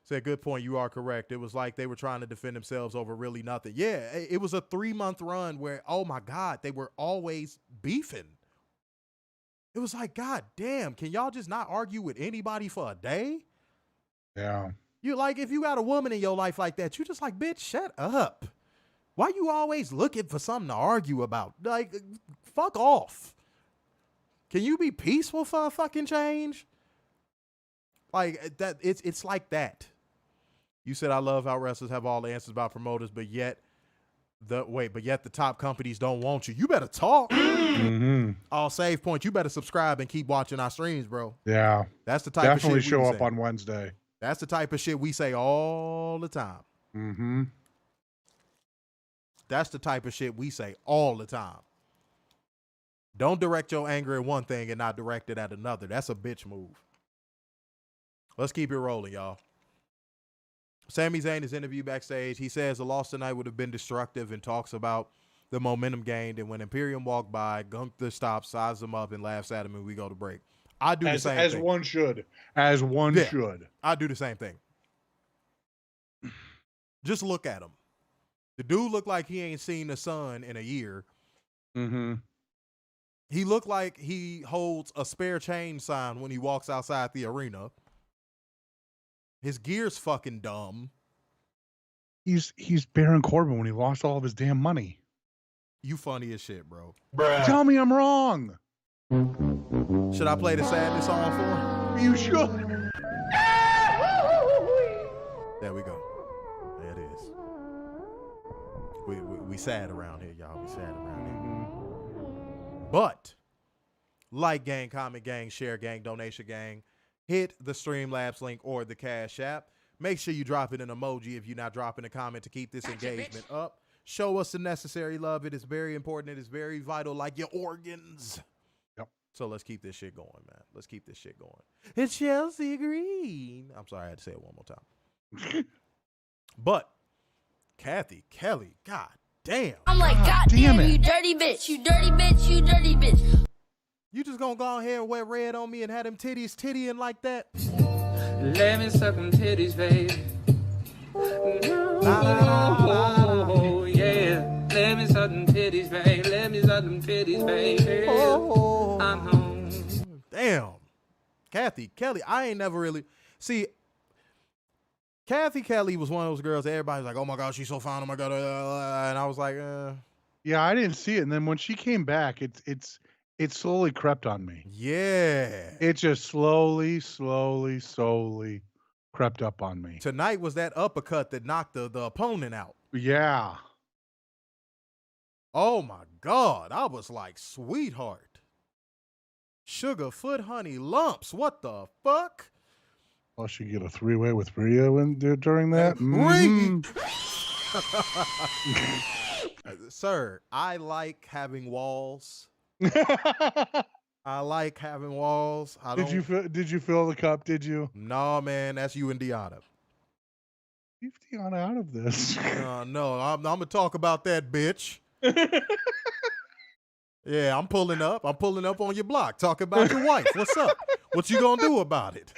Said, good point. You are correct. It was like they were trying to defend themselves over really nothing. Yeah, it was a 3-month run where, oh my God, they were always beefing. It was like, God damn, can y'all just not argue with anybody for a day? Yeah. You like, if you got a woman in your life like that, you just like, bitch, shut up. Why you always looking for something to argue about? Like, fuck off. Can you be peaceful for a fucking change? Like that, it's like that. You said, I love how wrestlers have all the answers about promoters, but yet the top companies don't want you. You better talk. Mm-hmm. All Save Point, you better subscribe and keep watching our streams, bro. Yeah. That's the type of shit we show up say. on Wednesday. That's the type of shit we say all the time. Mm-hmm. That's the type of shit we say all the time. Don't direct your anger at one thing and not direct it at another. That's a bitch move. Let's keep it rolling, y'all. Sami Zayn is interviewed backstage. He says the loss tonight would have been destructive and talks about the momentum gained. And when Imperium walked by, Gunther stops, sizes him up, and laughs at him, and we go to break. I do the same thing. As one should. As one should. I do the same thing. Just look at him. The dude looked like he ain't seen the sun in a year. Mm-hmm. He looked like he holds a spare change sign when he walks outside the arena. His gear's fucking dumb. He's Baron Corbin when he lost all of his damn money. You funny as shit, bro. Bruh. Tell me I'm wrong. Should I play the sadness song for him? You should. There we go. There it is. We sad around here, y'all. We sad around here. But, like gang, comment gang, share gang, donation gang, hit the Streamlabs link or the Cash App. Make sure you drop it an emoji if you're not dropping a comment to keep this engagement up. Show us the necessary love. It is very important. It is very vital, like your organs. Yep. So let's keep this shit going, man. Let's keep this shit going. It's Chelsea Green. I'm sorry, I had to say it one more time. But, Kathy Kelly, god damn. I'm like, God damn, you dirty bitch, you dirty bitch, you dirty bitch. You just gonna go ahead and wear red on me and have them titties tittying like that? Let me suck them titties, baby. Oh, yeah. Let me suck them titties, baby. Let me suck them titties, baby. Oh, I'm home. Damn. Kathy Kelly, I ain't never really... See, Kathy Kelly was one of those girls that everybody's like, oh my God, she's so fine, oh my God. And I was like, Yeah, I didn't see it. And then when she came back, it slowly crept on me. yeah. It just slowly crept up on me. Tonight was that uppercut that knocked the opponent out. Yeah. Oh my God. I was like, sweetheart. Sugar foot honey lumps. What the fuck? Well, she get a three-way with Rhea during that? Sir, I like having walls. I like having walls. Did you fill the cup? Did you? No, man, that's you and Deanna. Leave Deanna out of this. No, I'm gonna talk about that bitch. Yeah, I'm pulling up on your block. Talk about your wife. What's up? What you gonna do about it?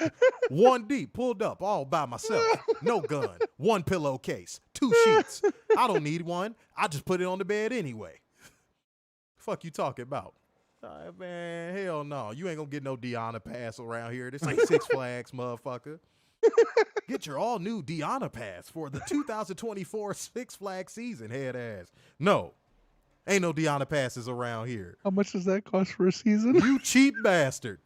One deep, pulled up all by myself. No gun. One pillowcase. 2 sheets. I don't need one. I just put it on the bed anyway. Fuck you talking about? Man, hell no. You ain't gonna get no Deanna pass around here. This ain't Six Flags, motherfucker. Get your all-new Deanna pass for the 2024 Six Flags season, head ass. No. Ain't no Deanna passes around here. How much does that cost for a season? You cheap bastard.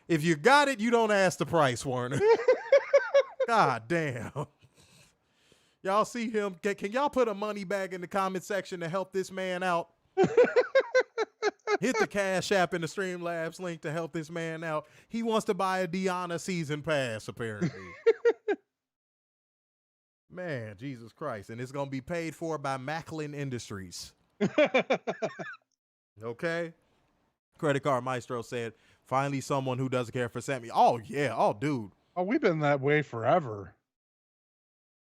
If you got it, you don't ask the price, Warner. God damn. Y'all see him? Can y'all put a money bag in the comment section to help this man out? Hit the Cash App in the Streamlabs link to help this man out. He wants to buy a Deanna season pass, apparently. Man, Jesus Christ. And it's going to be paid for by Macklin Industries. Okay? Credit Card Maestro said, finally someone who doesn't care for Sami. Oh, yeah. Oh, dude. Oh, we've been that way forever.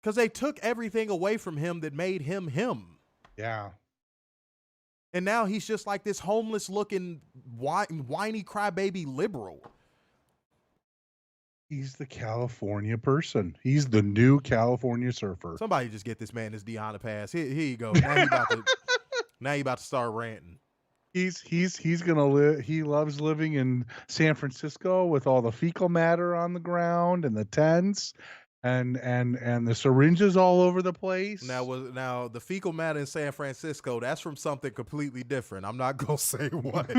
Because they took everything away from him that made him him. Yeah. And now he's just like this homeless-looking, whiny crybaby liberal. He's the California person. He's the new California surfer. Somebody just get this man his Deanna pass. Here you go. Now he about to start ranting. He's gonna live. He loves living in San Francisco with all the fecal matter on the ground and the tents and the syringes all over the place. Now the fecal matter in San Francisco, that's from something completely different. I'm not gonna say what.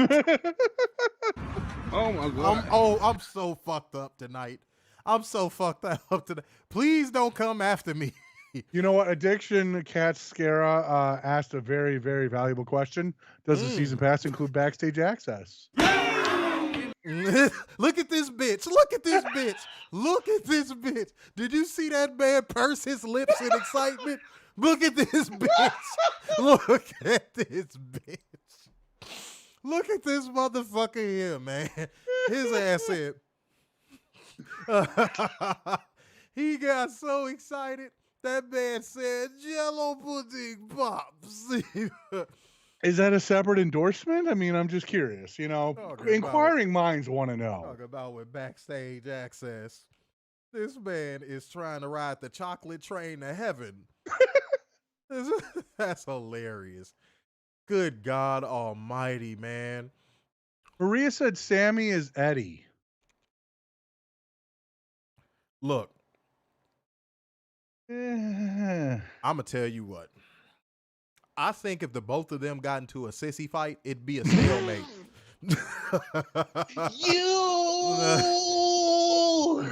Oh my God. I'm so fucked up tonight. Please don't come after me. You know what? Addiction Cat Scara asked a very, very valuable question. Does the season pass include backstage access? Look at this bitch. Did you see that man purse his lips in excitement? Look at this bitch. Look at this motherfucker here, man. His ass said. He got so excited. That man said, Jello pudding pops. Is that a separate endorsement? I mean, I'm just curious. You know, inquiring minds want to know. Talk about with backstage access. This man is trying to ride the chocolate train to heaven. That's hilarious. Good God almighty, man. Maria said Sammy is Eddie. Look, Eh. I'm going to tell you what. I think if the both of them got into a sissy fight, it'd be a stalemate.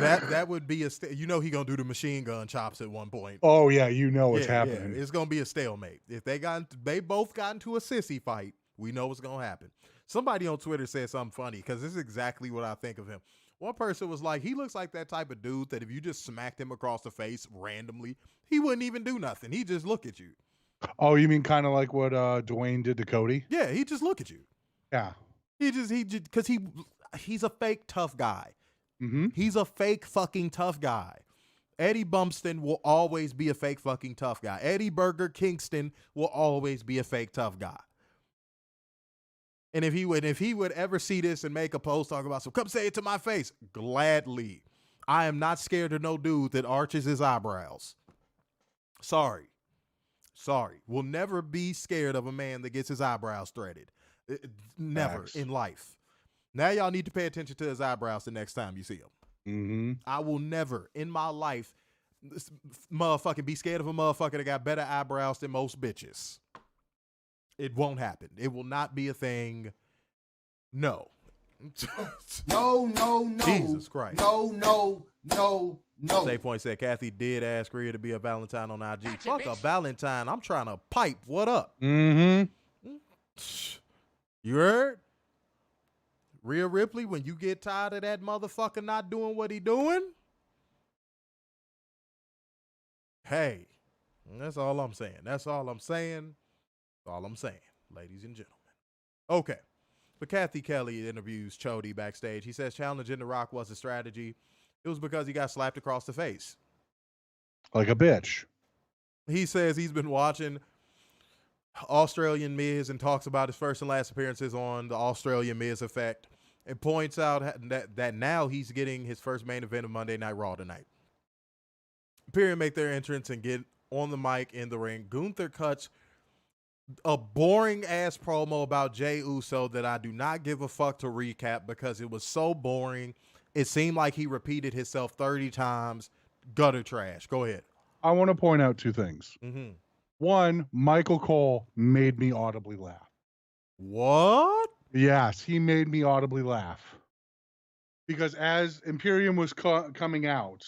That would be you know he gonna do the machine gun chops at one point. Oh yeah, you know what's happening. Yeah. It's gonna be a stalemate. If they both got into a sissy fight, we know what's gonna happen. Somebody on Twitter said something funny because this is exactly what I think of him. One person was like, he looks like that type of dude that if you just smacked him across the face randomly, he wouldn't even do nothing. He just look at you. Oh, you mean kind of like what Dwayne did to Cody? Yeah, he just look at you. Yeah. He just because he's a fake tough guy. Mm-hmm. He's a fake fucking tough guy. Eddie Bumpston will always be a fake fucking tough guy. Eddie Burger Kingston will always be a fake tough guy. And if he would ever see this and make a post talking about, so come say it to my face, gladly. I am not scared of no dude that arches his eyebrows. Sorry. Will never be scared of a man that gets his eyebrows threaded. Never in life. Now y'all need to pay attention to his eyebrows the next time you see him. Mm-hmm. I will never in my life motherfucking be scared of a motherfucker that got better eyebrows than most bitches. It won't happen. It will not be a thing. No. No. Jesus Christ. No. Save Point said Kathy did ask Rhea to be a Valentine on IG. Fuck a Valentine. I'm trying to pipe. What up? Mm-hmm. You heard? Rhea Ripley, when you get tired of that motherfucker not doing what he doing, hey, that's all I'm saying. That's all I'm saying, ladies and gentlemen. Okay. But Kathy Kelly interviews Cody backstage. He says challenging The Rock was a strategy. It was because he got slapped across the face. Like a bitch. He says he's been watching Australian Miz and talks about his first and last appearances on the Australian Miz effect and points out that now he's getting his first main event of Monday Night Raw tonight. Imperium make their entrance and get on the mic in the ring. Gunther cuts a boring ass promo about Jey Uso that I do not give a fuck to recap because it was so boring. It seemed like he repeated himself 30 times. Gutter trash. Go ahead. I want to point out two things. Mm-hmm. One, Michael Cole made me audibly laugh. What? Yes, he made me audibly laugh. Because as Imperium was coming out,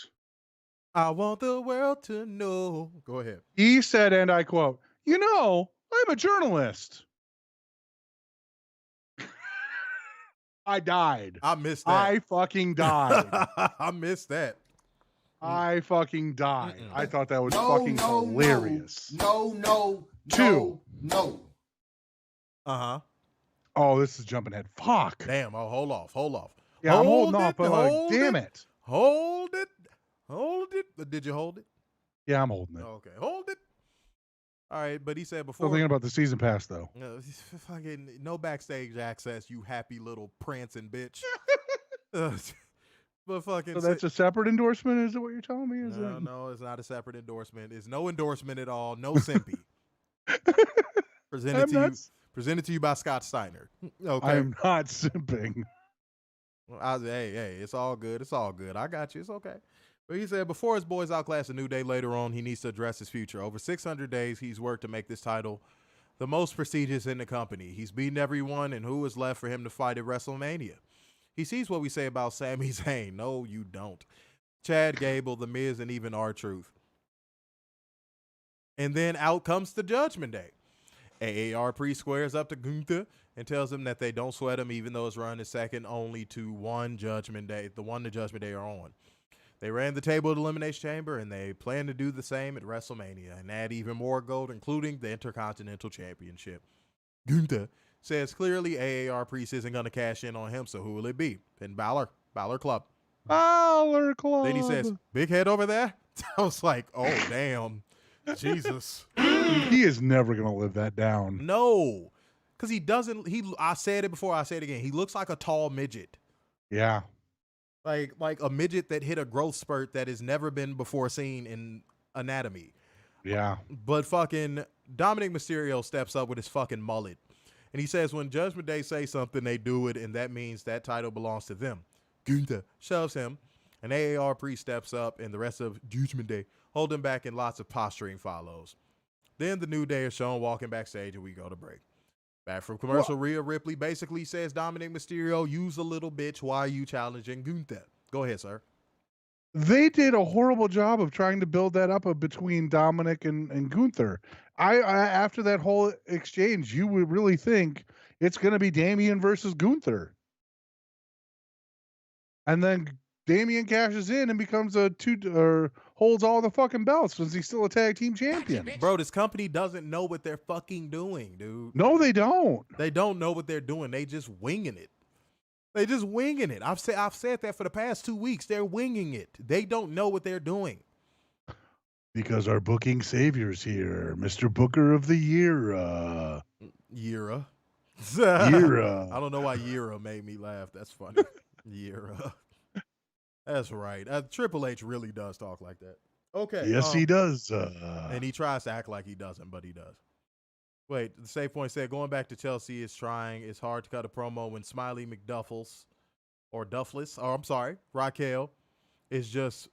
I want the world to know. Go ahead. he said, and I quote, "You know, I'm a journalist." I died. I missed that. I fucking died. I missed that. I fucking died. Mm-mm. I thought that was fucking hilarious. No. Two. No. Uh-huh. Oh, this is jumping ahead. Fuck. Damn. Oh, hold off. Yeah, I'm holding off, but like, damn it. Hold it. Did you hold it? Yeah, I'm holding it. Okay. Hold it. All right, but he said Still before. thinking about the season pass, though. Fucking no backstage access, you happy little prancing bitch. But fucking. So that's a separate endorsement, is it what you're telling me? Is No, it's not a separate endorsement. It's no endorsement at all. No simpy. Presented to you by Scott Steiner. Okay. I am not simping. Hey, it's all good. It's all good. I got you. It's okay. But he said before his boys outclass a New Day later on, he needs to address his future. Over 600 days, he's worked to make this title the most prestigious in the company. He's beaten everyone, and who is left for him to fight at WrestleMania? He sees what we say about Sami Zayn. No, you don't. Chad Gable, The Miz, and even R-Truth. And then out comes the Judgment Day. AAR pre-squares up to Gunther and tells him that they don't sweat him, even though his run is second only to one Judgment Day, the one the Judgment Day are on. They ran the table at Elimination Chamber, and they plan to do the same at WrestleMania and add even more gold, including the Intercontinental Championship. Gunther says clearly AAR Priest isn't going to cash in on him, so who will it be? Finn Balor, Balor Club. Balor Club. Then he says, big head over there? I was like, oh, damn. Jesus. He is never going to live that down. No. Because he doesn't, I said it before, I say it again. He looks like a tall midget. Yeah. Like a midget that hit a growth spurt that has never been before seen in anatomy. Yeah. But fucking Dominic Mysterio steps up with his fucking mullet. And he says when Judgment Day say something, they do it, and that means that title belongs to them. Gunther shoves him, and AAR Priest steps up, and the rest of Judgment Day hold him back, and lots of posturing follows. Then the New Day is shown walking backstage, and we go to break. Back from commercial, Rhea Ripley basically says, Dominic Mysterio, use a little bitch. Why are you challenging Gunther? Go ahead, sir. They did a horrible job of trying to build that up between Dominic and Gunther. I after that whole exchange, you would really think it's going to be Damian versus Gunther. And then Damian cashes in and becomes holds all the fucking belts since he's still a tag team champion. Bro, this company doesn't know what they're fucking doing, dude. No, they don't. They don't know what they're doing. They just winging it. They just winging it. I've said that for the past 2 weeks. They're winging it. They don't know what they're doing. Because our booking savior's here, Mr. Booker of the Year. Yera. Yera. I don't know why Yera made me laugh. That's funny. Yera. That's right. Triple H really does talk like that. Okay. Yes, he does. And he tries to act like he doesn't, but he does. Wait, the save point said, going back to Chelsea is trying. It's hard to cut a promo when Smiley McDuffles, Raquel is just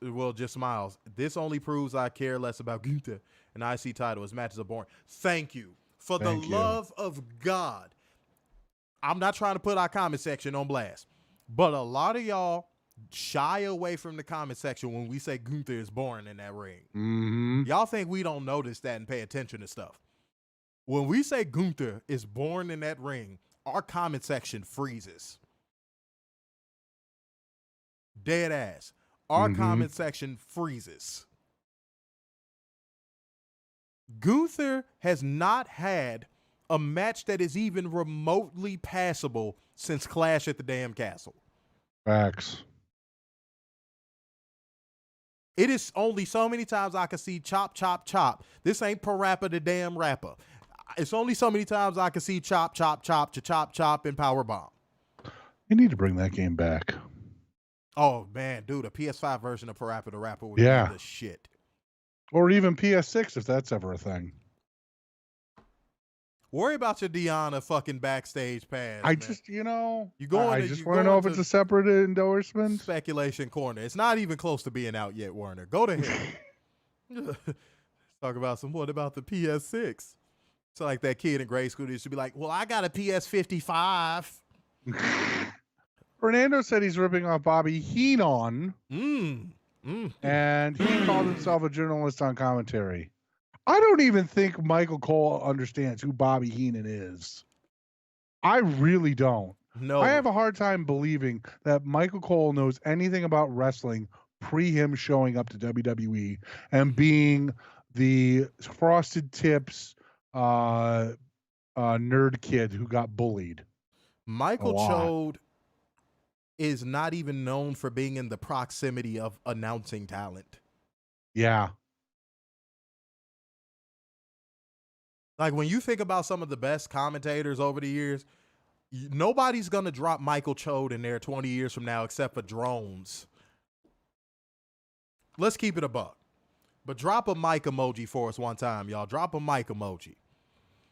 smiles. This only proves I care less about Gunther and IC title. His matches are boring. Thank you. For the love of God. I'm not trying to put our comment section on blast, but a lot of y'all shy away from the comment section when we say Gunther is boring in that ring. Mm-hmm. Y'all think we don't notice that and pay attention to stuff. When we say Gunther is born in that ring, our comment section freezes. Dead ass. Our comment section freezes. Gunther has not had a match that is even remotely passable since Clash at the damn Castle. Facts. It is only so many times I can see chop, chop, chop. This ain't Parappa the damn rapper. It's only so many times I can see chop, chop, chop, chop, chop, and powerbomb. You need to bring that game back. Oh, man, dude, a PS5 version of Parappa the Rapper would be the shit. Or even PS6 if that's ever a thing. Worry about your Deanna fucking backstage pass. I man. just, you know, you going I just want to know if it's a separate endorsement. Speculation corner. It's not even close to being out yet, Werner. Go to him. Talk about what about the PS6? It's like that kid in grade school that used to be like, well, I got a PS55. Fernando said he's ripping off Bobby Heenan. And he called himself a journalist on commentary. I don't even think Michael Cole understands who Bobby Heenan is. I really don't. No. I have a hard time believing that Michael Cole knows anything about wrestling pre him showing up to WWE and being the Frosted Tips nerd kid who got bullied. Michael Chode is not even known for being in the proximity of announcing talent. Yeah. Like when you think about some of the best commentators over the years, nobody's going to drop Michael Chode in there 20 years from now except for drones. Let's keep it a buck. But drop a mic emoji for us one time, y'all. Drop a mic emoji.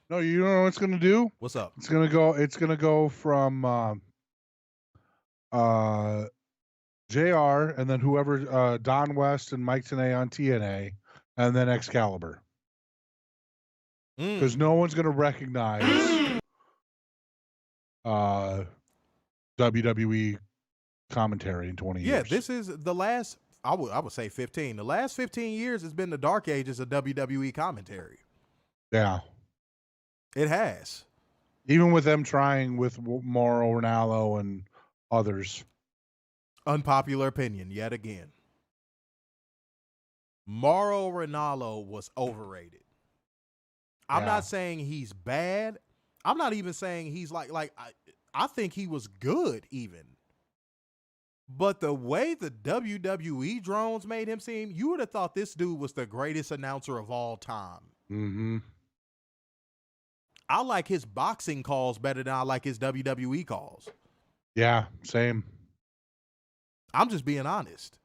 No, you know what it's going to do? What's up? It's going to go from JR and then whoever Don West and Mike Tenay on TNA and then Excalibur. Because no one's going to recognize WWE commentary in 20 years. Yeah, this is the last, I would say 15. The last 15 years has been the dark ages of WWE commentary. Yeah. It has. Even with them trying with Mauro Ranallo and others. Unpopular opinion, yet again. Mauro Ranallo was overrated. I'm not saying he's bad. I'm not even saying he's I think he was good even. But the way the WWE drones made him seem, you would have thought this dude was the greatest announcer of all time. Mm-hmm. I like his boxing calls better than I like his WWE calls. Yeah, same. I'm just being honest.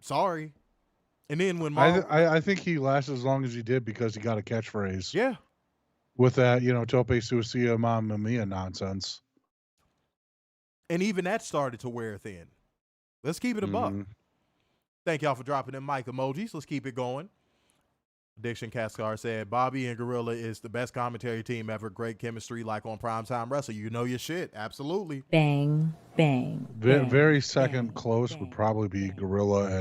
Sorry. And then when I think he lasted as long as he did because he got a catchphrase. Yeah. With that, Tope Suicida Mamma Mia nonsense. And even that started to wear thin. Let's keep it a buck. Thank y'all for dropping them mic emojis. Let's keep it going. Addiction Cascar said, Bobby and Gorilla is the best commentary team ever. Great chemistry like on Primetime Wrestling. You know your shit. Absolutely. Bang, bang. Very second close would probably be Gorilla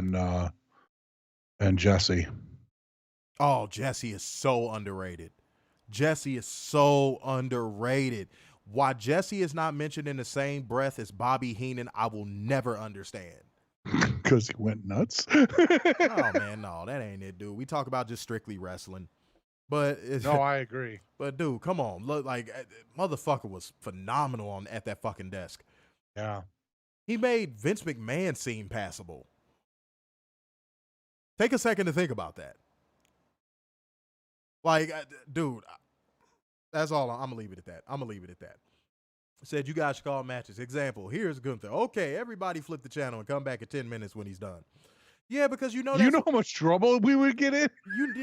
and Jesse. Oh, Jesse is so underrated. Jesse is so underrated. Why Jesse is not mentioned in the same breath as Bobby Heenan, I will never understand. Because he went nuts. Oh man, no, that ain't it, dude. We talk about just strictly wrestling. But no, I agree. But dude, come on. Look, motherfucker was phenomenal at that fucking desk. Yeah. He made Vince McMahon seem passable. Take a second to think about that. Dude, that's all. I'm going to leave it at that. Said you guys should call matches. Example, here's Gunther. Okay, everybody flip the channel and come back in 10 minutes when he's done. Yeah, because you know how much trouble we would get in?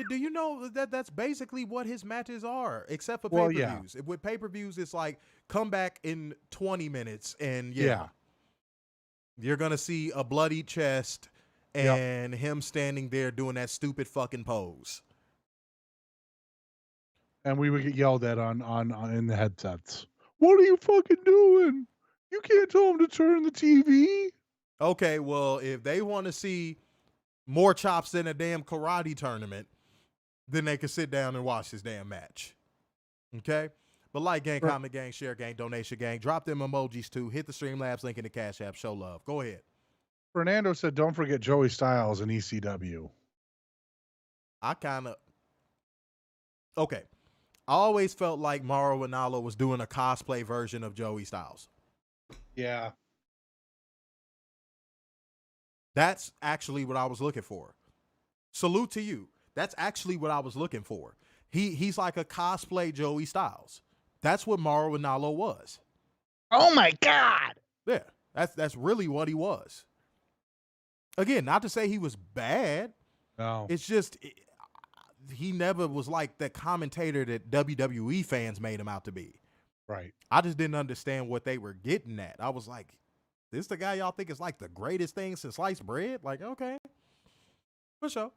Do you know that's basically what his matches are, except for pay-per-views. Yeah. With pay-per-views, it's like, come back in 20 minutes and you're going to see a bloody chest and him standing there doing that stupid fucking pose. And we would get yelled at on in the headsets. What are you fucking doing? You can't tell him to turn the TV. Okay, well, if they want to see more chops than a damn karate tournament, then they can sit down and watch this damn match. Okay? But like gang, comment gang, share gang, donation gang, drop them emojis too. Hit the Streamlabs link in the Cash App. Show love. Go ahead. Fernando said, don't forget Joey Styles in ECW. Okay. I always felt like Mauro Ranallo was doing a cosplay version of Joey Styles. Yeah. That's actually what I was looking for. Salute to you. That's actually what I was looking for. He's like a cosplay Joey Styles. That's what Mauro Ranallo was. Oh my God. Yeah. That's really what he was. Again, not to say he was bad. No. It's just he never was like the commentator that WWE fans made him out to be. Right. I just didn't understand what they were getting at. I was like, this the guy y'all think is like the greatest thing since sliced bread? Like, okay. For sure.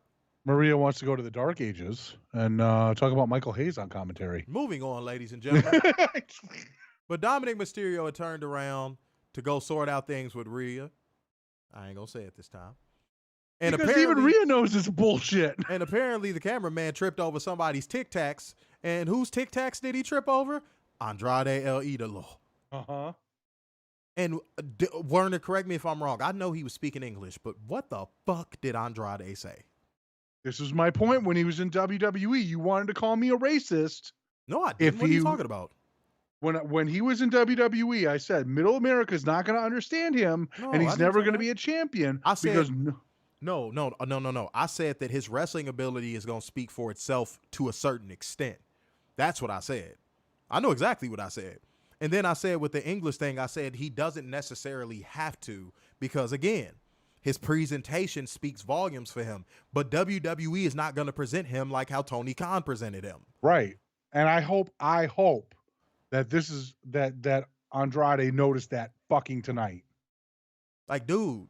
Maria wants to go to the Dark Ages and talk about Michael Hayes on commentary. Moving on, ladies and gentlemen. But Dominic Mysterio had turned around to go sort out things with Rhea. I ain't going to say it this time. And because even Rhea knows it's bullshit. And apparently the cameraman tripped over somebody's Tic Tacs. And whose Tic Tacs did he trip over? Andrade El Idolo. Uh-huh. And Werner, correct me if I'm wrong. I know he was speaking English, but what the fuck did Andrade say? This is my point. When he was in WWE, you wanted to call me a racist. No, I didn't. What are you talking about? When he was in WWE, I said Middle America's not going to understand him, and he's never going to be a champion. I said, No. I said that his wrestling ability is going to speak for itself to a certain extent. That's what I said. I know exactly what I said. And then I said with the English thing, I said he doesn't necessarily have to because, again, his presentation speaks volumes for him. But WWE is not going to present him like how Tony Khan presented him. Right. And I hope that this is that Andrade noticed that fucking tonight. Like, dude,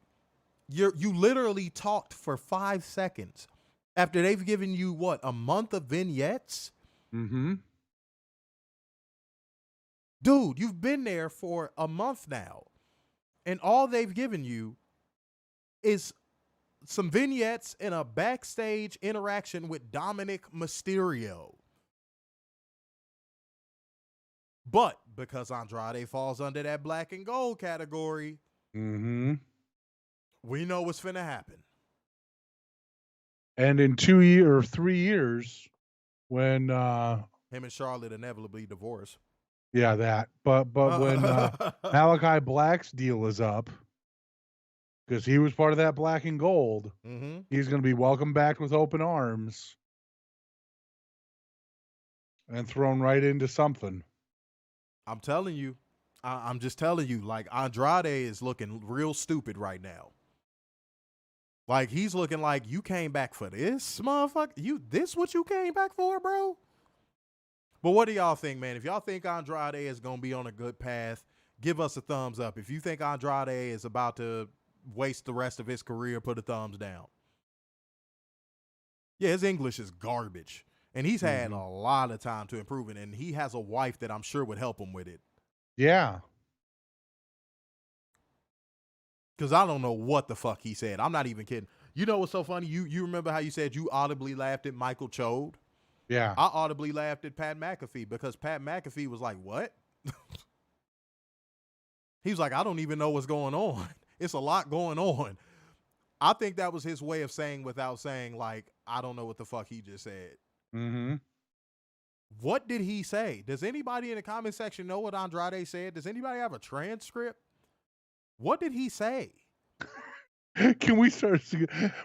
you literally talked for 5 seconds after they've given you what, a month of vignettes? Mm-hmm. Dude, you've been there for a month now, and all they've given you is some vignettes and a backstage interaction with Dominic Mysterio. But because Andrade falls under that black and gold category, mm-hmm, we know what's finna happen. And in 2 or 3 years, when Him and Charlotte inevitably divorce. Yeah, that. But when Malachi Black's deal is up, because he was part of that black and gold, he's going to be welcomed back with open arms and thrown right into something. I'm telling you. I'm just telling you, like, Andrade is looking real stupid right now. Like, he's looking like, you came back for this, motherfucker? This what you came back for, bro? But what do y'all think, man? If y'all think Andrade is going to be on a good path, give us a thumbs up. If you think Andrade is about to waste the rest of his career, put a thumbs down. Yeah, his English is garbage. And he's had a lot of time to improve it. And he has a wife that I'm sure would help him with it. Yeah. Because I don't know what the fuck he said. I'm not even kidding. You know what's so funny? You remember how you said you audibly laughed at Michael Chode? Yeah. I audibly laughed at Pat McAfee because Pat McAfee was like, what? He was like, I don't even know what's going on. It's a lot going on. I think that was his way of saying without saying, like, I don't know what the fuck he just said. Mm-hmm. What did he say? Does anybody in the comment section know what Andrade said? Does anybody have a transcript? What did he say? Can we start?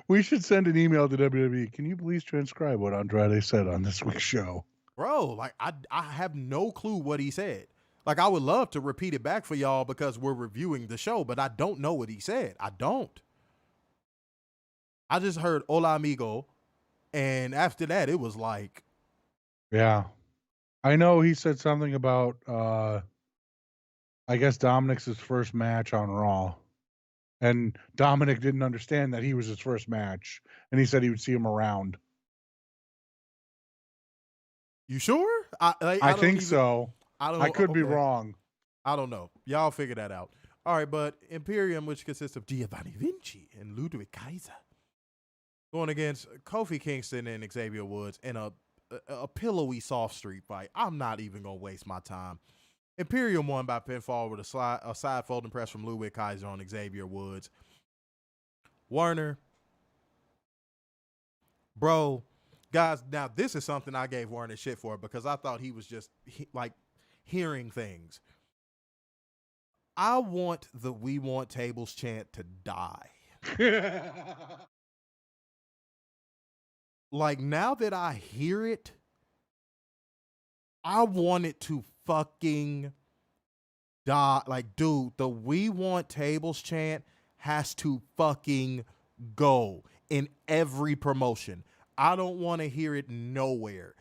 We should send an email to WWE. Can you please transcribe what Andrade said on this week's show? Bro, like, I have no clue what he said. Like, I would love to repeat it back for y'all because we're reviewing the show, but I don't know what he said. I don't. I just heard hola amigo, and after that, it was like. Yeah. I know he said something about, I guess, Dominic's his first match on Raw. And Dominic didn't understand that he was his first match. And he said he would see him around. You sure? I think so. I could be wrong. I don't know. Y'all figure that out. All right, but Imperium, which consists of Giovanni Vinci and Ludwig Kaiser, going against Kofi Kingston and Xavier Woods in a pillowy soft street fight. I'm not even going to waste my time. Imperium won by pinfall with a side folding press from Ludwig Kaiser on Xavier Woods. Werner. Bro, guys, now this is something I gave Werner shit for because I thought he was just like hearing things. I want the "We Want Tables" chant to die. Like, now that I hear it, I want it to fucking die. Like, dude, the "We Want Tables" chant has to fucking go in every promotion. I don't want to hear it nowhere.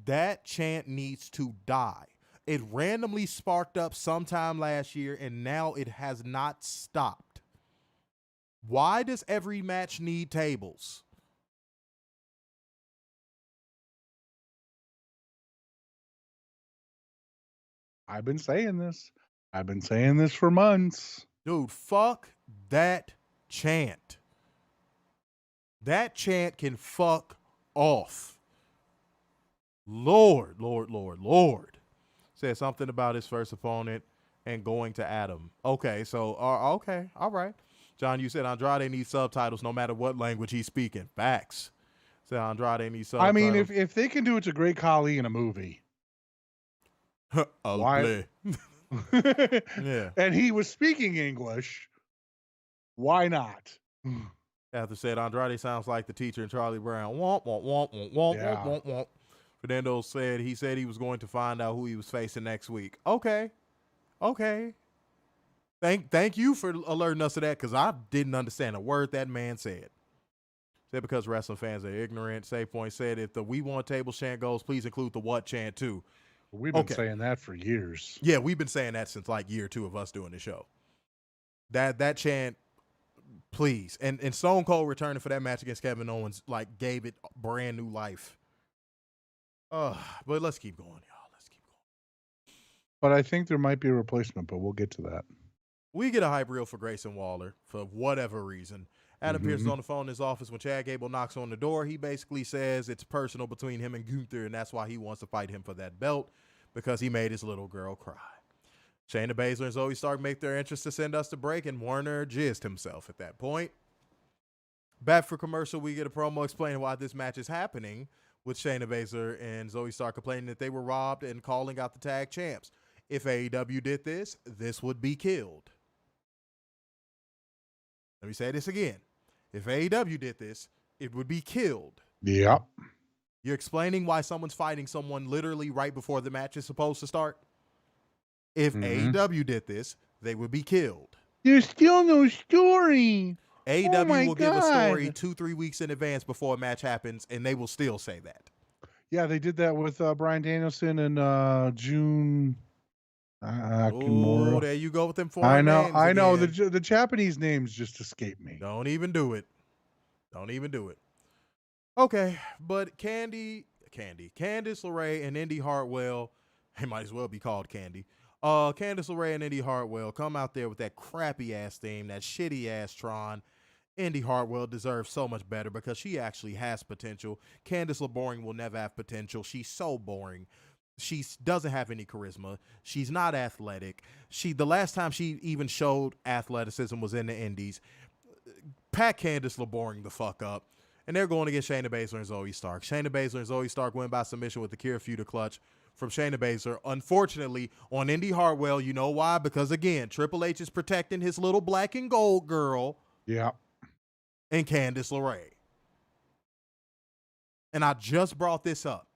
That chant needs to die. It randomly sparked up sometime last year, and now it has not stopped. Why does every match need tables? I've been saying this. I've been saying this for months. Dude, fuck that chant. That chant can fuck off. Lord. Said something about his first opponent and going to Adam. Okay, so, okay, all right. John, you said Andrade needs subtitles no matter what language he's speaking. Facts. Said Andrade needs subtitles. I mean, if they can do It's a Great Khali in a movie. I'll why? play. Yeah. And he was speaking English. Why not? After said Andrade sounds like the teacher in Charlie Brown. Womp, womp, womp, womp, womp, Yeah. womp, womp. Fernando said he was going to find out who he was facing next week. Okay. Thank you for alerting us to that because I didn't understand a word that man said. Said because wrestling fans are ignorant. Save Point said if the "We Want Tables" chant goes, please include the "What" chant too. We've been saying that for years. Yeah, we've been saying that since like year 2 of us doing the show. That chant, please. And Stone Cold returning for that match against Kevin Owens like gave it brand new life. But let's keep going, y'all. Let's keep going. But I think there might be a replacement, but we'll get to that. We get a hype reel for Grayson Waller for whatever reason. Adam Pearce is on the phone in his office when Chad Gable knocks on the door. He basically says it's personal between him and Gunther, and that's why he wants to fight him for that belt because he made his little girl cry. Shayna Baszler and Zoe Stark make their entrance to send us to break, and Warner jizzed himself at that point. Back for commercial, we get a promo explaining why this match is happening with Shayna Baszler and Zoe Stark complaining that they were robbed and calling out the tag champs. If AEW did this, this would be killed. Let me say this again. If AEW did this, it would be killed. Yep. You're explaining why someone's fighting someone literally right before the match is supposed to start? If AEW did this, they would be killed. There's still no story. AEW will give a story 2-3 weeks in advance before a match happens, and they will still say that. Yeah, they did that with Bryan Danielson and June Kimura. Oh, there you go with them foreign names I know. again. The Japanese names just escape me. Don't even do it. Don't even do it. Okay, but Candice LeRae and Indy Hartwell, they might as well be called Candy. Candice LeRae and Indy Hartwell come out there with that crappy ass theme, that shitty ass Tron. Indy Hartwell deserves so much better because she actually has potential. Candice LeBoring will never have potential. She's so boring. She doesn't have any charisma. She's not athletic. The last time she even showed athleticism was in the Indies. Pack Candice LeBoring the fuck up. And they're going against Shayna Baszler and Zoe Stark. Shayna Baszler and Zoe Stark win by submission with the Kira Fuda clutch from Shayna Baszler. Unfortunately, on Indy Hartwell, you know why? Because, again, Triple H is protecting his little black and gold girl. Yeah. And Candice LeRae. And I just brought this up.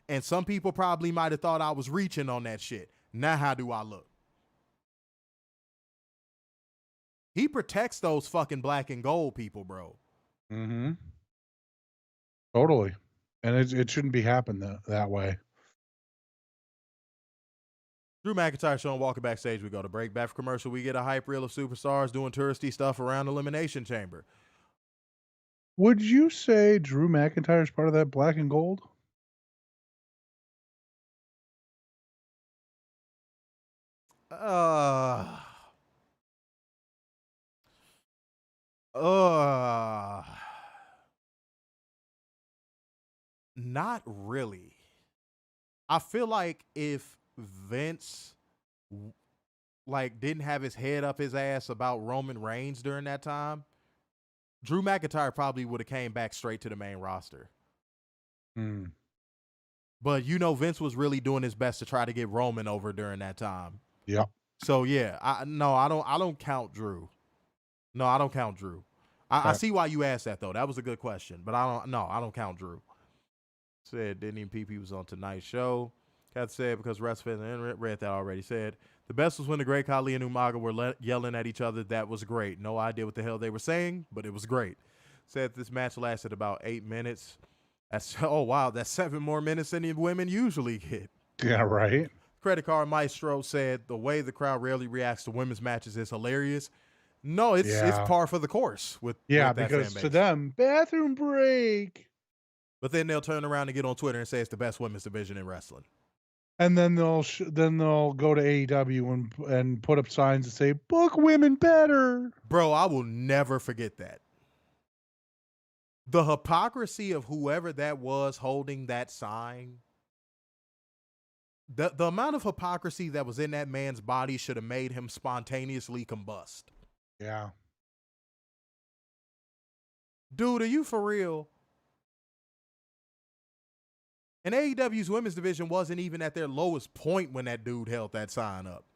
And some people probably might have thought I was reaching on that shit. Now how do I look? He protects those fucking black and gold people, bro. Mm-hmm. Totally. And it shouldn't be happening that way. Drew McIntyre showing Walker backstage. We go to break. Back for commercial. We get a hype reel of superstars doing touristy stuff around Elimination Chamber. Would you say Drew McIntyre is part of that black and gold? Not really. I feel like if Vince didn't have his head up his ass about Roman Reigns during that time, Drew McIntyre probably would have came back straight to the main roster. But Vince was really doing his best to try to get Roman over during that time. Yeah. So yeah, I don't count Drew. No, I don't count Drew. I see why you asked that though. That was a good question, but I don't count Drew. Said didn't even PP was on tonight's show. Kat said because WrestleFans and read that already. Said the best was when the Great Khali and Umaga were yelling at each other. That was great. No idea what the hell they were saying, but it was great. Said this match lasted about 8 minutes. That's 7 more minutes than the women usually get. Yeah, right. Credit Card Maestro said the way the crowd rarely reacts to women's matches is hilarious. No, it's par for the course with that because fan base. To them, bathroom break. But then they'll turn around and get on Twitter and say it's the best women's division in wrestling. And then they'll go to AEW and put up signs that say book women better. Bro, I will never forget that. The hypocrisy of whoever that was holding that sign. The amount of hypocrisy that was in that man's body should have made him spontaneously combust. Yeah. Dude, are you for real? And AEW's women's division wasn't even at their lowest point when that dude held that sign up.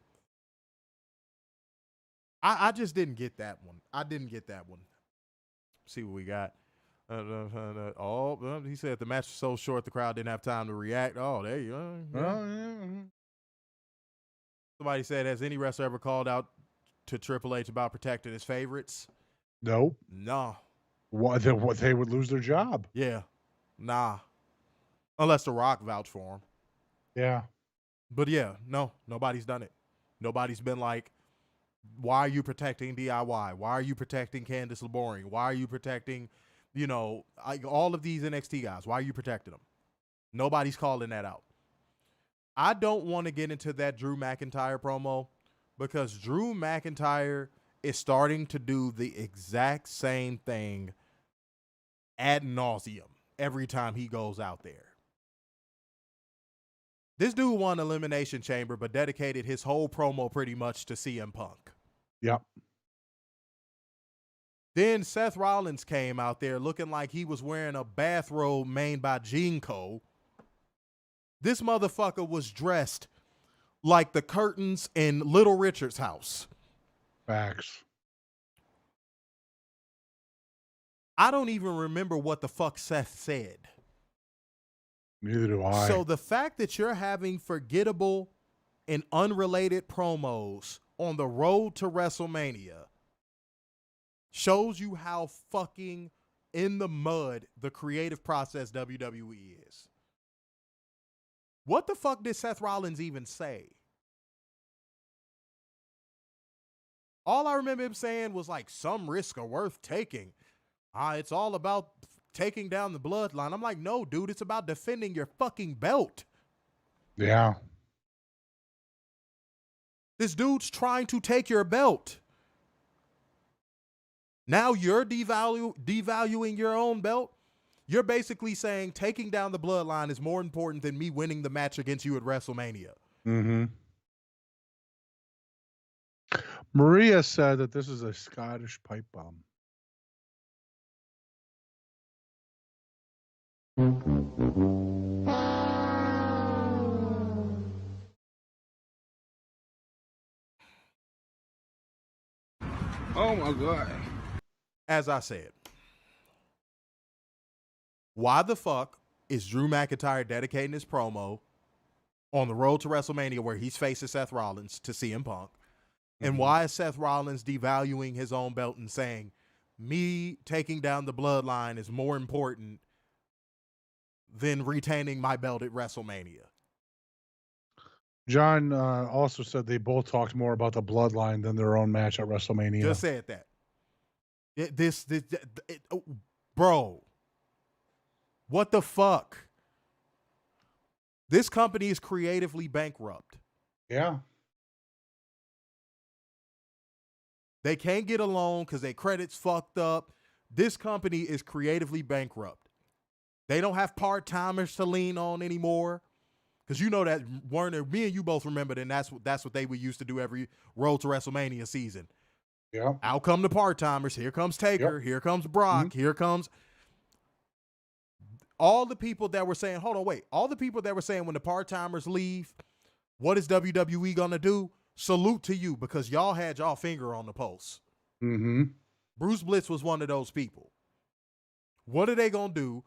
I just didn't get that one. See what we got. He said the match was so short the crowd didn't have time to react. Oh, there you go. Somebody said, has any wrestler ever called out to Triple H about protecting his favorites? Nope. No. What they would lose their job. Yeah. Nah. Unless The Rock vouched for him. Yeah. But yeah, no, nobody's done it. Nobody's been like, why are you protecting DIY? Why are you protecting Candice LeBoring? Why are you protecting, all of these NXT guys? Why are you protecting them? Nobody's calling that out. I don't want to get into that Drew McIntyre promo because Drew McIntyre is starting to do the exact same thing ad nauseum every time he goes out there. This dude won Elimination Chamber, but dedicated his whole promo pretty much to CM Punk. Yep. Then Seth Rollins came out there looking like he was wearing a bathrobe made by Jinko. This motherfucker was dressed like the curtains in Little Richard's house. Facts. I don't even remember what the fuck Seth said. Neither do I. So the fact that you're having forgettable and unrelated promos on the road to WrestleMania shows you how fucking in the mud the creative process WWE is. What the fuck did Seth Rollins even say? All I remember him saying was like, some risks are worth taking. It's all about taking down the bloodline. I'm like, no, dude, it's about defending your fucking belt. Yeah. This dude's trying to take your belt. Now you're devaluing your own belt. You're basically saying taking down the bloodline is more important than me winning the match against you at WrestleMania. Mm-hmm. Maria said that this is a Scottish pipe bomb. Oh my God. As I said, why the fuck is Drew McIntyre dedicating his promo on the road to WrestleMania where he's facing Seth Rollins to CM Punk? And why is Seth Rollins devaluing his own belt and saying, me taking down the bloodline is more important than retaining my belt at WrestleMania? John also said they both talked more about the bloodline than their own match at WrestleMania. Just said that. Bro, what the fuck? This company is creatively bankrupt. Yeah. They can't get a loan because their credit's fucked up. This company is creatively bankrupt. They don't have part-timers to lean on anymore. Because you know that, Werner, me and you both remembered, and that's what they would used to do every Road to WrestleMania season. Yeah. Out come the part-timers. Here comes Taker. Yep. Here comes Brock. Mm-hmm. Here comes all the people that were saying, hold on, wait. All the people that were saying when the part-timers leave, what is WWE going to do? Salute to you, because y'all had y'all finger on the pulse. Mm-hmm. Bruce Blitz was one of those people. What are they going to do?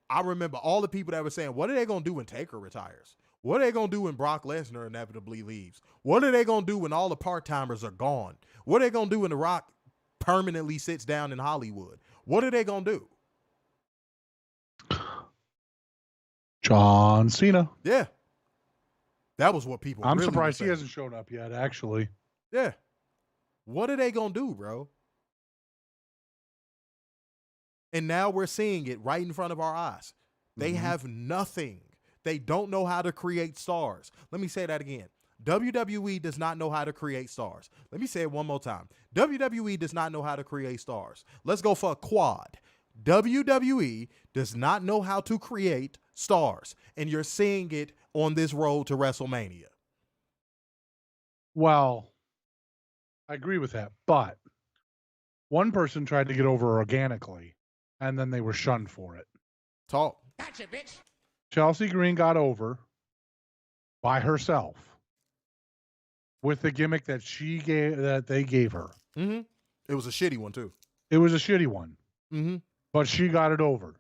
I remember all the people that were saying, what are they going to do when Taker retires? What are they going to do when Brock Lesnar inevitably leaves? What are they going to do when all the part-timers are gone? What are they going to do when The Rock permanently sits down in Hollywood? What are they going to do? John Cena. Yeah. That was what people I'm really surprised were he saying. hasn't shown up yet, actually. Yeah. What are they going to do, bro? And now we're seeing it right in front of our eyes. They have nothing. They don't know how to create stars. Let me say that again. WWE does not know how to create stars. Let me say it one more time. WWE does not know how to create stars. Let's go for a quad. WWE does not know how to create stars. And you're seeing it on this road to WrestleMania. Well, I agree with that. But one person tried to get over organically, and then they were shunned for it. Talk. Gotcha, bitch. Chelsea Green got over by herself with the gimmick that they gave her. Mm-hmm. It was a shitty one, too. It was a shitty one. Mm-hmm. But she got it over.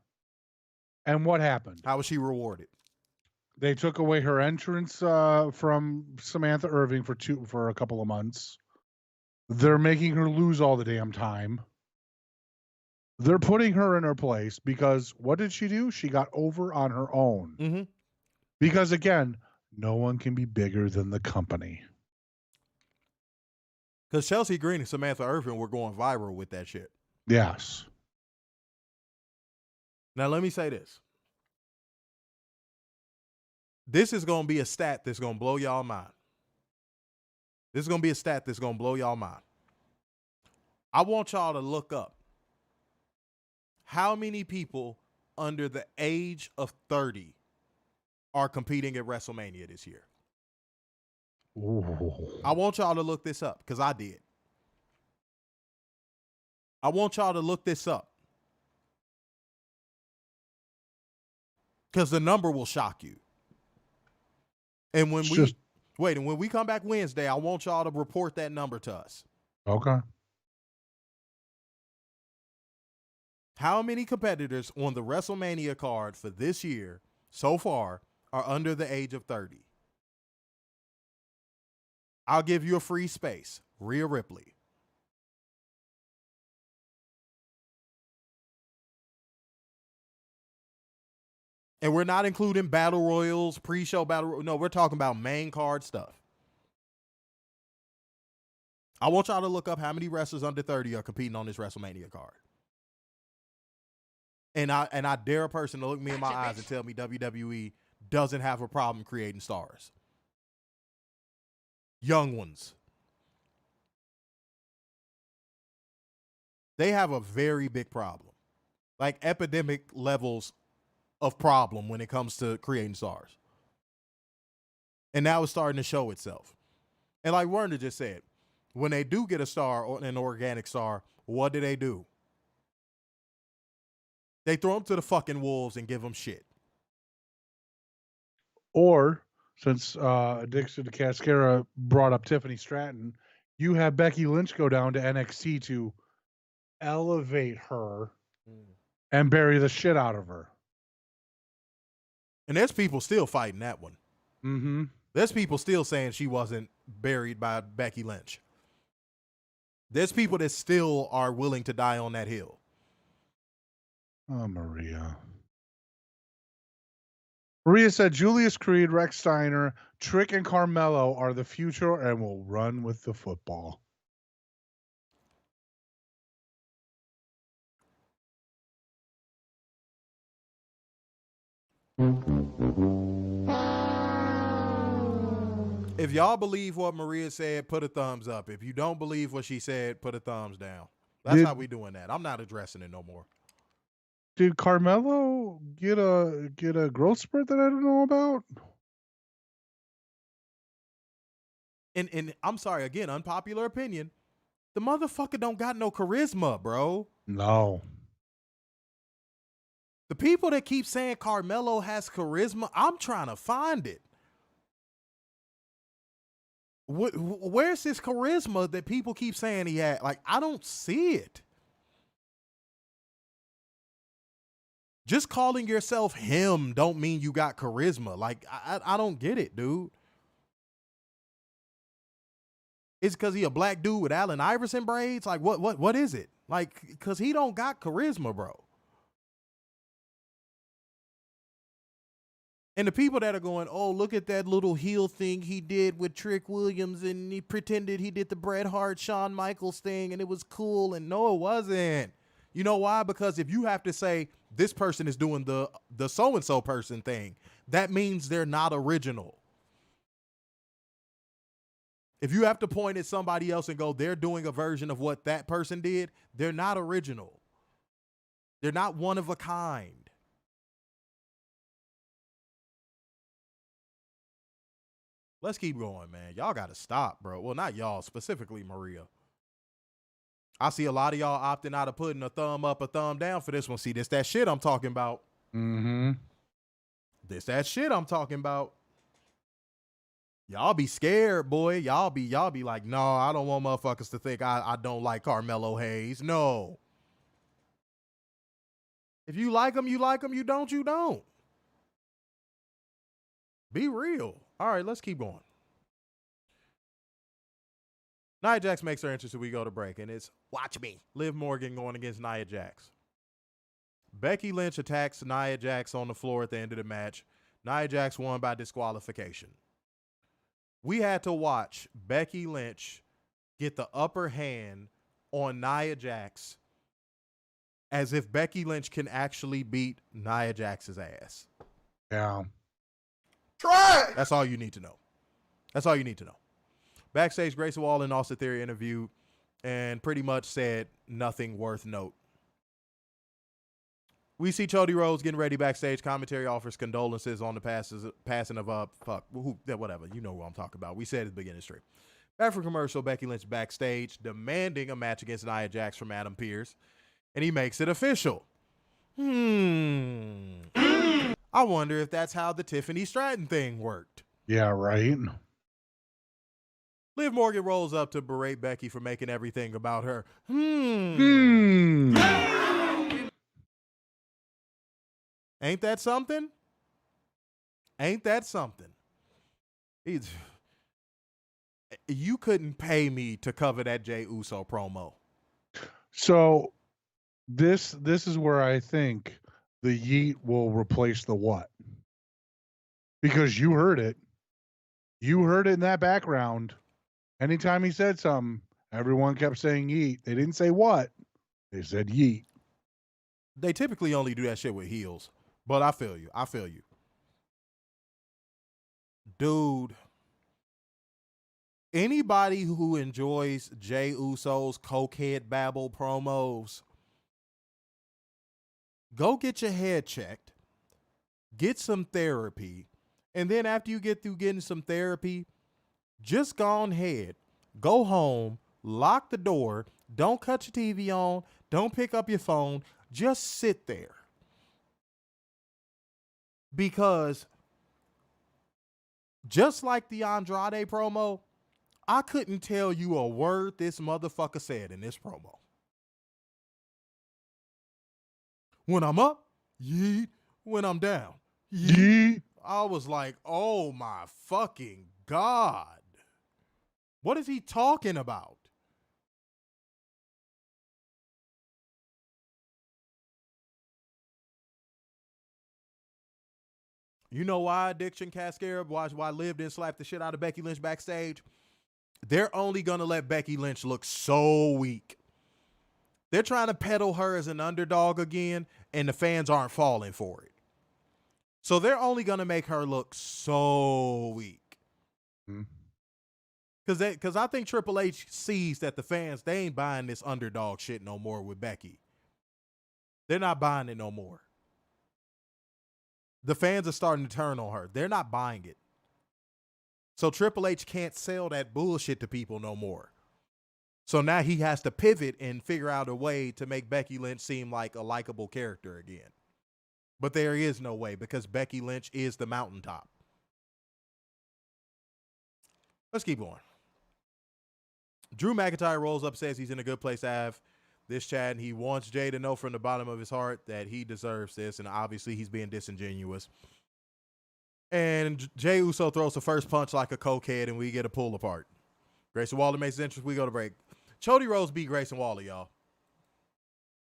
And what happened? How was she rewarded? They took away her entrance from Samantha Irving for a couple of months. They're making her lose all the damn time. They're putting her in her place because what did she do? She got over on her own. Mm-hmm. Because again, no one can be bigger than the company. Because Chelsea Green and Samantha Irvin were going viral with that shit. Yes. Now, let me say this. This is going to be a stat that's going to blow y'all mind. This is going to be a stat that's going to blow y'all mind. I want y'all to look up how many people under the age of 30 are competing at WrestleMania this year. Ooh. I want y'all to look this up because I did. I want y'all to look this up. Because the number will shock you. And when when we come back Wednesday, I want y'all to report that number to us. Okay. How many competitors on the WrestleMania card for this year so far are under the age of 30? I'll give you a free space. Rhea Ripley. And we're not including battle royals, pre-show battle royals. No, we're talking about main card stuff. I want y'all to look up how many wrestlers under 30 are competing on this WrestleMania card. And I dare a person to look me in my eyes and tell me WWE doesn't have a problem creating stars. Young ones. They have a very big problem. Like epidemic levels of problem when it comes to creating stars. And now it's starting to show itself. And like Werner just said, when they do get a star or an organic star, what do? They throw them to the fucking wolves and give them shit. Or, since Dixon Cascara brought up Tiffany Stratton, you have Becky Lynch go down to NXT to elevate her and bury the shit out of her. And there's people still fighting that one. Mm-hmm. There's people still saying she wasn't buried by Becky Lynch. There's people that still are willing to die on that hill. Oh, Maria. Maria said Julius Creed, Rex Steiner, Trick, and Carmelo are the future and will run with the football. If y'all believe what Maria said, put a thumbs up. If you don't believe what she said, put a thumbs down. That's how we doing that. I'm not addressing it no more. Did Carmelo get a growth spurt that I don't know about? And I'm sorry, again, unpopular opinion. The motherfucker don't got no charisma, bro. No. The people that keep saying Carmelo has charisma, I'm trying to find it. Where's this charisma that people keep saying he had? Like, I don't see it. Just calling yourself him don't mean you got charisma. Like, I don't get it, dude. It's because he a black dude with Allen Iverson braids? Like, what is it? Like, because he don't got charisma, bro. And the people that are going, oh, look at that little heel thing he did with Trick Williams, and he pretended he did the Bret Hart, Shawn Michaels thing, and it was cool. And no, it wasn't. You know why? Because if you have to say this person is doing the so-and-so person thing, that means they're not original. If you have to point at somebody else and go, they're doing a version of what that person did, they're not original. They're not one of a kind. Let's keep going, man. Y'all got to stop, bro. Well, not y'all, specifically Maria. I see a lot of y'all opting out of putting a thumb up, a thumb down for this one. See, this that shit I'm talking about. Mm-hmm. This that shit I'm talking about. Y'all be scared, boy. Y'all be like, no, I don't want motherfuckers to think I don't like Carmelo Hayes. No. If you like him, you like him. You don't, you don't. Be real. All right, let's keep going. Nia Jax makes her entrance as we go to break, and it's watch me. Liv Morgan going against Nia Jax. Becky Lynch attacks Nia Jax on the floor at the end of the match. Nia Jax won by disqualification. We had to watch Becky Lynch get the upper hand on Nia Jax as if Becky Lynch can actually beat Nia Jax's ass. Yeah. Try. That's all you need to know. That's all you need to know. Backstage, Grayson Waller and Austin Theory interviewed and pretty much said nothing worth note. We see Cody Rhodes getting ready backstage. Commentary offers condolences on the passing of whatever. You know who I'm talking about. We said at the beginning of the stream. After commercial, Becky Lynch backstage demanding a match against Nia Jax from Adam Pearce, and he makes it official. I wonder if that's how the Tiffany Stratton thing worked. Yeah, right. Liv Morgan rolls up to berate Becky for making everything about her. Ain't that something? Ain't that something? You couldn't pay me to cover that Jey Uso promo. So this is where I think the yeet will replace the what. Because you heard it. You heard it in that background. Anytime he said something, everyone kept saying yeet. They didn't say what. They said yeet. They typically only do that shit with heels. But I feel you. I feel you. Dude. Anybody who enjoys Jey Uso's cokehead babble promos, go get your head checked. Get some therapy. And then after you get through getting some therapy, just go ahead, go home, lock the door, don't cut your TV on, don't pick up your phone, just sit there. Because just like the Andrade promo, I couldn't tell you a word this motherfucker said in this promo. When I'm up, yeet. When I'm down, yeet. I was like, oh my fucking God. What is he talking about? You know why Addiction Cascade, why Liv didn't slap the shit out of Becky Lynch backstage? They're only going to let Becky Lynch look so weak. They're trying to peddle her as an underdog again, and the fans aren't falling for it. So they're only going to make her look so weak. Because I think Triple H sees that the fans, they ain't buying this underdog shit no more with Becky. They're not buying it no more. The fans are starting to turn on her. They're not buying it. So Triple H can't sell that bullshit to people no more. So now he has to pivot and figure out a way to make Becky Lynch seem like a likable character again. But there is no way because Becky Lynch is the mountaintop. Let's keep going. Drew McIntyre rolls up, says he's in a good place to have this chat, and he wants Jey to know from the bottom of his heart that he deserves this, and obviously he's being disingenuous. And Jey Uso throws the first punch like a cokehead, and we get a pull apart. Grayson Waller makes his entrance. We go to break. Cody Rhodes beat Grayson Waller, y'all.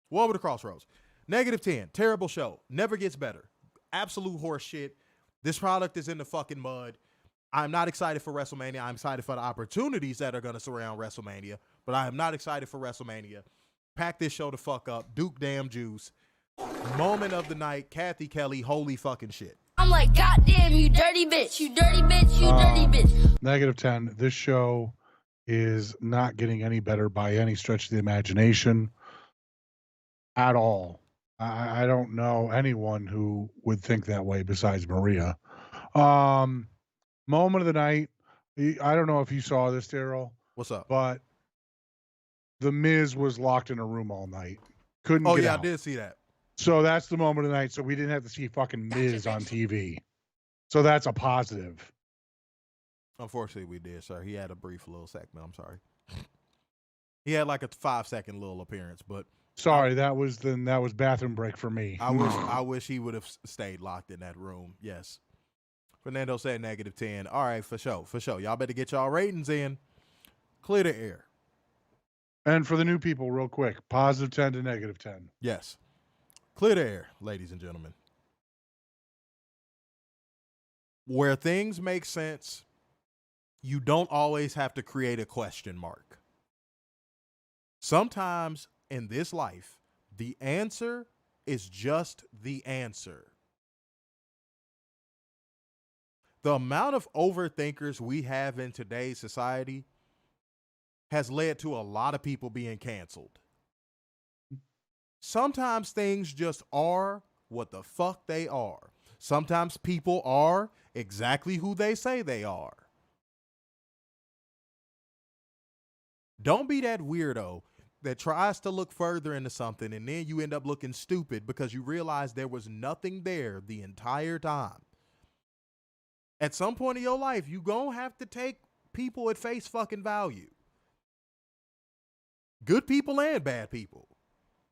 One with the Crossroads. -10. Terrible show. Never gets better. Absolute horse shit. This product is in the fucking mud. I'm not excited for WrestleMania. I'm excited for the opportunities that are going to surround WrestleMania, but I am not excited for WrestleMania. Pack this show the fuck up. Duke damn juice. Moment of the night. Kathy Kelly. Holy fucking shit. I'm like, goddamn, you dirty bitch, you dirty bitch, you dirty bitch. -10. This show is not getting any better by any stretch of the imagination at all. I don't know anyone who would think that way besides Maria. Moment of the night. I don't know if you saw this, Daryl. What's up? But The Miz was locked in a room all night. Couldn't get out. I did see that. So that's the moment of the night. So we didn't have to see fucking Miz on TV. So that's a positive. Unfortunately, we did, sir. He had a brief little segment. I'm sorry. He had like a 5-second little appearance, but sorry, that was bathroom break for me. I wish he would have stayed locked in that room. Yes. Fernando said -10. All right, for sure. Y'all better get y'all ratings in. Clear the air. And for the new people, real quick, +10 to -10. Yes. Clear the air, ladies and gentlemen. Where things make sense, you don't always have to create a question mark. Sometimes in this life, the answer is just the answer. The amount of overthinkers we have in today's society has led to a lot of people being canceled. Sometimes things just are what the fuck they are. Sometimes people are exactly who they say they are. Don't be that weirdo that tries to look further into something and then you end up looking stupid because you realize there was nothing there the entire time. At some point in your life, you gonna have to take people at face fucking value. Good people and bad people.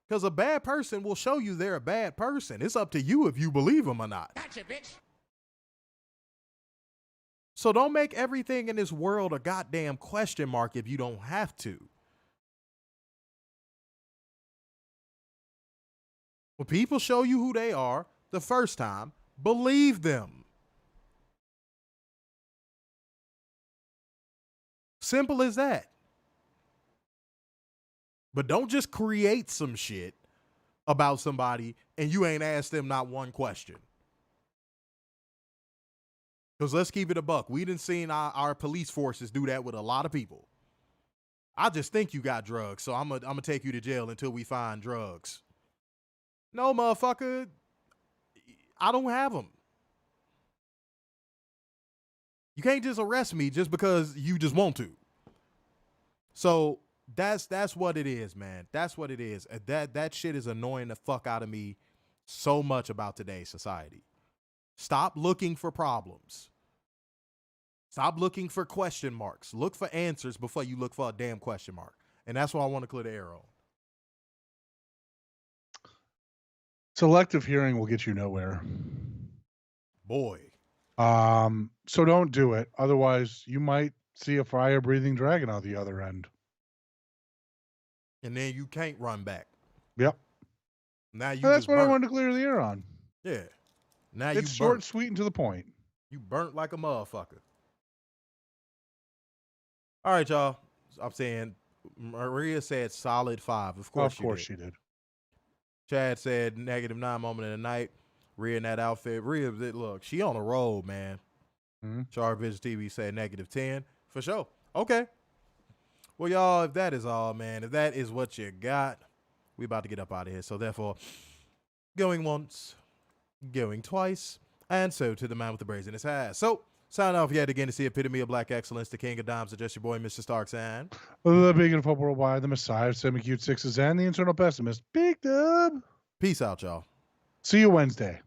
Because a bad person will show you they're a bad person. It's up to you if you believe them or not. Gotcha, bitch. So don't make everything in this world a goddamn question mark if you don't have to. When people show you who they are the first time, believe them. Simple as that. But don't just create some shit about somebody and you ain't asked them not one question. Because let's keep it a buck. We done seen our police forces do that with a lot of people. I just think you got drugs, so I'm gonna take you to jail until we find drugs. No, motherfucker. I don't have them. You can't just arrest me just because you just want to. So that's what it is, man. That's what it is. That shit is annoying the fuck out of me so much about today's society. Stop looking for problems. Stop looking for question marks. Look for answers before you look for a damn question mark. And that's why I want to clear the air on. Selective hearing will get you nowhere. Boy. So don't do it. Otherwise, you might see a fire-breathing dragon on the other end. And then you can't run back. Yep. Now you. That's what I wanted to clear the air on. Yeah. Now It's short, sweet, and to the point. You burnt like a motherfucker. All right, y'all. I'm saying Maria said solid 5. Of course she did. Chad said -9 moment of the night. Rhea in that outfit. Rhea, look, she on a roll, man. Mm-hmm. Char Vision TV said -10. For sure. Okay. Well, y'all, if that is all, man, if that is what you got, we about to get up out of here. So therefore, going once, going twice, and so to the man with the brazen in his ass. So, sign off yet again to see Epitome of Black Excellence, the King of Dimes, just your boy, Mr. Starks, and the big and football wide, the Messiah of semi-cute sixes, and the internal pessimist, Big Dub. Peace out, y'all. See you Wednesday.